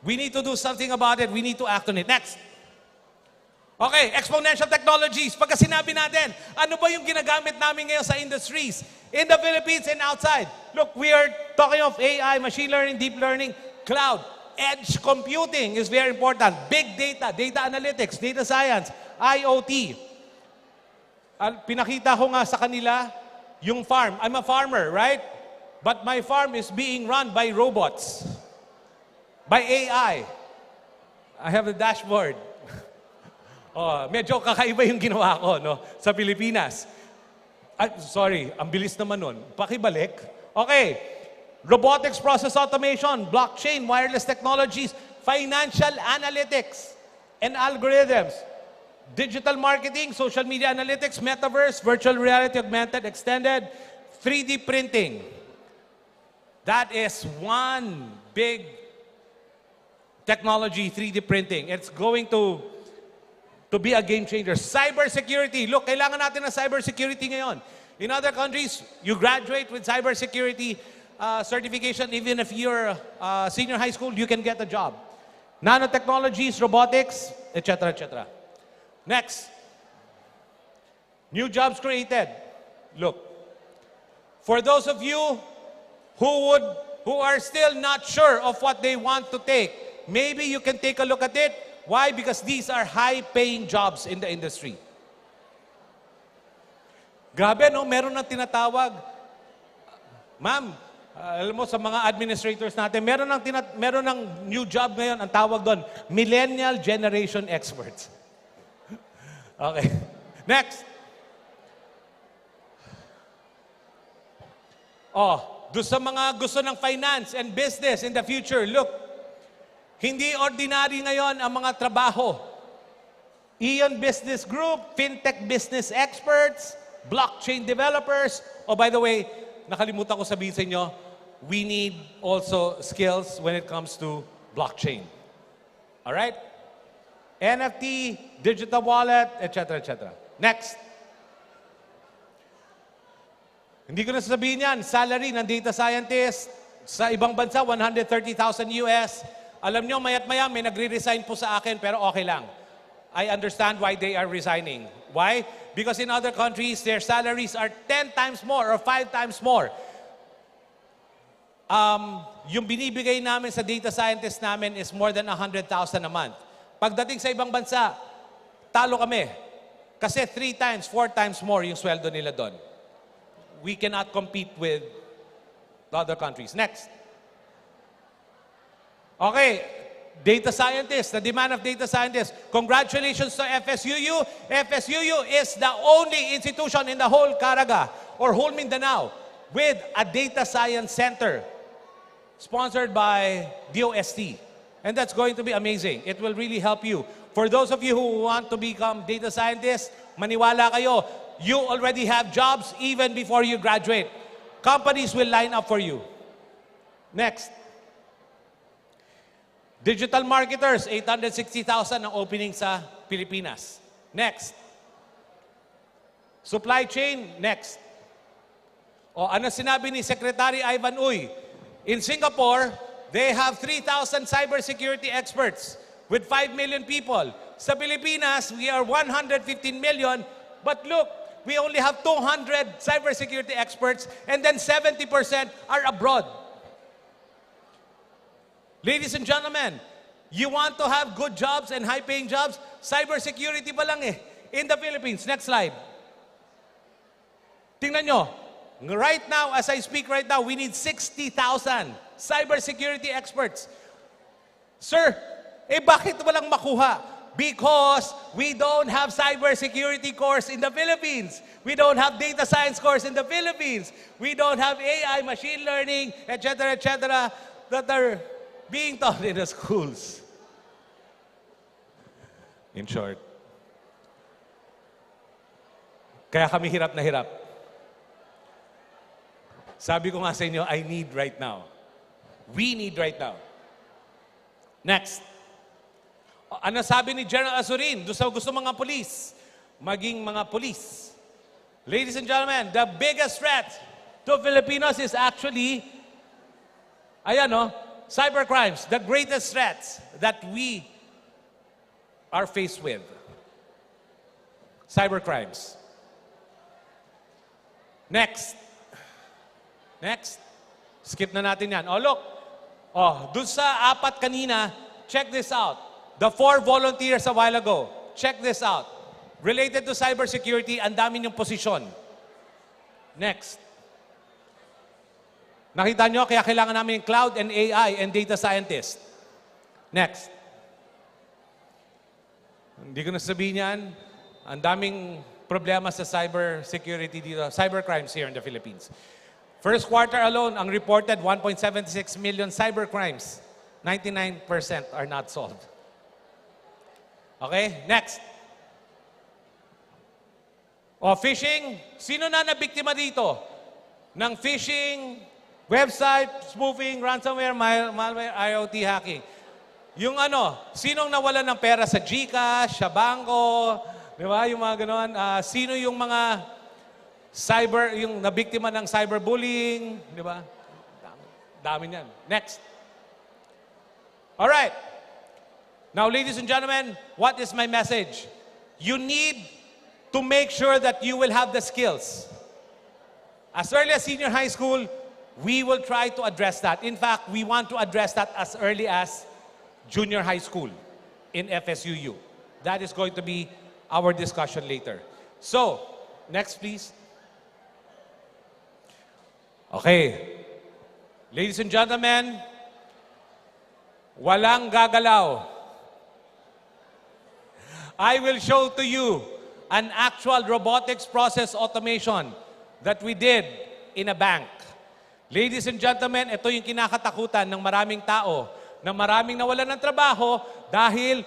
We need to do something about it. We need to act on it. Next. Okay, exponential technologies. Pagka sinabi natin, ano ba yung ginagamit namin ngayon sa industries? In the Philippines and outside. Look, we are talking of AI, machine learning, deep learning, cloud. Edge computing is very important. Big data, data analytics, data science, IoT. Pinakita ko nga sa kanila yung farm. I'm a farmer, right? But my farm is being run by robots. By AI. I have the dashboard. Oh, medyo kakaiba yung ginawa ko, no? Sa Pilipinas. Sorry, ang bilis naman nun. Pakibalik. Okay. Robotics, process automation, blockchain, wireless technologies, financial analytics, and algorithms. Digital marketing, social media analytics, metaverse, virtual reality, augmented, extended, 3D printing. That is one big technology, 3D printing. It's going to be a game changer. Cybersecurity. Look, kailangan natin ng cybersecurity ngayon. In other countries, you graduate with cybersecurity certification. Even if you're senior high school, you can get a job. Nanotechnologies, robotics, etc., etc. Next. New jobs created. Look, for those of you who are still not sure of what they want to take, maybe you can take a look at it. Why? Because these are high-paying jobs in the industry. Grabe, no? Meron ng tinatawag. Ma'am, alam mo, sa mga administrators natin, meron ng new job ngayon, ang tawag doon, Millennial Generation Experts. Okay. Next. Doon sa mga gusto ng finance and business in the future, look, hindi ordinary ngayon ang mga trabaho. Ion Business Group, FinTech Business Experts, blockchain developers. Oh, by the way, nakalimutan ko sabihin sa inyo, we need also skills when it comes to blockchain. All right? NFT, digital wallet, etc., etc. Next. Hindi ko na sasabihin yan, salary ng data scientist sa ibang bansa, 130,000 US. Alam nyo, mayat maya, may nagre-resign po sa akin, pero okay lang. I understand why they are resigning. Why? Because in other countries, their salaries are 10 times more or 5 times more. Yung binibigay namin sa data scientist namin is more than 100,000 a month. Pagdating sa ibang bansa, talo kami. Kasi 3 times, 4 times more yung sweldo nila doon. We cannot compete with the other countries. Next. Okay, data scientists, the demand of data scientists. Congratulations to FSUU. FSUU is the only institution in the whole Caraga or whole Mindanao with a data science center sponsored by DOST. And that's going to be amazing. It will really help you. For those of you who want to become data scientists, maniwala kayo, you already have jobs even before you graduate. Companies will line up for you. Next. Digital marketers, 860,000 ang opening sa Pilipinas. Next. Supply chain, next. Ano sinabi ni Secretary Ivan Uy? In Singapore, they have 3,000 cybersecurity experts with 5 million people. Sa Pilipinas, we are 115 million, but look, we only have 200 cybersecurity experts and then 70% are abroad. Ladies and gentlemen, you want to have good jobs and high-paying jobs? Cybersecurity pa lang in the Philippines. Next slide. Tingnan nyo. Right now, as I speak right now, we need 60,000 cybersecurity experts. Sir, bakit walang makuha? Because we don't have cybersecurity course in the Philippines. We don't have data science course in the Philippines. We don't have AI, machine learning, etc., that are being taught in the schools. In short. Kaya kami hirap na hirap. Sabi ko nga sa inyo, I need right now. We need right now. Next. Ano sabi ni General Azurin? Doon sa gusto mga polis, maging mga polis. Ladies and gentlemen, the biggest threat to Filipinos is actually, ayan no, cybercrimes, the greatest threats that we are faced with. Cybercrimes. Next. Next. Skip na natin yan. Oh, look. Oh, dun sa apat kanina, check this out. The 4 volunteers a while ago. Check this out. Related to cybersecurity, ang dami niyong posisyon. Next. Nakita nyo, kaya kailangan namin yung cloud and AI and data scientist. Next. Hindi ko nasabihin yan. Ang daming problema sa cybersecurity dito, cybercrimes here in the Philippines. First quarter alone, ang reported 1.76 million cybercrimes. 99% are not solved. Okay, next. O, phishing. Sino na nabiktima dito? Ng phishing, website, spoofing, ransomware, malware, IoT hacking. Yung ano, sinong nawalan ng pera sa GCash, sa bangko, di ba? Yung mga gano'n. Sino yung mga yung nabiktima ng cyberbullying, di ba? Dami niyan. Next. All right. Now, ladies and gentlemen, what is my message? You need to make sure that you will have the skills. As early as senior high school, we will try to address that. In fact, we want to address that as early as junior high school in FSUU. That is going to be our discussion later. So, next please. Okay. Ladies and gentlemen, walang gagalaw. I will show to you an actual robotics process automation that we did in a bank. Ladies and gentlemen, ito yung kinakatakutan ng maraming tao na maraming nawalan ng trabaho dahil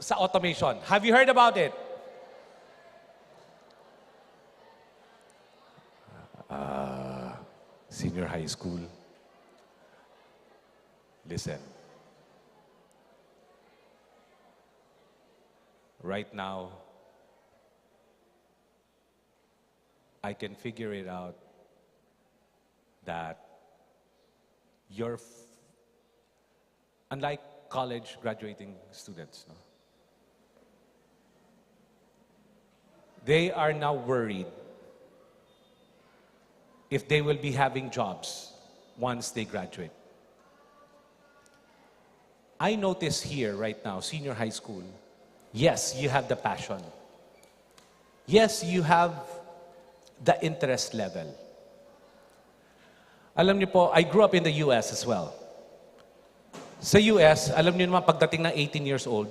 sa automation. Have you heard about it? Senior high school. Listen. Right now, I can figure it out that you're, unlike college graduating students, no? They are now worried if they will be having jobs once they graduate. I notice here right now, senior high school, yes, you have the passion. Yes, you have the interest level. Alam niyo po, I grew up in the US as well. Sa US, alam niyo naman, pagdating ng 18 years old,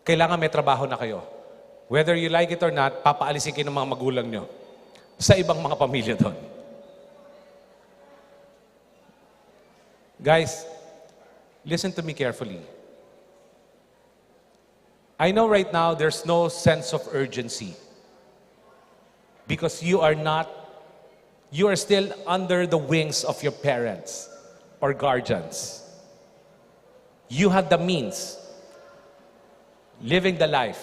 kailangan may trabaho na kayo. Whether you like it or not, papaalisin kayo ng mga magulang niyo sa ibang mga pamilya doon. Guys, listen to me carefully. I know right now there's no sense of urgency because you are still under the wings of your parents or guardians. You have the means, living the life.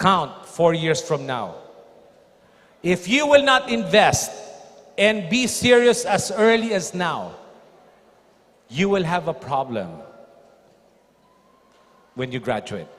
Count 4 years from now. If you will not invest and be serious as early as now, you will have a problem when you graduate.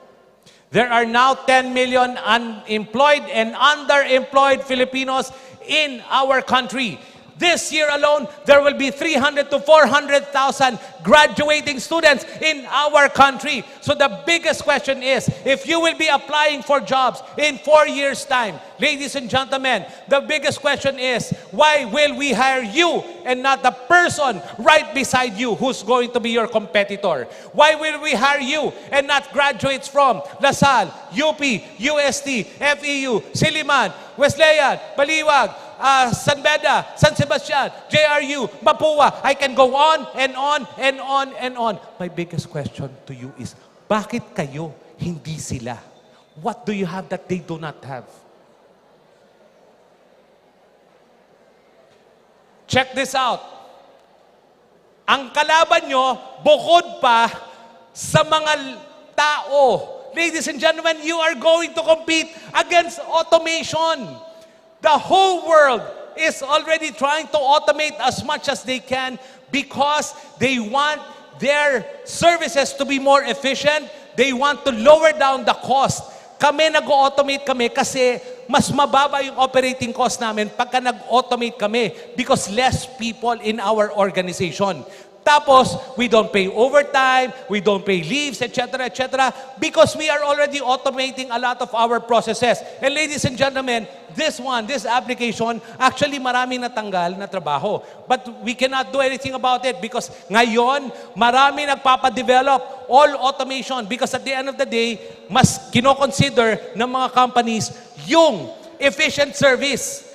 There are now 10 million unemployed and underemployed Filipinos in our country. This year alone, there will be 300 to 400,000 graduating students in our country. So the biggest question is, if you will be applying for jobs in 4 years' time, ladies and gentlemen, the biggest question is, why will we hire you and not the person right beside you who's going to be your competitor? Why will we hire you and not graduates from LaSalle, UP, UST, FEU, Siliman, Wesleyan, Baliwag, San Beda, San Sebastian, JRU, Mapua. I can go on and on and on and on. My biggest question to you is, bakit kayo hindi sila? What do you have that they do not have? Check this out. Ang kalaban nyo, bukod pa sa mga tao, ladies and gentlemen, you are going to compete against automation. The whole world is already trying to automate as much as they can because they want their services to be more efficient. They want to lower down the cost. Kami nag-automate kami kasi mas mababa yung operating cost namin pagka nag-automate kami because less people in our organization. Tapos, we don't pay overtime, we don't pay leaves, etc., etc., because we are already automating a lot of our processes. And ladies and gentlemen, this application, actually maraming natanggal na trabaho. But we cannot do anything about it because ngayon, marami nagpapadevelop all automation because at the end of the day, mas kinoconsider ng mga companies yung efficient service.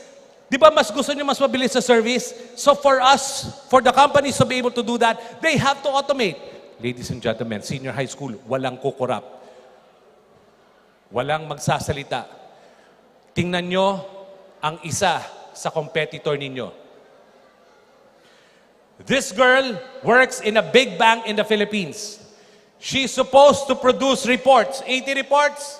Di ba mas gusto niyo mas mabilis sa service? So for us, for the companies to be able to do that, they have to automate. Ladies and gentlemen, senior high school, walang kukurap. Walang magsasalita. Tingnan nyo ang isa sa competitor ninyo. This girl works in a big bank in the Philippines. She's supposed to produce reports. 80 reports.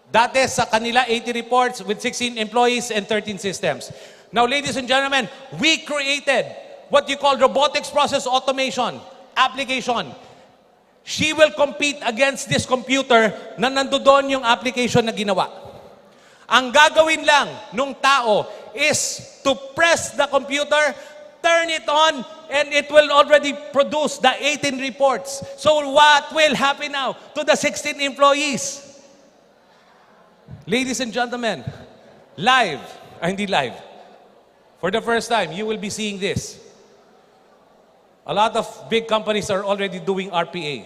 Dati sa kanila, 80 reports with 16 employees and 13 systems. Now, ladies and gentlemen, we created what you call robotics process automation application. She will compete against this computer na nandoon yung application na ginawa. Ang gagawin lang nung tao is to press the computer, turn it on, and it will already produce the 18 reports. So what will happen now to the 16 employees? Ladies and gentlemen, hindi live. For the first time, you will be seeing this. A lot of big companies are already doing RPA.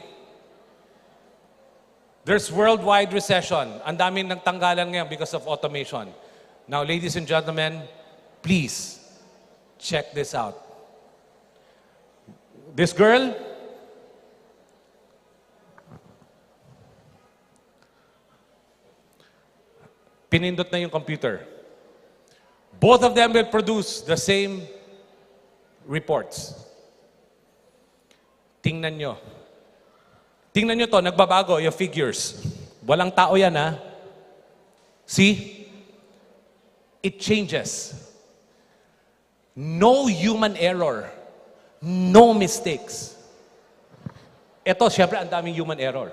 There's worldwide recession. Ang daming nagtanggalan ngayon because of automation. Now, ladies and gentlemen, please check this out. This girl, pinindot na yung computer. Both of them will produce the same reports. Tingnan nyo. Tingnan nyo to, nagbabago yung figures. Walang tao yan, ha? See? It changes. No human error. No mistakes. Ito, syempre, ang daming human error.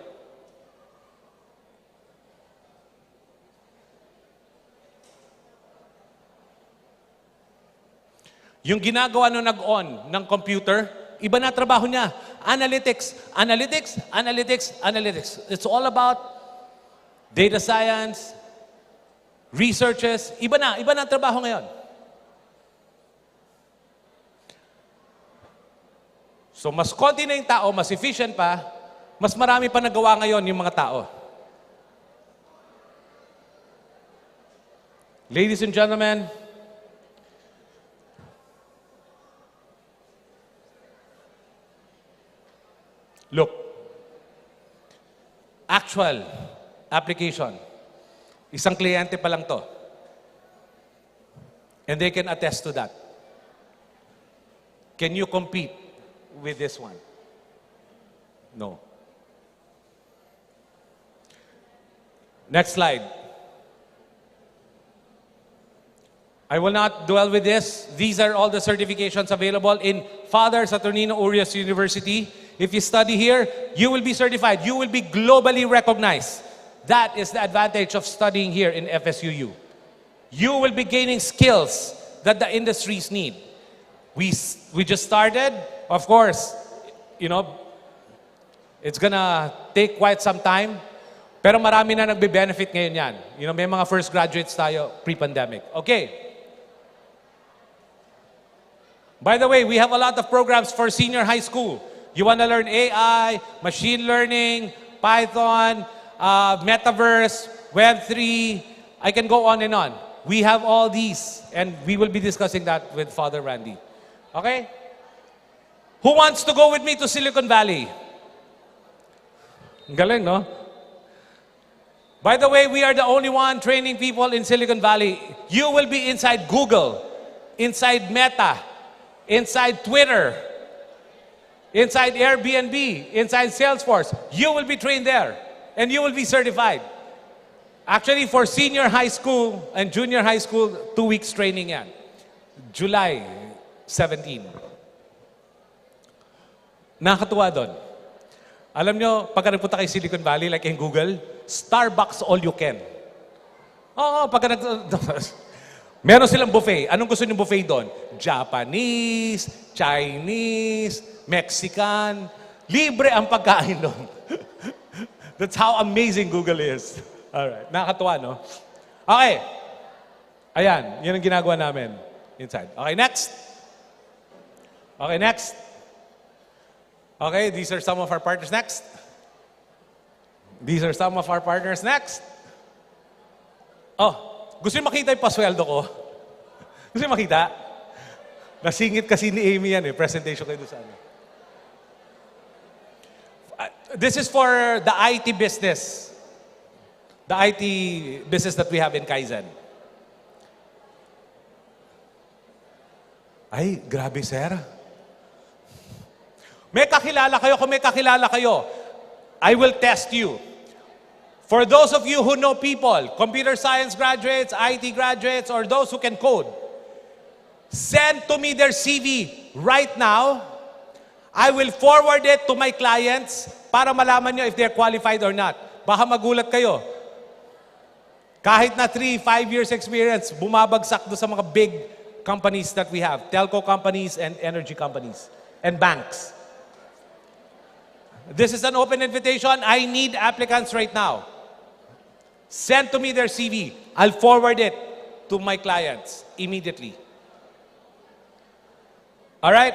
Yung ginagawa nung nag-on ng computer, iba na trabaho niya. Analytics, analytics, analytics, analytics. It's all about data science, researches. Iba na trabaho ngayon. So mas konti na yung tao, mas efficient pa, mas marami pa nagawa ngayon yung mga tao. Ladies and gentlemen, look, actual application. Isang kliyente pa lang to. And they can attest to that. Can you compete with this one? No. Next slide. I will not dwell with this. These are all the certifications available in Father Saturnino Urias University. If you study here, you will be certified. You will be globally recognized. That is the advantage of studying here in FSUU. You will be gaining skills that the industries need. We just started. Of course, it's gonna take quite some time. Pero marami na nagbe-benefit ngayon yan. May mga first graduates tayo pre-pandemic. Okay. By the way, we have a lot of programs for senior high school. You want to learn AI, machine learning, Python, metaverse, Web3. I can go on and on. We have all these, and we will be discussing that with Father Randy. Okay? Who wants to go with me to Silicon Valley? Galing, no? By the way, we are the only one training people in Silicon Valley. You will be inside Google, inside Meta, inside Twitter, inside Airbnb, inside Salesforce. You will be trained there. And you will be certified. Actually, for senior high school and junior high school, 2 weeks training yan. July 17. Nakakatuwa doon. Alam nyo, pagka nagpunta kayo Silicon Valley, like in Google, Starbucks all you can. Oo, pagka meron silang buffet. Anong gusto niyo buffet doon? Japanese, Chinese, Mexican. Libre ang pagkain doon. That's how amazing Google is. Alright, nakakatuwa, no? Okay. Ayan, yun ang ginagawa namin inside. Okay, next. Okay, next. Okay, these are some of our partners next. These are some of our partners next. Oh, gusto niyo makita yung pasweldo ko? Gusto niyo makita? Nasingit kasi ni Amy yan eh. Presentation kayo doon sa ano. This is for the IT business. The IT business that we have in Kaizen. Ay, grabe, sir. May kakilala kayo, kung may kakilala kayo, I will test you. For those of you who know people, computer science graduates, IT graduates, or those who can code, send to me their CV right now. I will forward it to my clients para malaman nyo if they're qualified or not. Baka magulat kayo. Kahit na 3-5 years experience, bumabagsak do sa mga big companies that we have. Telco companies and energy companies and banks. This is an open invitation. I need applicants right now. Send to me their CV. I'll forward it to my clients immediately. All right?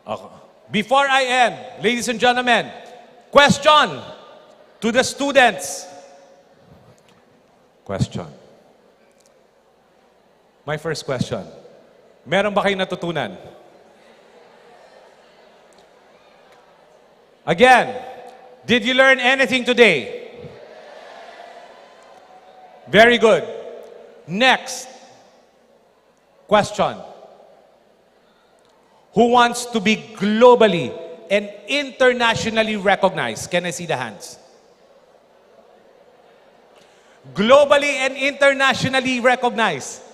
Okay. Before I end, ladies and gentlemen, question to the students. Question. My first question. Meron ba kayong natutunan? Again, did you learn anything today? Very good. Next question. Who wants to be globally and internationally recognized? Can I see the hands? Globally and internationally recognized.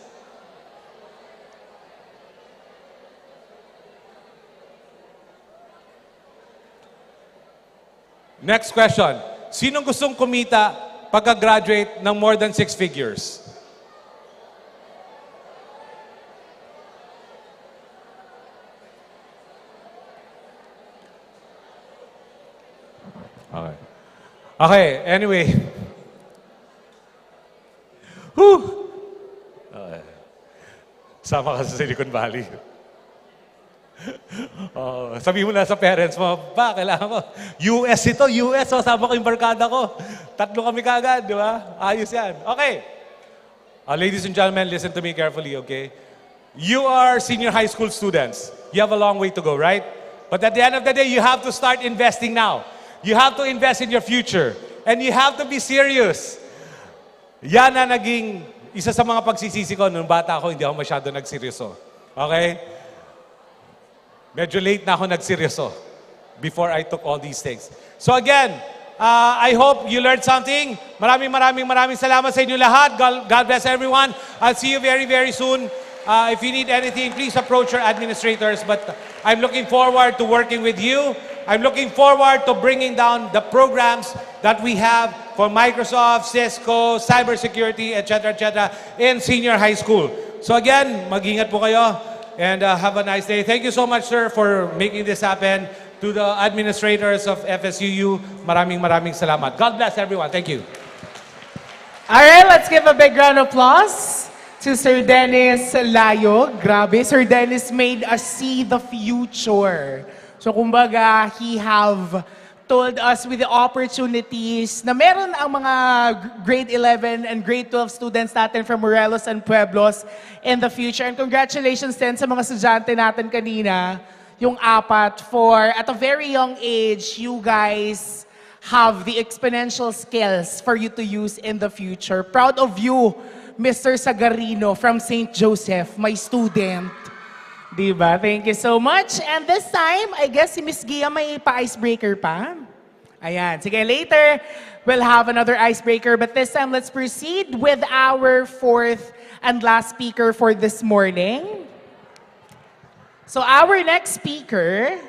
Next question. Sinong gustong kumita pagka-graduate ng more than 6 figures? Okay. Okay, anyway. Whew! Okay. Sama ka sa Silicon Valley. Oh, sabi mo na sa parents mo, ba, kailangan ko. US ito, US. So, sama ko yung barkada ko. 3 kami kagad, di ba? Ayos yan. Okay. Ladies and gentlemen, listen to me carefully, okay? You are senior high school students. You have a long way to go, right? But at the end of the day, you have to start investing now. You have to invest in your future. And you have to be serious. Yan na naging isa sa mga pagsisisi ko. Nung bata ako, hindi ako masyado nagseryoso. Okay? Medyo late na ako nagseryoso before I took all these things. So again, I hope you learned something. Maraming salamat sa inyo lahat. God bless everyone. I'll see you very, very soon. If you need anything, please approach your administrators. But I'm looking forward to working with you. I'm looking forward to bringing down the programs that we have for Microsoft, Cisco, cybersecurity, etc., in senior high school. So again, mag-ingat po kayo. And have a nice day. Thank you so much, sir, for making this happen. To the administrators of FSUU, maraming salamat. God bless everyone. Thank you. All right, let's give a big round of applause to Sir Dennis Layo. Grabe, Sir Dennis made us see the future. So kumbaga, he have told us with the opportunities na meron ang mga grade 11 and grade 12 students natin from Morelos and Pueblos in the future. And congratulations din sa mga estudyante natin kanina, yung 4, for at a very young age, you guys have the exponential skills for you to use in the future. Proud of you, Mr. Sagarino from St. Joseph, my student. Diba? Thank you so much. And this time, I guess si Miss Gia may pa-icebreaker pa. Ayan. Sige, later, we'll have another icebreaker. But this time, let's proceed with our fourth and last speaker for this morning. So our next speaker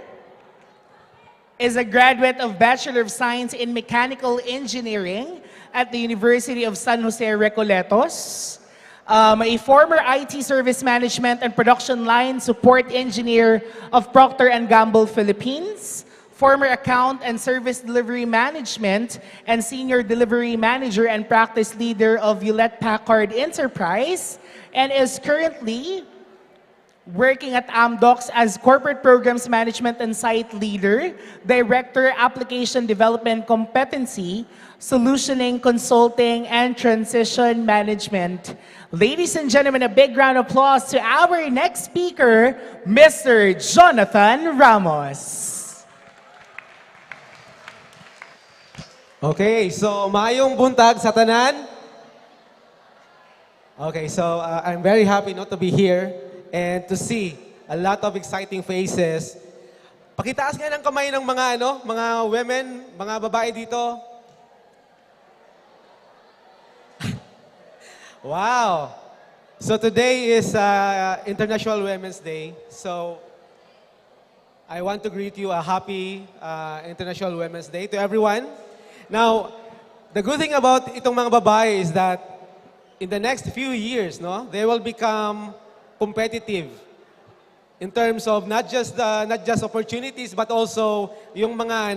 is a graduate of Bachelor of Science in Mechanical Engineering at the University of San Jose Recoletos. A former IT Service Management and Production Line Support Engineer of Procter & Gamble Philippines. Former Account and Service Delivery Management and Senior Delivery Manager and Practice Leader of Hewlett-Packard Enterprise. And is currently working at Amdocs as Corporate Programs Management and Site Leader, Director, Application Development Competency, Solutioning, Consulting, and Transition Management. Ladies and gentlemen, a big round of applause to our next speaker, Mr. Jonathan Ramos. Okay, so maayong buntag sa tanan. Okay, so I'm very happy not to be here and to see a lot of exciting faces. Pakitaas nga ng kamay ng mga mga women, mga babae dito. Wow. So today is International Women's Day. So I want to greet you a happy International Women's Day to everyone. Now, the good thing about itong mga babae is that in the next few years, they will become competitive in terms of not just opportunities but also yung mga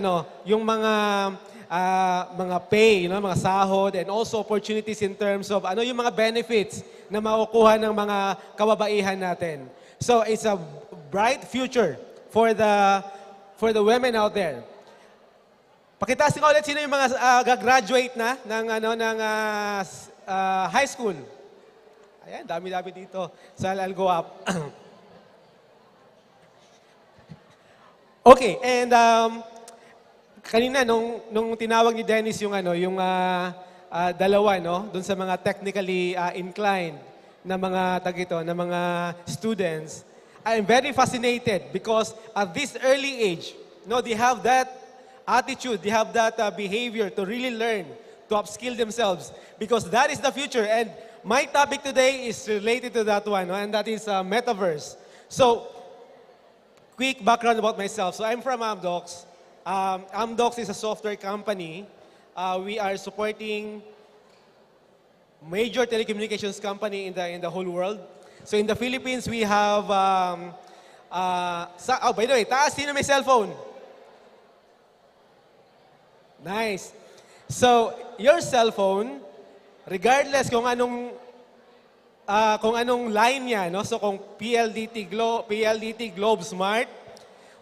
mga pay, mga sahod, and also opportunities in terms of yung mga benefits na makukuha ng mga kababaihan natin. So it's a bright future for the women out there. Pakitasin ko ulit sino yung mga gagraduate na ng high school. Ayan, dami-dami dito. So I'll go up. Okay, and kanina nung tinawag ni Dennis yung dalawa doon sa mga technically inclined na mga na mga students, I'm very fascinated because at this early age, they have that attitude, they have that behavior to really learn, to upskill themselves, because that is the future. And my topic today is related to that one, and that is metaverse. So, quick background about myself. So I'm from Amdocs. Amdocs is a software company. We are supporting major telecommunications company in the whole world. So in the Philippines, we have, by the way, taas, sino may cellphone? Nice. So, your cellphone, regardless kung anong line niya, so kung PLDT Globe Smart,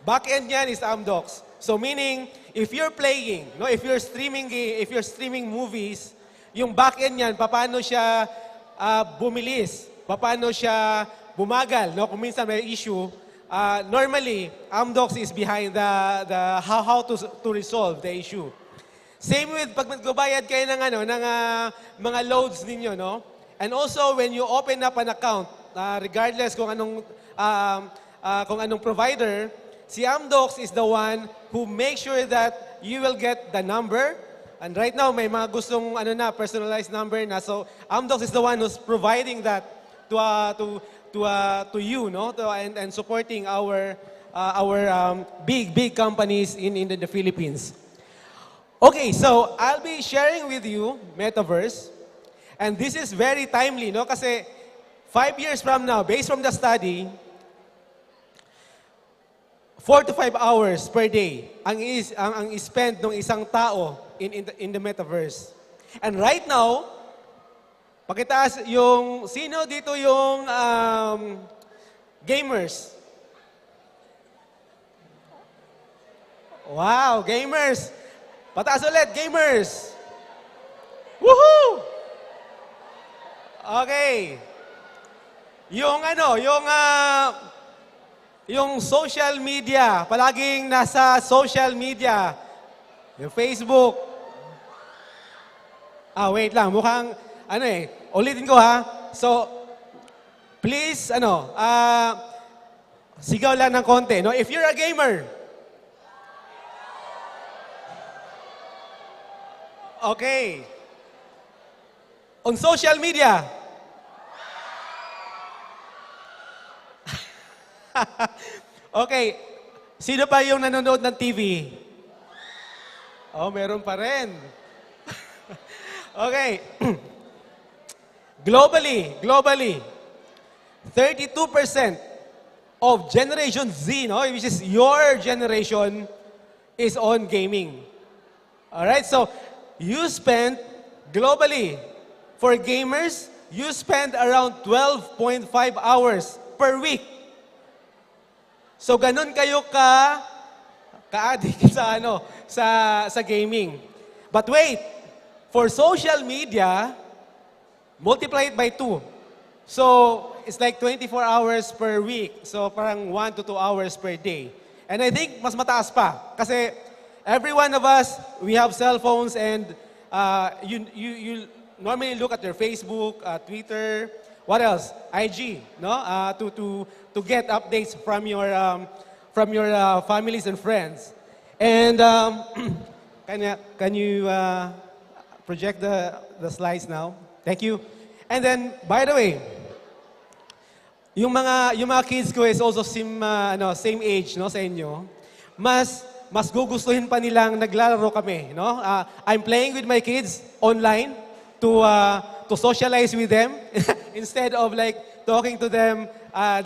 backend niyan is Amdocs. So meaning, if you're playing, if you're streaming movies, yung backend niyan, paano siya bumilis, paano siya bumagal, kung minsan may issue, normally Amdocs is behind the how to resolve the issue. Same with pag magbabayad kayo ng mga loads ninyo, And also when you open up an account, regardless kung anong provider, si Amdocs is the one who makes sure that you will get the number. And right now may mga gustong personalized number na. So Amdocs is the one who's providing that to you, and supporting our big companies in the Philippines. Okay, so I'll be sharing with you Metaverse. And this is very timely, kasi 5 years from now, based from the study, 4 to 5 hours per day ang spend ng isang tao in the Metaverse. And right now, pakitaas yung, sino dito yung gamers? Wow, gamers! Pataas ulit, gamers! Woohoo! Okay. Yung social media, palaging nasa social media. Yung Facebook. Wait lang, mukhang, ulitin ko ha. So, please, sigaw lang ng konti. If you're a gamer, Okay. On social media. Okay. Sino pa yung nanonood ng TV? Oh, meron pa rin. Okay. Globally, 32% of Generation Z, no, which is your generation, is on gaming. All right, so you spend globally, for gamers, you spend around 12.5 hours per week. So ganun kayo ka-addict sa gaming. But wait, for social media, multiply it by 2. So it's like 24 hours per week. So parang 1 to 2 hours per day. And I think mas mataas pa. Kasi every one of us, we have cell phones and you normally look at your Facebook, Twitter, what else? IG, no? To get updates from your families and friends. And can you project the slides now? Thank you. And then, by the way, yung mga kids ko is also same age, no, sa inyo. Mas gugustuhin pa nilang naglalaro kami, no? I'm playing with my kids online to socialize with them instead of like talking to them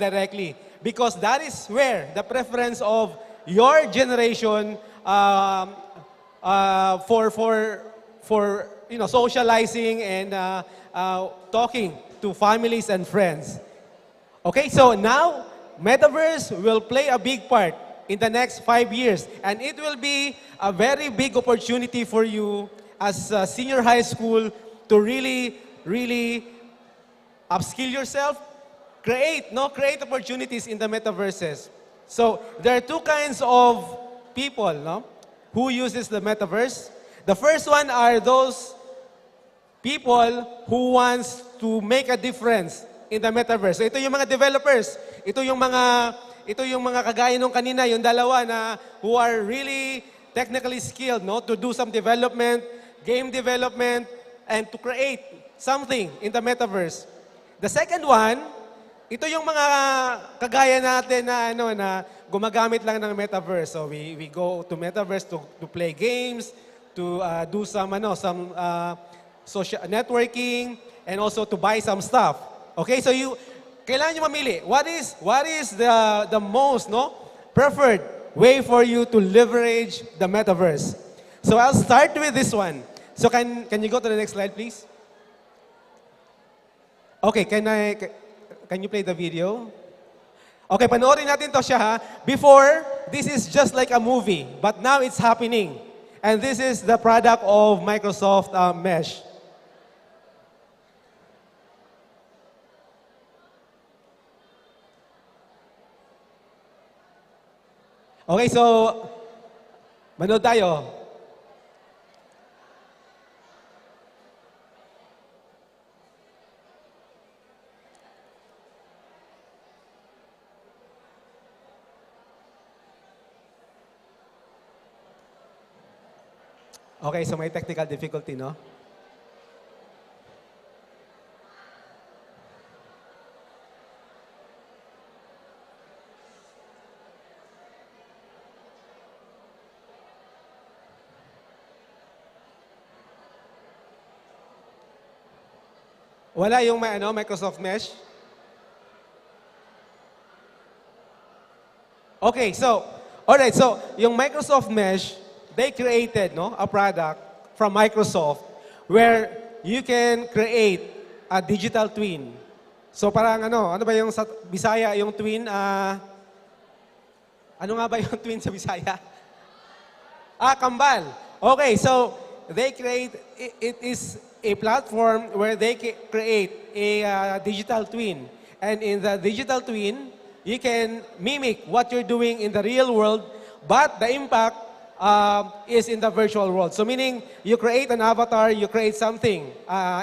directly, because that is where the preference of your generation for socializing and talking to families and friends. Okay, so now Metaverse will play a big part in the next 5 years, and it will be a very big opportunity for you as a senior high school to really upskill yourself, create opportunities in the metaverses. So there are two kinds of people, no, who uses the metaverse. The first one are those people who wants to make a difference in the metaverse. So ito yung mga developers. Ito yung mga kagaya nung kanina, yung dalawa na who are really technically skilled, no, to do some development, game development, and to create something in the metaverse. The second one, ito yung mga kagaya natin na gumagamit lang ng metaverse. So we go to metaverse to play games, to do some social networking, and also to buy some stuff. Okay, so kailangan nyo mamili. What is the most preferred way for you to leverage the metaverse? So I'll start with this one. So can you go to the next slide, please? Okay, can you play the video? Okay, panoorin natin to siya ha. Before, this is just like a movie, but now it's happening. And this is the product of Microsoft Mesh. Okay, so manood tayo. Okay, so may technical difficulty, no? Wala yung Microsoft Mesh? Okay, so, alright, so yung Microsoft Mesh, they created a product from Microsoft where you can create a digital twin. So parang ano ba yung sa Bisaya, yung twin, ano nga ba yung twin sa Bisaya? Kambal. Okay, so they create, it is a platform where they create a digital twin. And in the digital twin, you can mimic what you're doing in the real world, but the impact is in the virtual world. So meaning, you create an avatar, you create something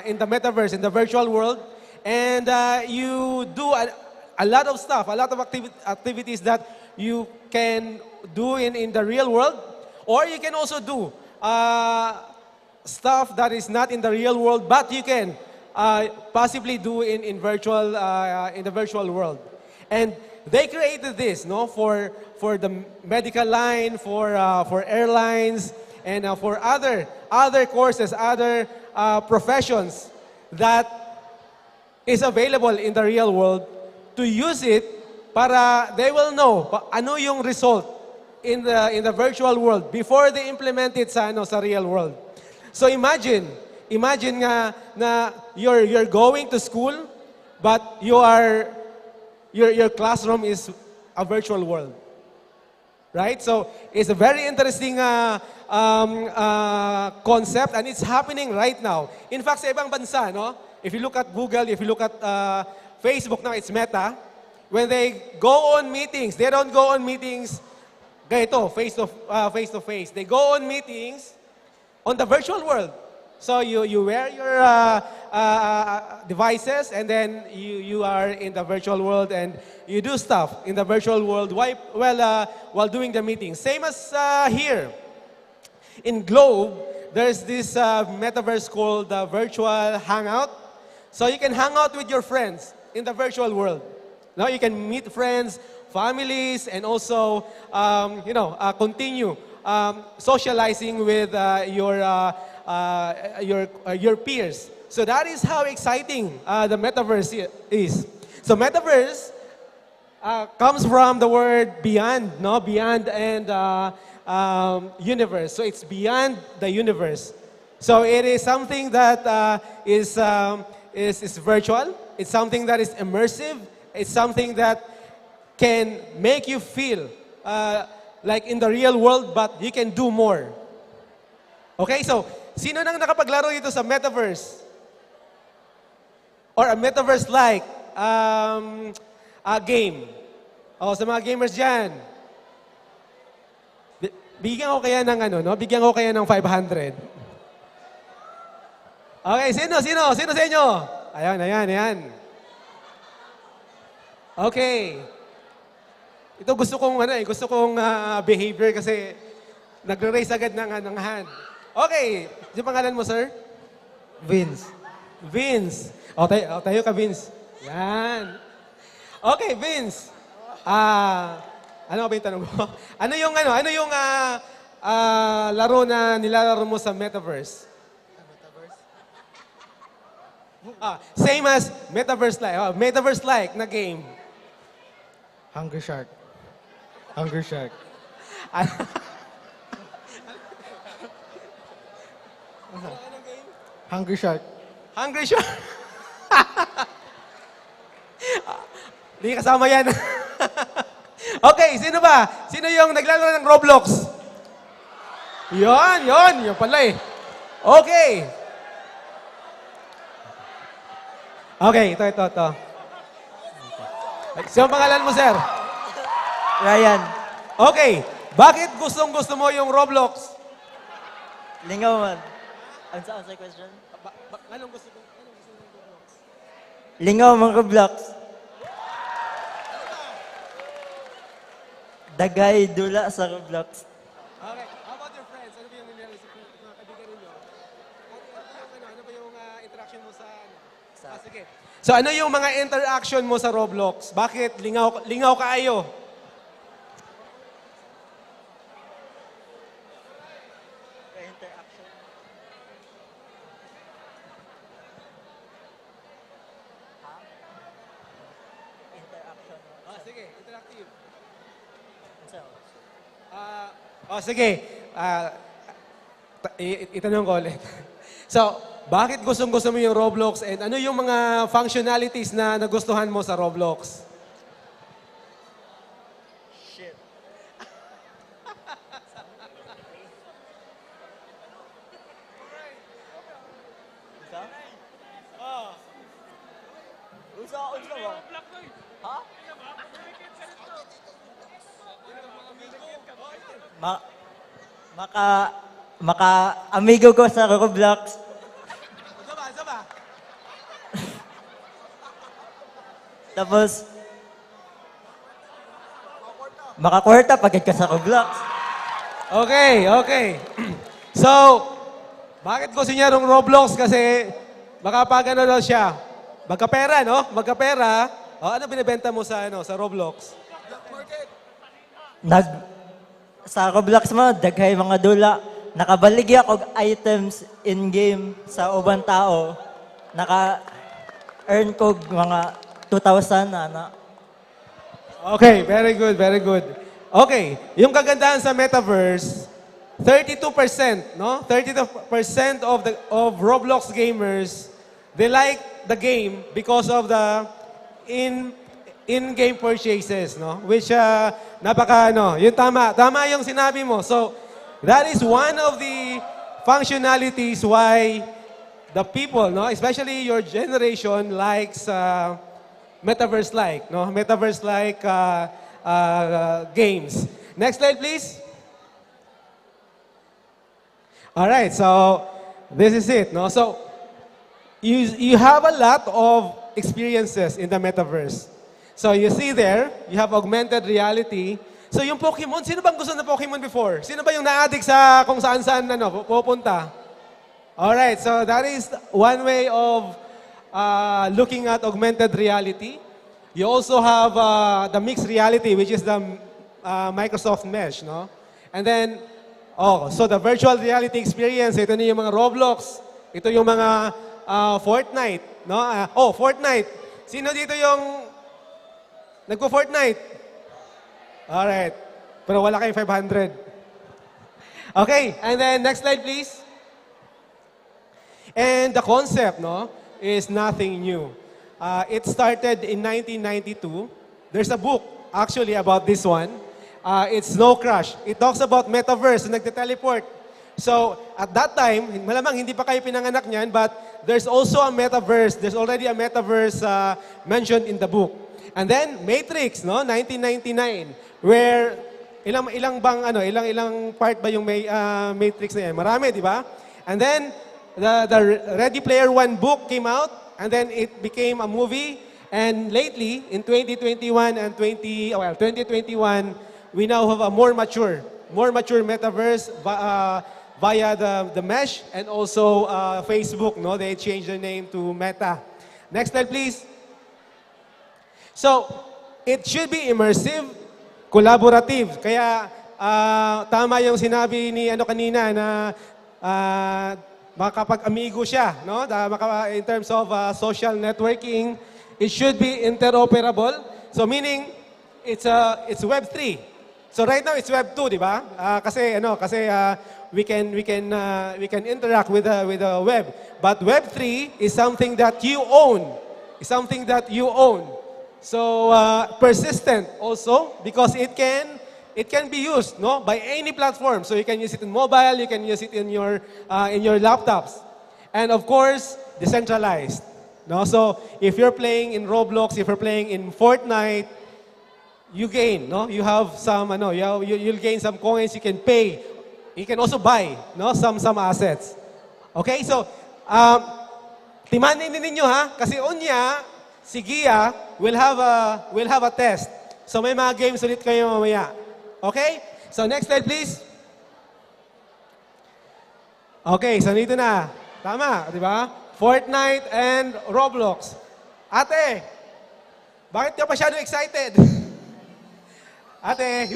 in the metaverse, in the virtual world, and you do a lot of stuff, a lot of activities that you can do in the real world, or you can also do stuff that is not in the real world, but you can possibly do in virtual in the virtual world. And they created this, no, for the medical line, for airlines, and for other courses, other professions that is available in the real world to use it para they will know ano yung result in the virtual world before they implement it sa real world. So imagine nga na you're going to school but your classroom is a virtual world. Right? So it's a very interesting concept and it's happening right now. In fact, sa ibang bansa, no? If you look at Google, if you look at Facebook, now it's Meta, when they go on meetings, they don't go on meetings ganito, face to face. They go on meetings on the virtual world. So you wear your devices and then you are in the virtual world and you do stuff in the virtual world while doing the meeting. Same as here. In Globe, there's this metaverse called the Virtual Hangout. So you can hang out with your friends in the virtual world. Now you can meet friends, families, and also continue socializing with your peers. So that is how exciting the metaverse is. So metaverse comes from the word beyond, no? Beyond and universe. So it's beyond the universe. So it is something that is virtual. It's something that is immersive. It's something that can make you feel like in the real world, but you can do more. Okay, so sino nang nakapaglaro dito sa metaverse? Or a metaverse-like game? O, sa mga gamers dyan. Bigyan ko kaya ng Bigyan ko kaya ng 500. Okay, sino sa inyo? Ayan. Okay. Ito gusto kong behavior kasi nagre-raise agad ng hand. Okay, yung pangalan mo, sir? Vince. Vince. Tayo ka, Vince. Yan. Okay, Vince. Ano ba yung tanong mo? Ano yung laro na nilalaro mo sa metaverse? Same as metaverse-like na game. Hungry Shark. Hungry Shark. Hungry Shark. Di kasama yan. Okay, sino ba? Sino yung naglalaro ng Roblox? Yun pala eh. Okay. Okay, ito. Sino ang pangalan mo, sir? Ryan. Okay, bakit gustong-gusto mo yung Roblox? Lingaw man. Ano sa question? Anong gusto mo yung Roblox? Lingaw man Roblox. Dagay dula sa Roblox. Okay, how about your friends? Ano ba yung nangyari sa mga kaibigan ninyo? Ano ba yung interaction mo sa sige. So ano yung mga interaction mo sa Roblox? Bakit lingaw kaayo? Sige, interactive. Sige. Itanong ko ulit. So, bakit gustong-gusto mo yung Roblox and ano yung mga functionalities na nagustuhan mo sa Roblox? Shit. Unsa ba? Ha? Amigo ko sa Roblox. Saba. Tapos, makakwarta pag ka sa Roblox. Okay. So, Bakit gusto niya ng Roblox? Kasi makapag ano daw siya. Magkapera, no? Magkapera. O, ano binibenta mo sa sa Roblox? Sa Roblox mo, daghay mga dula. Nakabaligya og items in-game sa ubang tao. Naka-earn ko mga 2,000 na. Okay, very good, very good. Okay, yung kagandahan sa metaverse, 32%, no? 32% of Roblox gamers, they like the game because of the in-game purchases, no? Which napaka yun tama yung sinabi mo. So, that is one of the functionalities why the people, no, especially your generation likes metaverse-like, no? Metaverse-like games. Next slide, please. All right, so this is it, no? So you have a lot of experiences in the metaverse. So you see there, you have augmented reality. So yung Pokemon, sino bang gusto ng Pokemon before? Sino ba yung na-addict sa kung saan-saan pupunta? All right, so that is one way of looking at augmented reality. You also have the mixed reality, which is the Microsoft Mesh, no? And then, so the virtual reality experience, ito na yung mga Roblox, ito yung mga Fortnite, no? Fortnite. Sino dito yung nagpo-Fortnite? Alright. Pero wala kayong 500. Okay, and then next slide, please. And the concept, no, is nothing new. It started in 1992. There's a book, actually, about this one. It's Snow Crash. It talks about metaverse, nagte-teleport. So, at that time, malamang hindi pa kayo pinanganak niyan, but there's also a metaverse. There's already a metaverse mentioned in the book. And then, Matrix, no, 1999, where ilang part ba yung Matrix na yan? Marami, di ba? And then, the Ready Player One book came out, and then it became a movie. And lately, in 2021 and 2021, we now have a more mature metaverse via the Mesh and also Facebook. No, they changed their name to Meta. Next slide, please. So, it should be immersive, collaborative. Kaya tama yung sinabi ni kanina na makapag-amigo siya, no? In terms of social networking, it should be interoperable. So meaning it's Web3. So right now it's Web2, di ba? Kasi we can interact with the web. But Web3 is something that you own. So persistent also because it can be used, no, by any platform. So you can use it in mobile, you can use it in your laptops, and of course decentralized. No, so if you're playing in Roblox, if you're playing in Fortnite, you gain, no, you have some, you'll gain some coins. You can pay, you can also buy, no, some assets. Okay, so timanin ninyo ha, kasi unya si Gia will have a test. So may mga games ulit kayo mamaya. Okay? So next slide, please. Okay, so dito na. Tama, di ba? Fortnite and Roblox. Ate, bakit ka masyado excited? Ate,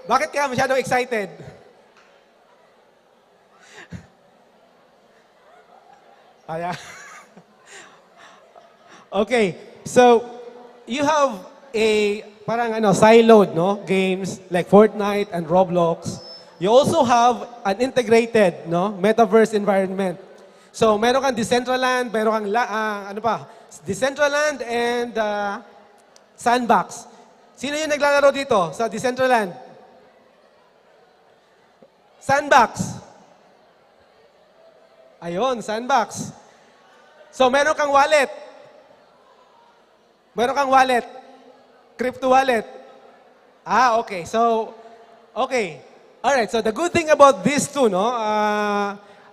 bakit ka masyado excited? Kaya. Okay, so you have a parang siloed, no, games like Fortnite and Roblox. You also have an integrated, no, metaverse environment. So meron kang Decentraland, meron kang Decentraland and Sandbox. Sino yung naglalaro dito sa Decentraland? Sandbox. Ayun, Sandbox. So meron kang wallet. Crypto wallet. Okay. So, okay. All right. So the good thing about these two, no,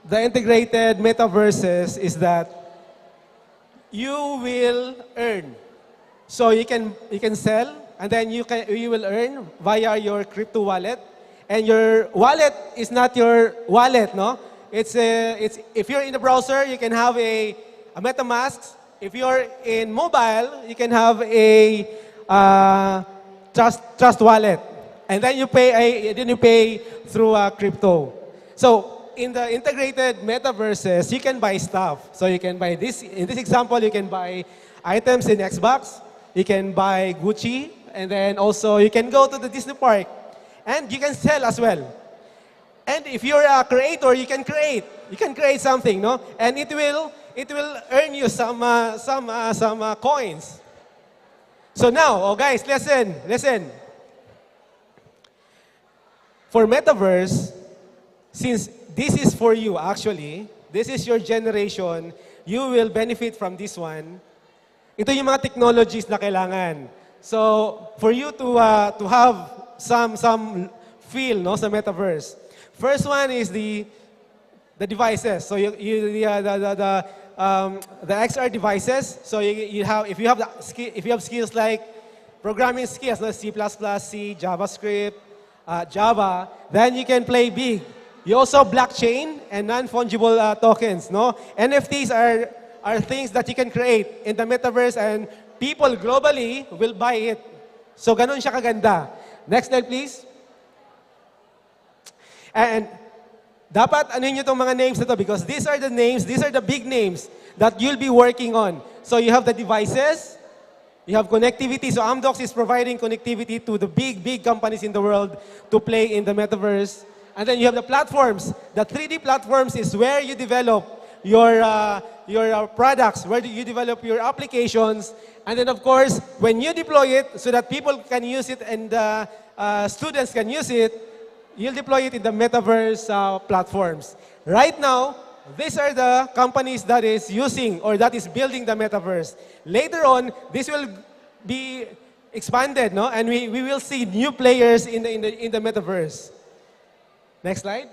the integrated metaverses is that you will earn. So you can sell, and then you will earn via your crypto wallet. And your wallet is not your wallet, no? it's if you're in the browser, you can have a MetaMask. If you're in mobile, you can have a trust wallet, and then you pay through crypto. So in the integrated metaverses, you can buy stuff. So you can buy this. In this example, you can buy items in Xbox. You can buy Gucci, and then also you can go to the Disney park, and you can sell as well. And if you're a creator, you can create. You can create something, no? And it will earn you some coins. So now, oh guys, listen. For metaverse, since this is for you actually, this is your generation, you will benefit from this one. Ito yung mga technologies na kailangan. So, for you to have some feel, no, sa metaverse. First one is the devices. So the XR devices. So if you have skills like programming skills, no, C++, C, JavaScript, Java, then you can play big. You also have blockchain and non-fungible tokens, no? NFTs are things that you can create in the metaverse, and people globally will buy it. So ganun siya kaganda. Next slide, please. And dapat ano nyo itong mga names na to, because these are the names, these are the big names that you'll be working on. So you have the devices, you have connectivity. So Amdocs is providing connectivity to the big companies in the world to play in the metaverse. And then you have the platforms. The 3D platforms is where you develop your products, where you develop your applications. And then of course, when you deploy it so that people can use it and students can use it, you'll deploy it in the metaverse platforms. Right now, these are the companies that is using or that is building the metaverse. Later on, this will be expanded, no? And we will see new players in the metaverse. Next slide.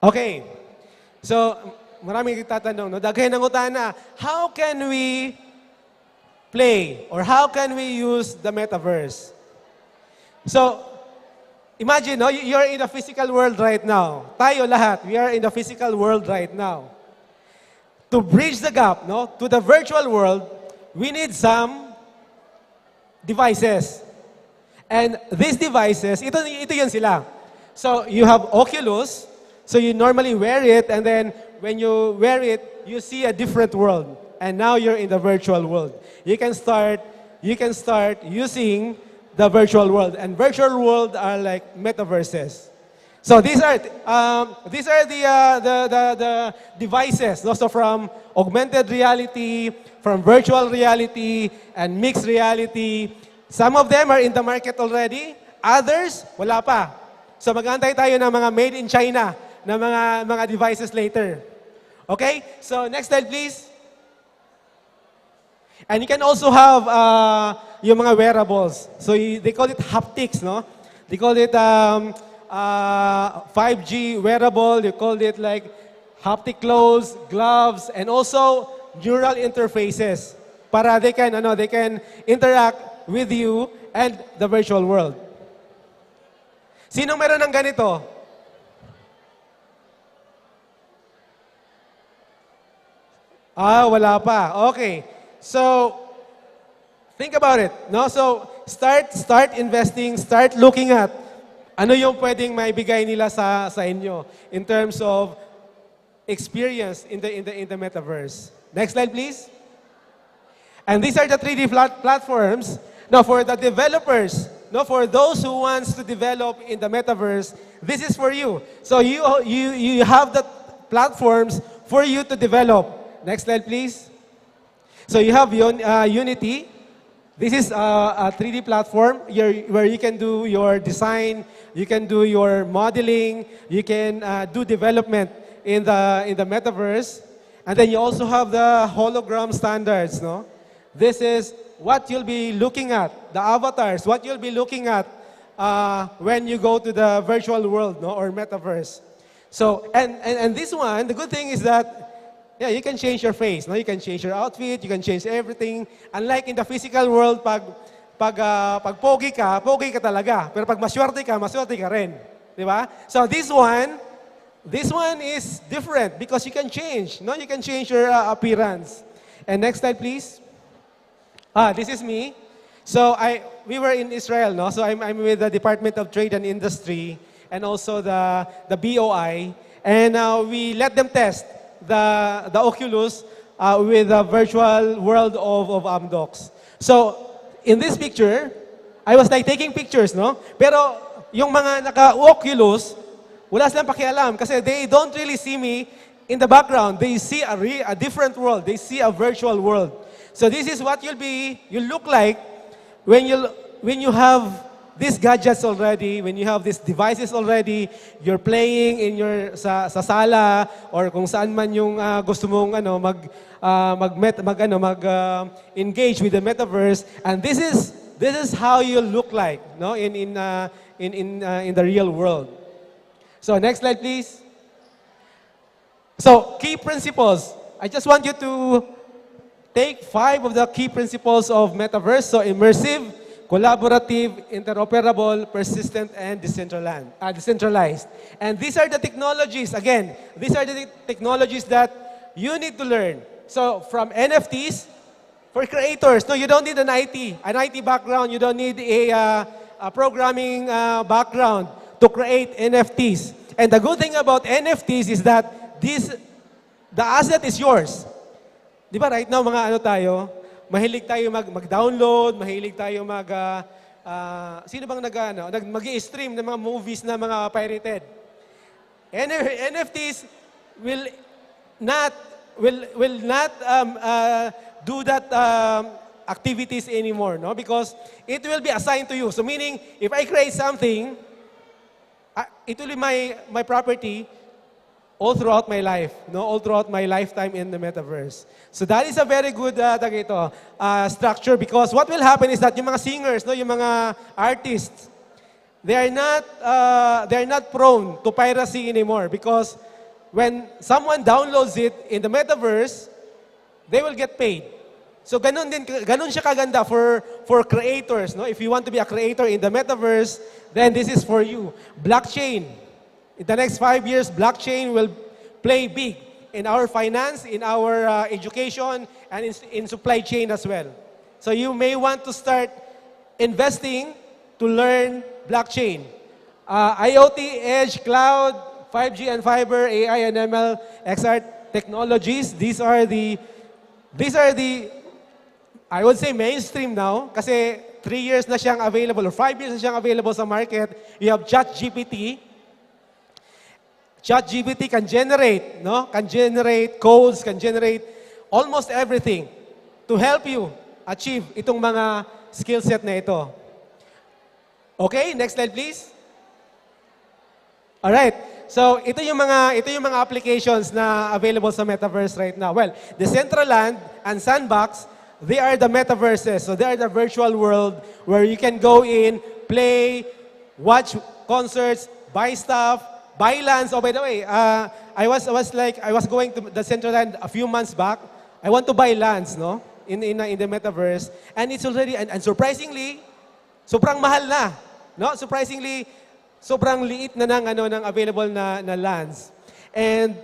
Okay. So, maraming tatanong, no? Daghay ng utana, how can we play or how can we use the metaverse? So, imagine, no, you're in the physical world right now. Tayo lahat, we are in the physical world right now. To bridge the gap, no, to the virtual world, we need some devices. And these devices, ito yun sila. So you have Oculus, so you normally wear it, and then when you wear it, you see a different world. And now you're in the virtual world. You can start using the virtual world, and virtual world are like metaverses. So these are the devices. No? So from augmented reality, from virtual reality, and mixed reality. Some of them are in the market already. Others, wala pa. So mag-aantay tayo ng mga made in China na mga devices later. Okay? So next slide, please. And you can also have yung mga wearables. So they call it haptics, no? They call it 5G wearable. They call it like haptic clothes, gloves, and also neural interfaces para they can interact with you and the virtual world. Sinong meron ng ganito? Wala pa. Okay. So, think about it, no? So, start investing, start looking at ano yung pwedeng maibigay nila sa inyo in terms of experience in the metaverse. Next slide, please. And these are the 3D platforms. Now, for the developers, no, for those who wants to develop in the metaverse, this is for you. So you have the platforms for you to develop. Next slide, please. So you have Unity. This is a 3D platform where you can do your design, you can do your modeling, you can do development in the metaverse. And then you also have the hologram standards, no? This is what you'll be looking at, the avatars, what you'll be looking at when you go to the virtual world, no, or metaverse. So, and this one, the good thing is that, yeah, you can change your face, no? You can change your outfit, you can change everything. Unlike in the physical world, pag pogi ka talaga. Pero pag maswerte ka rin. Di ba? So this one, This one is different because you can change. No, you can change your appearance. And next slide, please. This is me. So we were in Israel, no? So I'm with the Department of Trade and Industry and also the BOI, and we let them test the Oculus with the virtual world of Amdocs. So in this picture, I was like taking pictures, no? Pero yung mga naka-Oculus, wala silang pakialam kasi they don't really see me in the background. They see a different world. They see a virtual world. So this is what you'll look like when you have these gadgets already, when you have these devices already, you're playing in your sa sala or kung saan man yung gusto mong engage with the metaverse, and this is how you look like, no, in the real world. So next slide, please. So key principles. I just want you to take 5 of the key principles of metaverse. So immersive, collaborative, interoperable, persistent, and decentralized. And these are the technologies, again, these are the technologies that you need to learn. So from NFTs, for creators, no, you don't need an IT background, you don't need a programming background to create NFTs. And the good thing about NFTs is that the asset is yours. Di ba right now, mga mahilig tayo mag-download, mahilig tayo sino bang mag-i-stream ng mga movies na mga pirated? NFTs will not do that activities anymore, no? Because it will be assigned to you. So meaning, if I create something, it will be my property all throughout my life, no? All throughout my lifetime in the metaverse. So that is a very good structure, because what will happen is that yung mga singers, no, yung mga artists, they are not prone to piracy anymore, because when someone downloads it in the metaverse, they will get paid. So ganun siya kaganda for creators, no? If you want to be a creator in the metaverse, then this is for you. Blockchain. In the next 5 years, blockchain will play big in our finance, in our education, and in supply chain as well. So you may want to start investing to learn blockchain. IoT, edge, cloud, 5G and fiber, AI and ML, XR technologies, these are the, I would say, mainstream now, kasi 3 years na siyang available, or 5 years na siyang available sa market. You have ChatGPT. ChatGPT can generate, no? Can generate codes, can generate almost everything to help you achieve itong mga skill set na ito. Okay, next slide please. All right. So ito yung mga applications na available sa metaverse right now. Well, Decentraland and Sandbox, they are the metaverses. So they are the virtual world where you can go in, play, watch concerts, buy stuff, buy lands. Oh, by the way, I was going to the Decentraland a few months back. I want to buy lands, no, in the metaverse, and it's already and surprisingly, sobrang mahal na, no? Surprisingly, sobrang liit na ng available na lands. And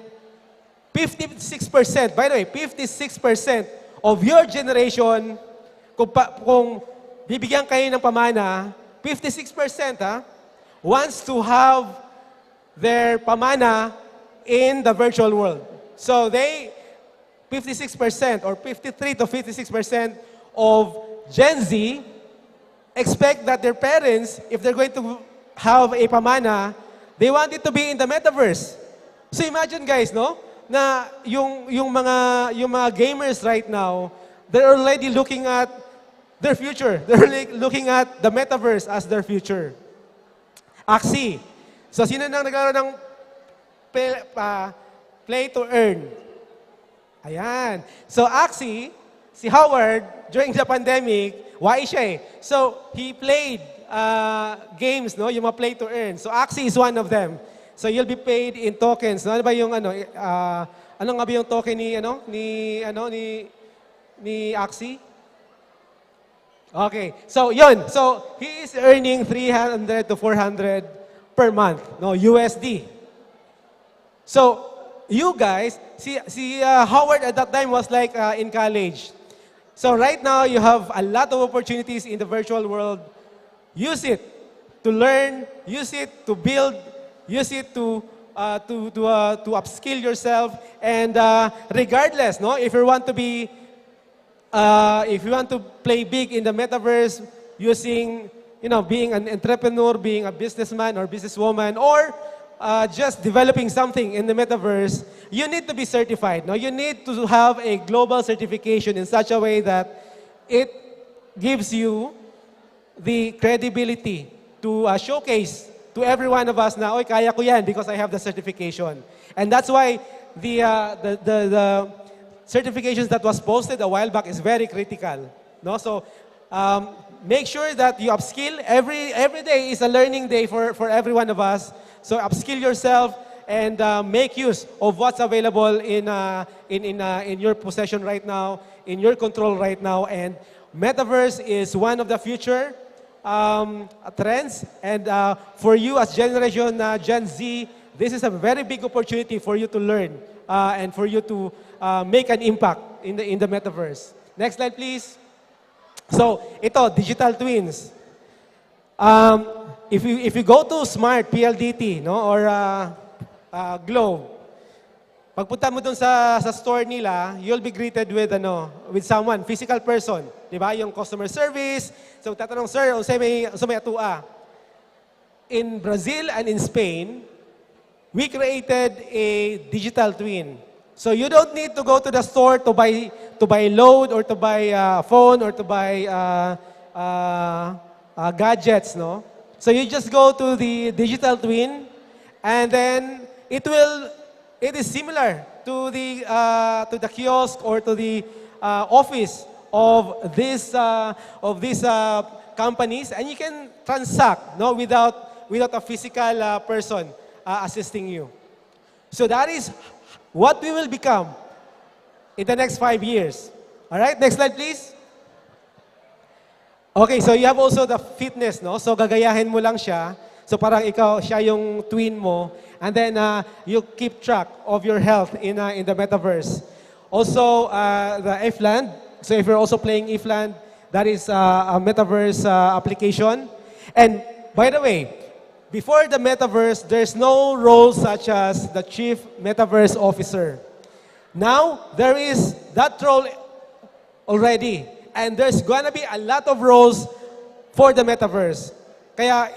56%, by the way, 56% of your generation, kung bibigyan kayo ng pamana, 56% wants to have their pamana in the virtual world. So 56% or 53 to 56% of Gen Z expect that their parents, if they're going to have a pamana, they want it to be in the metaverse. So imagine guys, no, na yung mga gamers right now, they're already looking at their future. They're looking at the metaverse as their future. Axie. So, sino nang naglaro ng play to earn? Ayan. So, Axie, si Howard, during the pandemic, why siya eh. So, he played games, no? Yung mga play to earn. So, Axie is one of them. So, you'll be paid in tokens. No? Ano ba yung ano nga ba yung token ni Axie? Okay. So, yun. So, he is earning 300 to 400 per month, no, USD. So, you guys, see Howard at that time was like in college. So right now, you have a lot of opportunities in the virtual world. Use it to learn, use it to build, use it to upskill yourself. And regardless, no, if you want to be, if you want to play big in the metaverse, using, being an entrepreneur, being a businessman or businesswoman, or just developing something in the metaverse, you need to be certified. No? You need to have a global certification in such a way that it gives you the credibility to showcase to every one of us na, oy, kaya ko yan because I have the certification. And that's why the certifications that was posted a while back is very critical. No? So make sure that you upskill. Every day is a learning day for every one of us. So upskill yourself and make use of what's available in your possession right now, in your control right now. And metaverse is one of the future trends. And for you as generation Gen Z, this is a very big opportunity for you to learn and for you to make an impact in the metaverse. Next slide, please. So, ito, digital twins. If you go to Smart, PLDT, no, or Globe, pagpunta mo dun sa store nila, you'll be greeted with someone, physical person, di ba? Yung customer service. So tatanong, sir, may atua. In Brazil and in Spain, we created a digital twin. So you don't need to go to the store to buy load or to buy phone or to buy gadgets, no? So you just go to the digital twin, and then it is similar to the kiosk or to the office of these companies, and you can transact, no, without a physical person assisting you. So that is what we will become in the next 5 years. All right, next slide, please. Okay, so you have also the fitness, no? So gagayahin mo lang siya. So parang siya yung twin mo. And then you keep track of your health in the metaverse. Also, the Ifland. So if you're also playing Ifland, that is a metaverse application. And by the way, before the metaverse, there's no role such as the chief metaverse officer. Now, there is that role already. And there's gonna be a lot of roles for the metaverse. Kaya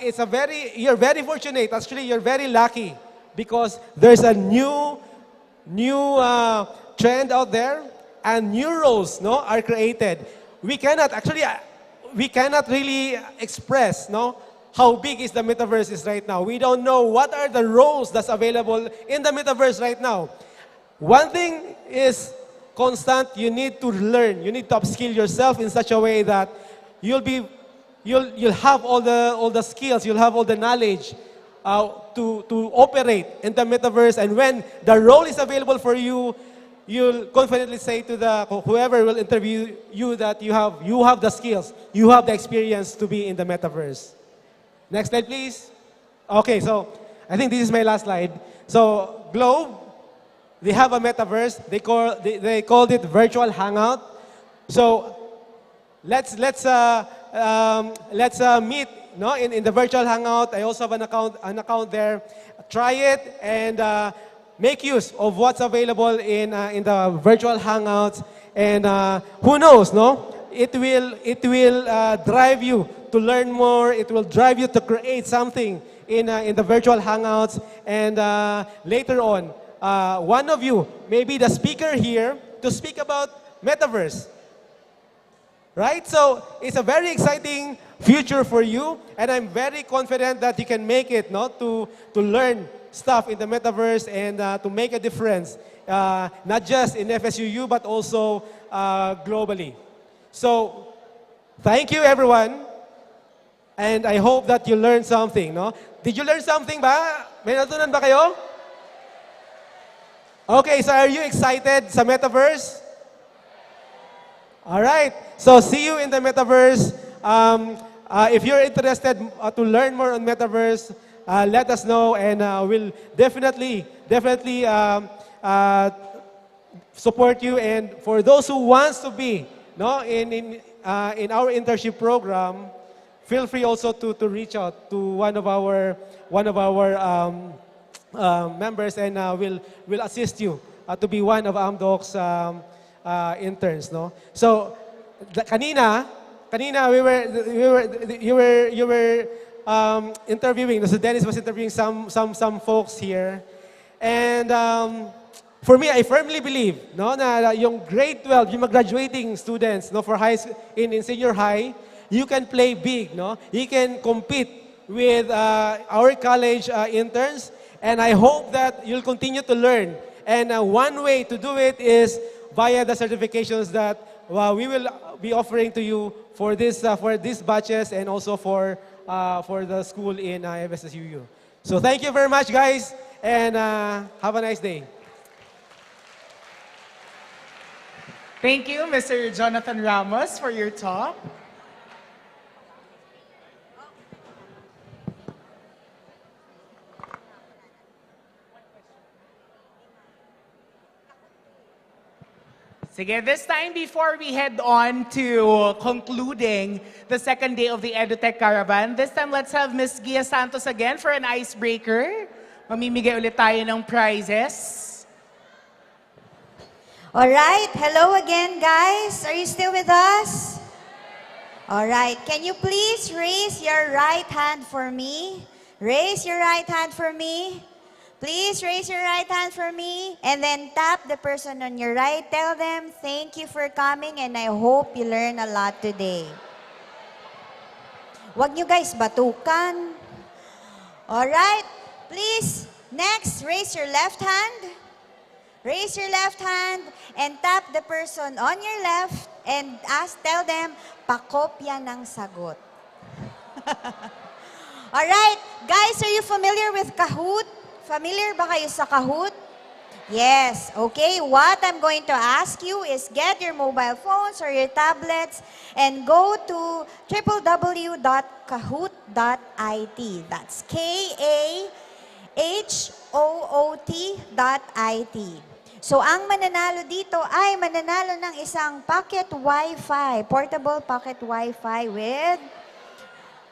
you're very fortunate. Actually, you're very lucky because there's a new trend out there and new roles, no, are created. We cannot really express, no, how big is the metaverse is right now. We don't know what are the roles that's available in the metaverse right now. One thing is constant. You need to learn. You need to upskill yourself in such a way that you'll have all the skills, you'll have all the knowledge to operate in the metaverse. And when the role is available for you, you'll confidently say to whoever will interview you that you have the skills, you have the experience to be in the metaverse. Next slide, please. Okay, so I think this is my last slide. So Globe, they have a metaverse. They called it Virtual Hangout. So let's meet, no, in the Virtual Hangout. I also have an account there. Try it and make use of what's available in the Virtual Hangouts. And who knows, no? It will drive you to learn more. It will drive you to create something in the Virtual Hangouts. And later on, one of you may be the speaker here to speak about metaverse. Right? So it's a very exciting future for you, and I'm very confident that you can make it, no, to learn stuff in the metaverse and to make a difference, not just in FSUU but also globally. So thank you, everyone, and I hope that you learned something. No? Did you learn something ba? May natutunan ba kayo? Okay, so are you excited sa metaverse? All right. So see you in the metaverse. If you're interested to learn more on metaverse, let us know, and we'll definitely definitely support you. And for those who wants to be in our internship program, feel free also to reach out to one of our members, and will assist you to be one of Amdoc's interns. No? So kanina you were interviewing. So Dennis was interviewing some folks here, and for me, I firmly believe na yung grade 12, yung graduating students for high in senior high, you can play big. You can compete with our college interns, and I hope that you'll continue to learn. And one way to do it is via the certifications that we will be offering to you for these batches, and also for the school in FSSUU. So thank you very much, guys, and have a nice day. Thank you, Mr. Jonathan Ramos, for your talk. Sige, this time before we head on to concluding the second day of the Edutech Caravan, this time let's have Ms. Gia Santos again for an icebreaker. Mamimigay ulit tayo ng prizes. All right, hello again, guys. Are you still with us? All right, can you please raise your right hand for me? Raise your right hand for me. Please raise your right hand for me, and then tap the person on your right. Tell them, thank you for coming, and I hope you learn a lot today. Huwag nyo guys batukan. All right, please, next, raise your left hand. Raise your left hand and tap the person on your left and tell them, pakopya ng sagot. All right, guys, are you familiar with Kahoot? Familiar ba kayo sa Kahoot? Yes, okay. What I'm going to ask you is get your mobile phones or your tablets and go to www.kahoot.it. That's KAHOOT.it. So, ang mananalo dito ay mananalo ng isang pocket Wi-Fi, portable pocket Wi-Fi with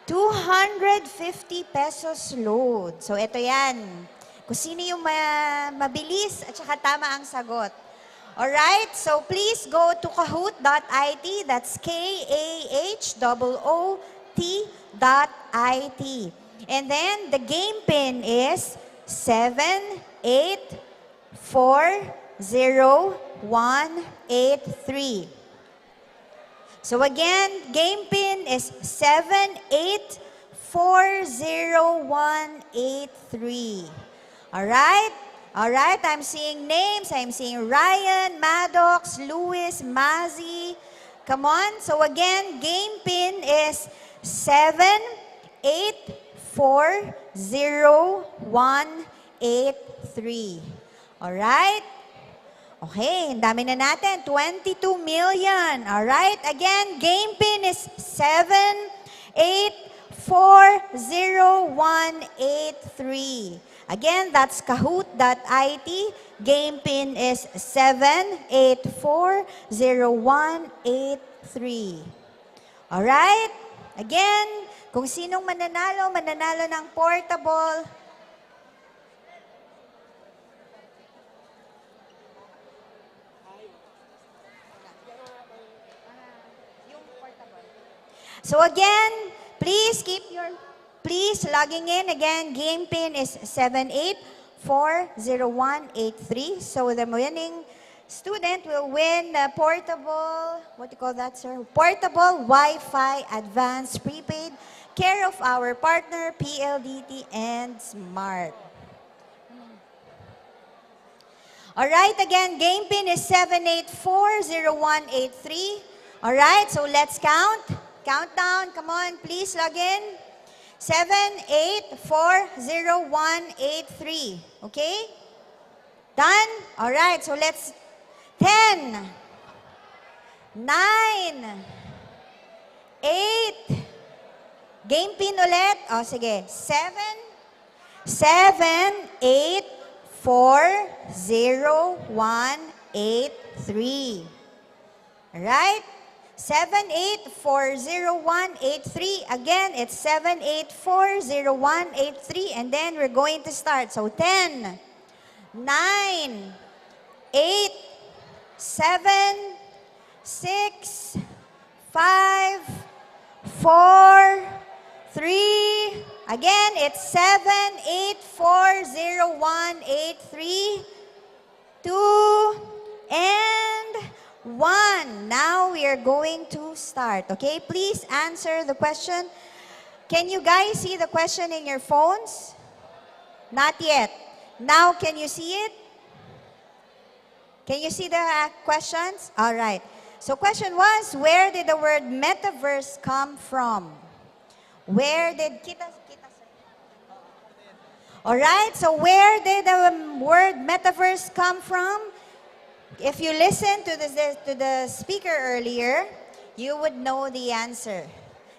250 pesos load. So, ito yan. Kung sino yung mabilis at saka tama ang sagot. Alright? So, please go to kahoot.it. That's KAHOOT.it. And then, the game pin is 7840183. So again, game pin is 7840183. Alright? Alright, I'm seeing names. I'm seeing Ryan, Maddox, Louis, Mazzy. Come on. So again, game pin is 7840183. Alright? Okay, ang dami na natin. 22 million. Alright? Again, game pin is 7840183. Again, that's kahoot.it. Game pin is 7840183. Alright? Again, kung sinong mananalo ng portable. So again, please logging in. Again, game pin is 7840183. So the winning student will win the portable, what do you call that, sir? Portable Wi-Fi Advanced Prepaid, care of our partner, PLDT and Smart. Alright, again, game pin is 7840183. Alright, so let's count. Countdown, come on, please log in. 7840183. Okay? Done? Alright, so let's 10, 9, 8, game pin ulit. O, sige. 7, 8, 7840-183. Alright? 7840-183. Again, it's 7840-183. And then we're going to start. So 10, 9, 8, 7, 6, 5, 4, 3. Again, it's 7840-183. 2, and 1. Now we are going to start. Okay, please answer the question. Can you guys see the question in your phones? Not yet. Now, can you see it? Can you see the questions? All right. So question was, where did the word metaverse come from? Where did All right, so where did the word metaverse come from? If you listen to the speaker earlier, you would know the answer.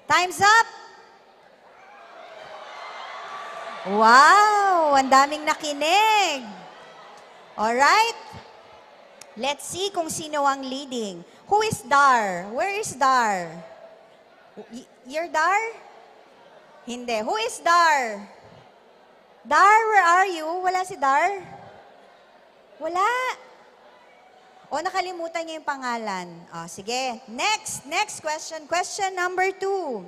Time's up. Wow, ang daming nakinig. All right. Let's see kung sino ang leading. Who is Dar? Where is Dar? You're Dar? Hindi. Who is Dar? Dar, where are you? Wala si Dar? Wala. O, nakalimutan niyo yung pangalan. O, sige. Next question. Question number 2.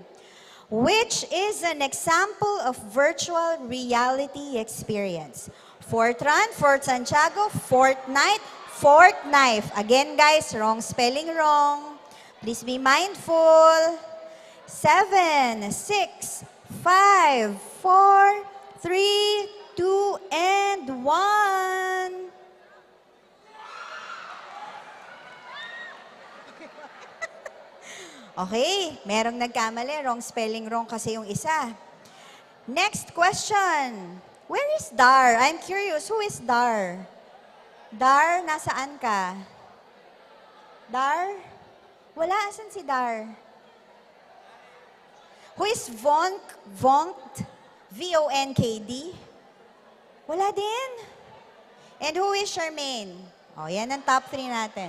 Which is an example of virtual reality experience? Fortran, Fort Santiago, Fortnite, Fort Knife. Again, guys, wrong spelling wrong. Please be mindful. 7, 6, 5, 4, 3, 2, and 1. Okay, merong nagkamali. Wrong spelling wrong kasi yung isa. Next question. Where is Dar? I'm curious, who is Dar? Dar, nasaan ka? Dar? Wala, asan si Dar? Who is Vonkd? V-O-N-K-D? Wala din. And who is Charmaine? O, yan ang top 3 natin.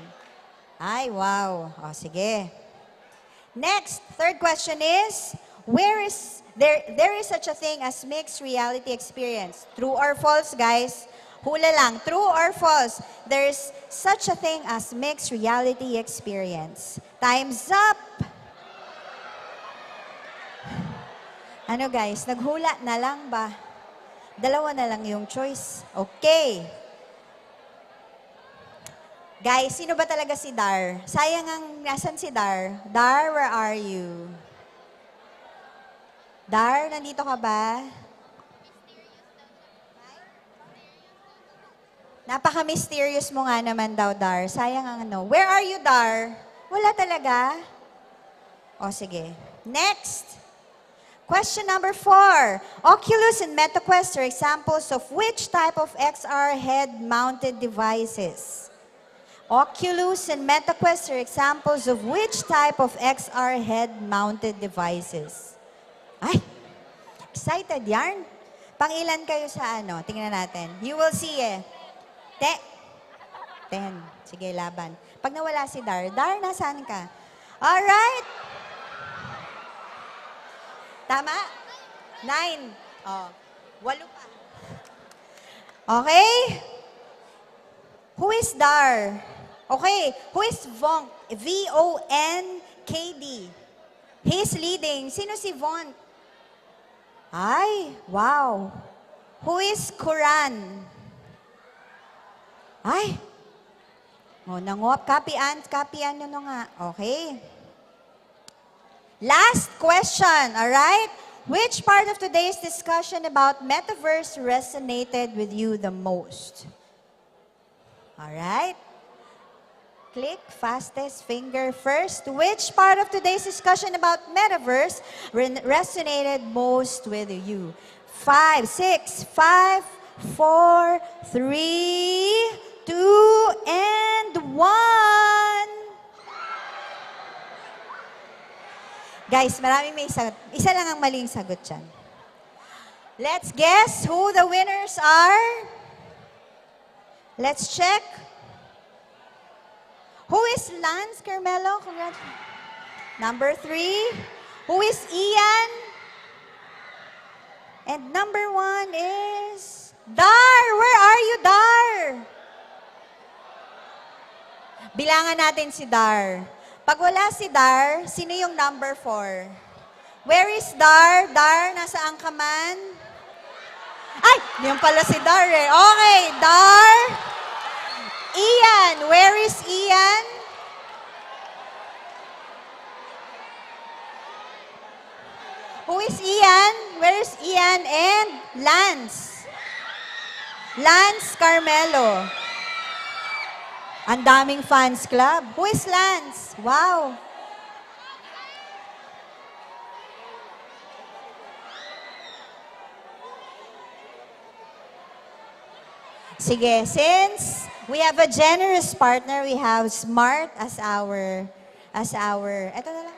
Ay, wow. O, sige. Next, third question is, there is such a thing as mixed reality experience? True or false, guys? Hula lang. True or false? There's such a thing as mixed reality experience. Time's up. Ano guys, naghula na lang ba? Dalawa na lang yung choice. Okay. Guys, sino ba talaga si Dar? Sayang ang, nasan si Dar? Dar, where are you? Dar, nandito ka ba? Napaka-mysterious mo nga naman daw, Dar. Sayang ang ano. Where are you, Dar? Wala talaga? O, sige. Next. Question number 4. Oculus and MetaQuest are examples of which type of XR head-mounted devices? Oculus and MetaQuest are examples of which type of XR head-mounted devices? Ay, excited yarn. Pangilan kayo sa ano? Tingnan natin. You will see eh. 10. Sige, laban. Pag nawala si Dar, Dar, nasaan ka? Alright. Tama? 9. Oh, 8 pa. Okay? Who is Dar? Okay, who is Vonkd? V-O-N-K-D. He's leading. Sino si Vonkd? Ay, wow. Who is Quran? Ay. Oh, nangop. Copy ano no nga. Okay. Last question, all right? Which part of today's discussion about metaverse resonated with you the most? All right? Click fastest finger first. Which part of today's discussion about metaverse resonated most with you? 5, 6, 5, 4, 3, 2, and 1. Guys, maraming may sagot. Isa lang ang maling sagot dyan. Let's guess who the winners are. Let's check. Who is Lance Carmelo? Congratulations. Number 3. Who is Ian? And number 1 is Dar. Where are you, Dar? Bilangan natin si Dar. Pag wala si Dar, sino yung number 4? Where is Dar? Dar, nasaan ka man? Ay, yung pala si Dar eh. Okay, Dar. Ian, where is Ian? Who is Ian? Where is Ian? And Lance. Lance Carmelo. Ang daming fans club. Who is Lance? Wow. Sige, since we have a generous partner, we have Smart as our, eto na lang.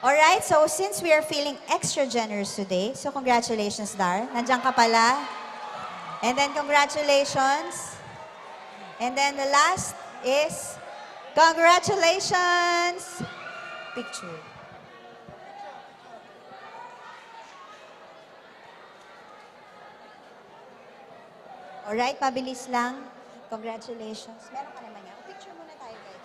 Alright, so since we are feeling extra generous today, so congratulations, Dar. Nandiyan ka pala. And then congratulations. And then the last is congratulations. Picture. Alright, mabilis lang. Congratulations. Meron ka naman yan. Picture muna tayo, guys.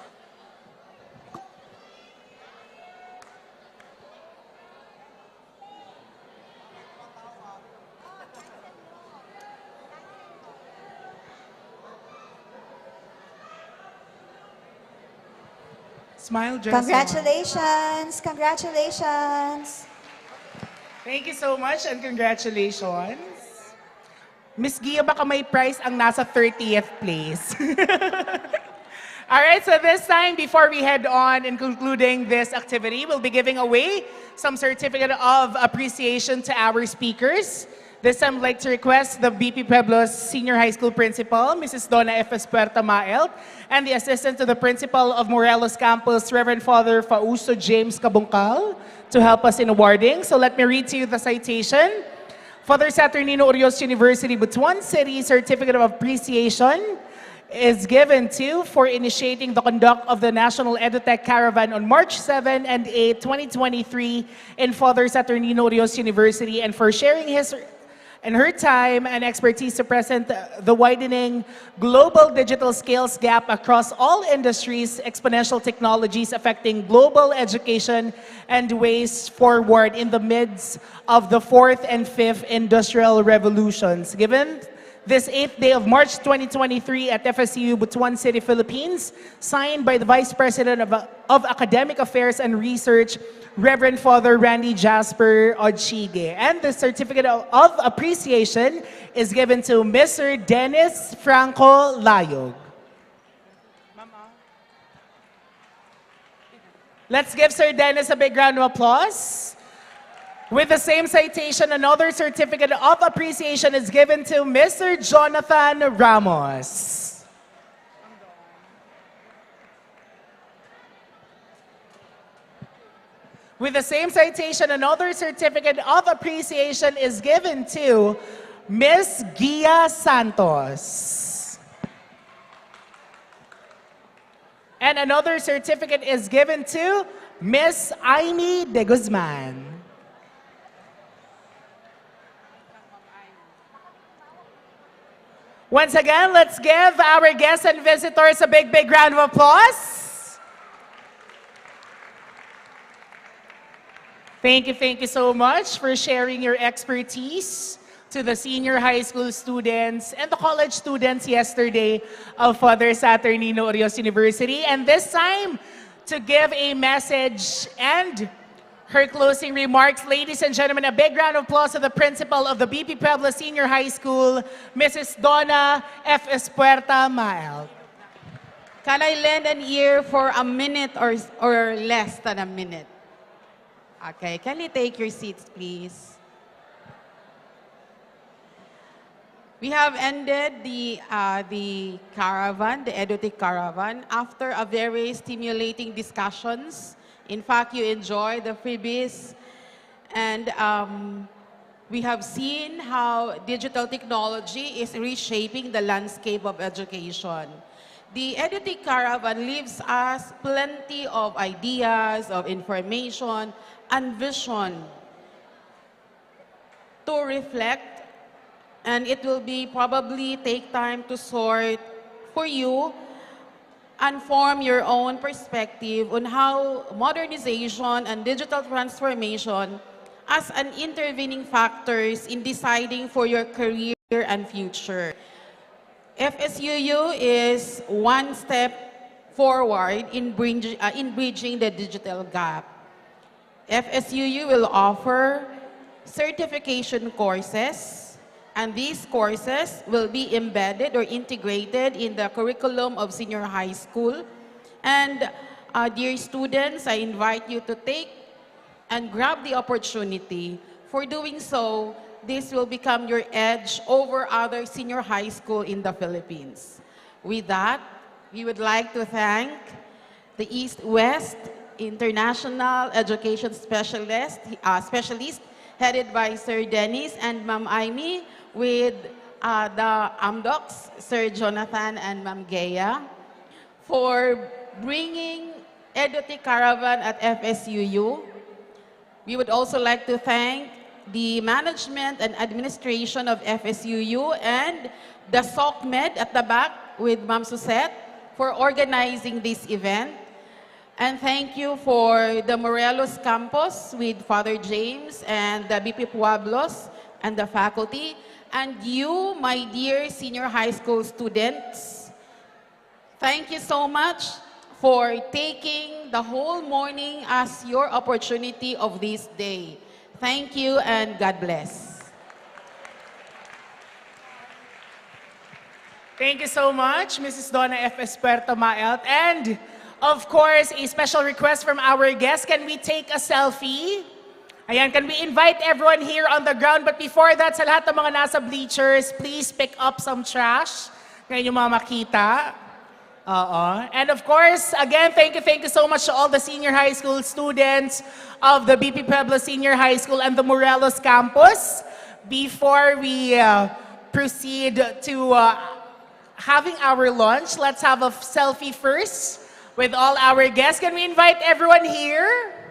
Smile, Jessa. Congratulations! Congratulations! Thank you so much and congratulations. Miss Gia, baka may prize ang nasa 30th place. All right, so this time, before we head on in concluding this activity, we'll be giving away some certificate of appreciation to our speakers. This time, I'd like to request the BP Pueblos Senior High School Principal, Mrs. Donna F. Espuerta Maelt, and the Assistant to the Principal of Morelos Campus, Reverend Father Fausto James Cabungcal, to help us in awarding. So let me read to you the citation. Father Saturnino Urios University, Butuan City Certificate of Appreciation is given to for initiating the conduct of the National Edutech Caravan on March 7 and 8, 2023 in Father Saturnino Urios University, and for sharing his and her time and expertise to present the widening global digital skills gap across all industries, exponential technologies affecting global education, and ways forward in the midst of the 4th and 5th industrial revolutions. Given this 8th day of March 2023 at FSU, Butuan City, Philippines, signed by the Vice President of Academic Affairs and Research, Reverend Father Randy Jasper Odchige. And the certificate of appreciation is given to Mr. Dennis Franco Layog. Let's give Sir Dennis a big round of applause. With the same citation, another certificate of appreciation is given to Mr. Jonathan Ramos. With the same citation, another certificate of appreciation is given to Miss Gia Santos. And another certificate is given to Miss Aimee de Guzman. Once again, let's give our guests and visitors a big, big round of applause. Thank you so much for sharing your expertise to the senior high school students and the college students yesterday of Father Saturnino Urios University. And this time, to give a message and her closing remarks, ladies and gentlemen, a big round of applause to the principal of the BP Puebla Senior High School, Mrs. Donna F. Espuerta Maelt. Can I lend an ear for a minute or less than a minute? Okay, can you take your seats, please? We have ended the caravan, the Edutech Caravan, after a very stimulating discussions. In fact, you enjoy the freebies, and we have seen how digital technology is reshaping the landscape of education. The Edutech Caravan leaves us plenty of ideas, of information, and vision to reflect, and it will be probably take time to sort for you and form your own perspective on how modernization and digital transformation as an intervening factors in deciding for your career and future. FSUU is one step forward in bridging the digital gap. FSUU will offer certification courses, and these courses will be embedded or integrated in the curriculum of senior high school. And dear students, I invite you to take and grab the opportunity. For doing so, this will become your edge over other senior high school in the Philippines. With that, we would like to thank the East-West International Education Specialist headed by Sir Dennis and Ma'am Aimee, with the AMDOCs, Sir Jonathan and Ma'am Gea, for bringing Edutech Caravan at FSUU. We would also like to thank the management and administration of FSUU and the SOCMED at the back with Ma'am Susette for organizing this event. And thank you for the Morelos campus with Father James and the BP Pueblos and the faculty. And you, my dear senior high school students, thank you so much for taking the whole morning as your opportunity of this day. Thank you and God bless. Thank you so much, Mrs. Donna F. Esperto Maelt. And of course, a special request from our guests. Can we take a selfie? Ayan, can we invite everyone here on the ground? But before that, sa lahat ng mga nasa bleachers, please pick up some trash. Ngayon yung mga makita. And of course, again, thank you so much to all the senior high school students of the BP Pueblo Senior High School and the Morelos campus. Before we proceed to having our lunch, let's have a selfie first with all our guests. Can we invite everyone here?